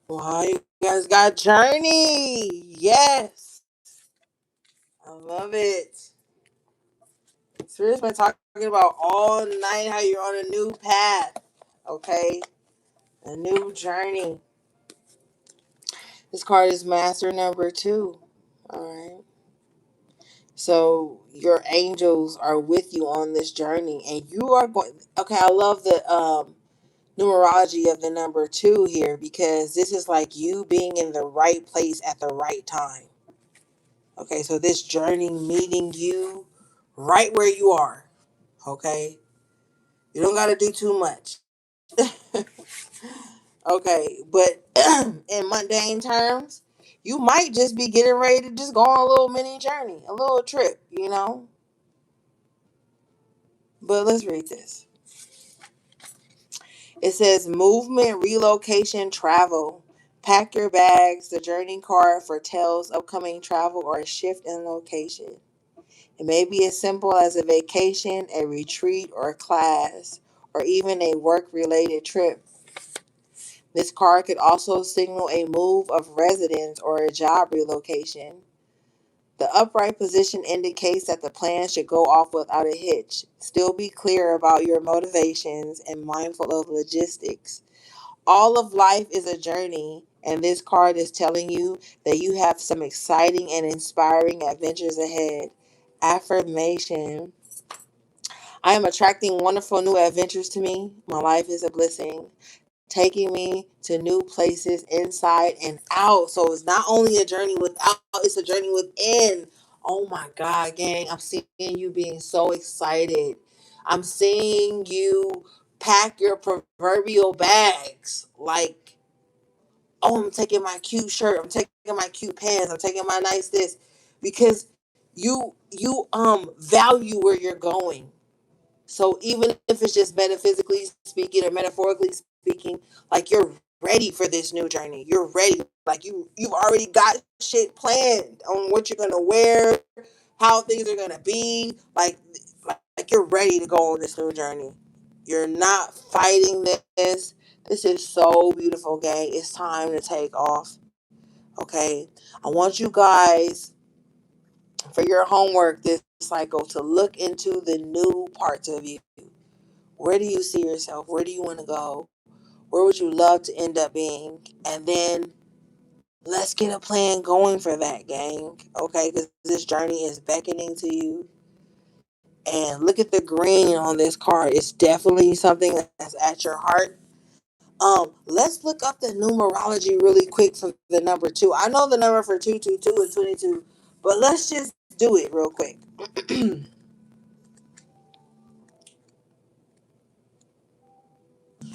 Wow, you guys got Journey. Yes. I love it. Spirit's been talking about all night how you're on a new path. Okay? A new journey. This card is master number 2. Alright. So your angels are with you on this journey and you are going, okay, I love the numerology of the number 2 here because this is like you being in the right place at the right time. Okay, so this journey meeting you right where you are. Okay, you don't got to do too much. Okay, but in mundane terms, you might just be getting ready to just go on a little mini journey, a little trip, you know. But let's read this. It says movement, relocation, travel. Pack your bags. The journey card foretells upcoming travel or a shift in location. It may be as simple as a vacation, a retreat, or a class, or even a work related trip. This card could also signal a move of residence or a job relocation. The upright position indicates that the plan should go off without a hitch. Still be clear about your motivations and mindful of logistics. All of life is a journey, and this card is telling you that you have some exciting and inspiring adventures ahead. Affirmation: I am attracting wonderful new adventures to me. My life is a blessing, taking me to new places inside and out. So it's not only a journey without, it's a journey within. Oh my God, gang. I'm seeing you being so excited. I'm seeing you pack your proverbial bags. Like, oh, I'm taking my cute shirt. I'm taking my cute pants. I'm taking my nice this. Because you value where you're going. So even if it's just metaphysically speaking or metaphorically speaking, like you're ready for this new journey. You're ready. Like you've already got shit planned on what you're gonna wear, how things are gonna be. Like you're ready to go on this new journey. You're not fighting this. This is so beautiful, gang. It's time to take off. Okay. I want you guys for your homework this cycle to look into the new parts of you. Where do you see yourself? Where do you want to go? Where would you love to end up being? And then let's get a plan going for that, gang. Okay, because this journey is beckoning to you. And look at the green on this card. It's definitely something that's at your heart. Let's look up the numerology really quick for the number 2. I know the number for 222 and 22, but let's just do it real quick.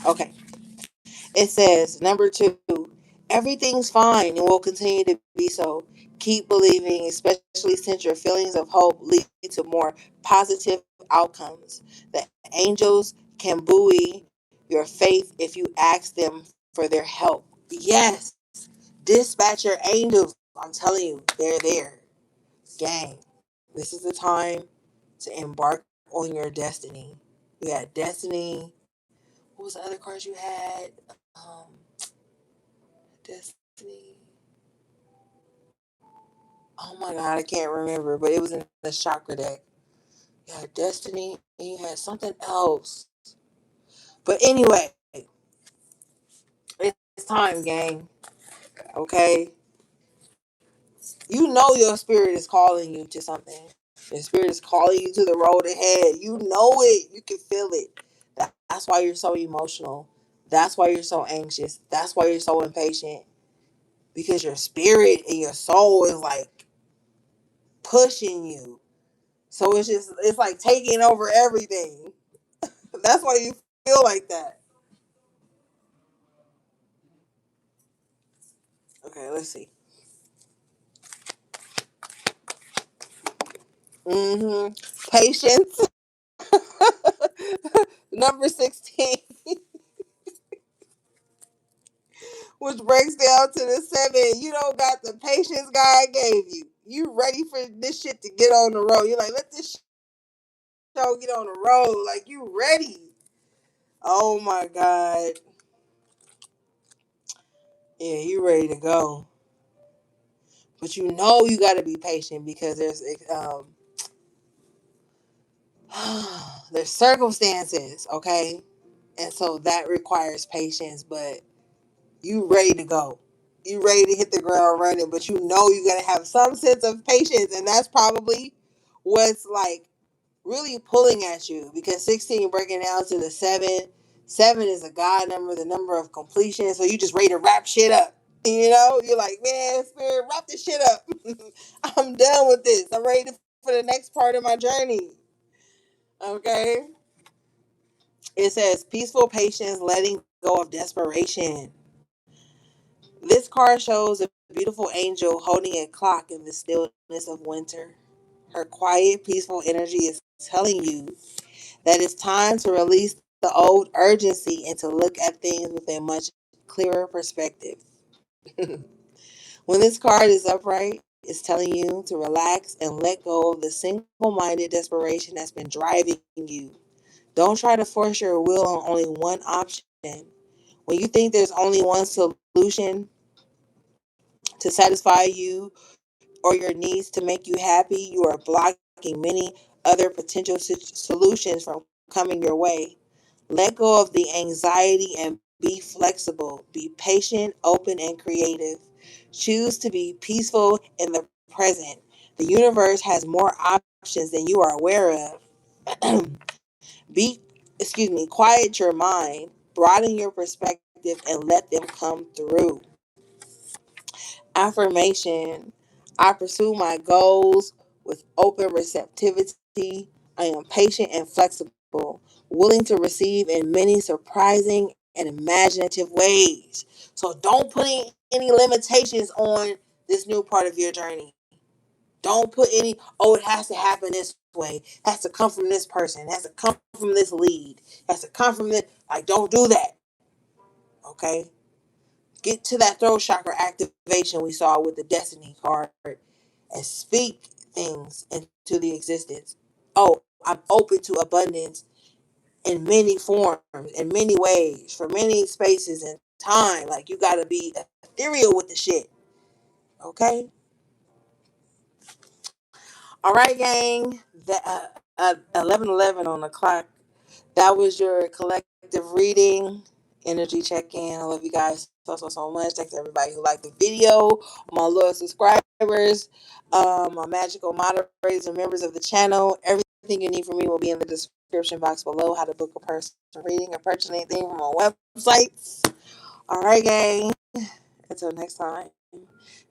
Okay. It says, number 2, everything's fine and will continue to be so. Keep believing, especially since your feelings of hope lead to more positive outcomes. The angels can buoy your faith if you ask them for their help. Yes, dispatch your angels. I'm telling you, they're there. Gang, this is the time to embark on your destiny. You had destiny. What was the other cards you had? Um, Destiny. Oh my God, I can't remember, but it was in the chakra deck. You had Destiny and you had something else. But anyway, it's time, gang. Okay? You know your spirit is calling you to something. Your spirit is calling you to the road ahead. You know it. You can feel it. That's why you're so emotional. That's why you're so anxious. That's why you're so impatient. Because your spirit and your soul is like pushing you. So it's like taking over everything. That's why you feel like that. Okay, let's see. Mm-hmm. Patience. Number 16, which breaks down to the 7. You don't got the patience God gave you. You ready for this shit to get on the road. You're like, let this show get on the road. Like, you ready. Oh my God. Yeah, you ready to go. But you know you got to be patient because there's circumstances, okay? And so that requires patience, but you ready to go. You ready to hit the ground running, but you know you got to have some sense of patience, and that's probably what's like really pulling at you because 16 breaking down to the 7 is a God number, the number of completion. So you just ready to wrap shit up. You know, you're like, man, spirit, wrap this shit up. I'm done with this. I'm ready for the next part of my journey. Okay. It says peaceful patience, letting go of desperation. This card shows a beautiful angel holding a clock in the stillness of winter. Her quiet, peaceful energy is telling you that it's time to release the old urgency and to look at things with a much clearer perspective. When this card is upright, it's telling you to relax and let go of the single minded desperation that's been driving you. Don't try to force your will on only one option. When you think there's only one solution to satisfy you or your needs to make you happy, you are blocking many other potential solutions from coming your way. Let go of the anxiety and be flexible. Be patient, open, and creative. Choose to be peaceful in the present. The universe has more options than you are aware of. be, quiet your mind, broaden your perspective, and let them come through. Affirmation: I pursue my goals with open receptivity. I am patient and flexible, willing to receive in many surprising and imaginative ways. So don't put any limitations on this new part of your journey. Don't put any, oh, it has to happen this way. It has to come from this person. It has to come from this lead. It has to come from this. Like, don't do that. Okay? Get to that throat chakra activation we saw with the destiny card and speak things into the existence. Oh, I'm open to abundance in many forms, in many ways, for many spaces and time. Like, you got to be ethereal with the shit. Okay? All right, gang. The 11:11 on the clock. That was your collective reading, energy check in. I love you guys so much. Thanks to everybody who liked the video, my loyal subscribers, my magical moderators and members of the channel. Everything you need from me will be in the description box below. How to book a person reading or purchase anything from our websites. All right, gang. Until next time,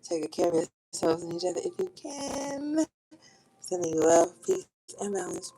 take good care of yourselves and each other if you can. Sending you love, peace, and balance.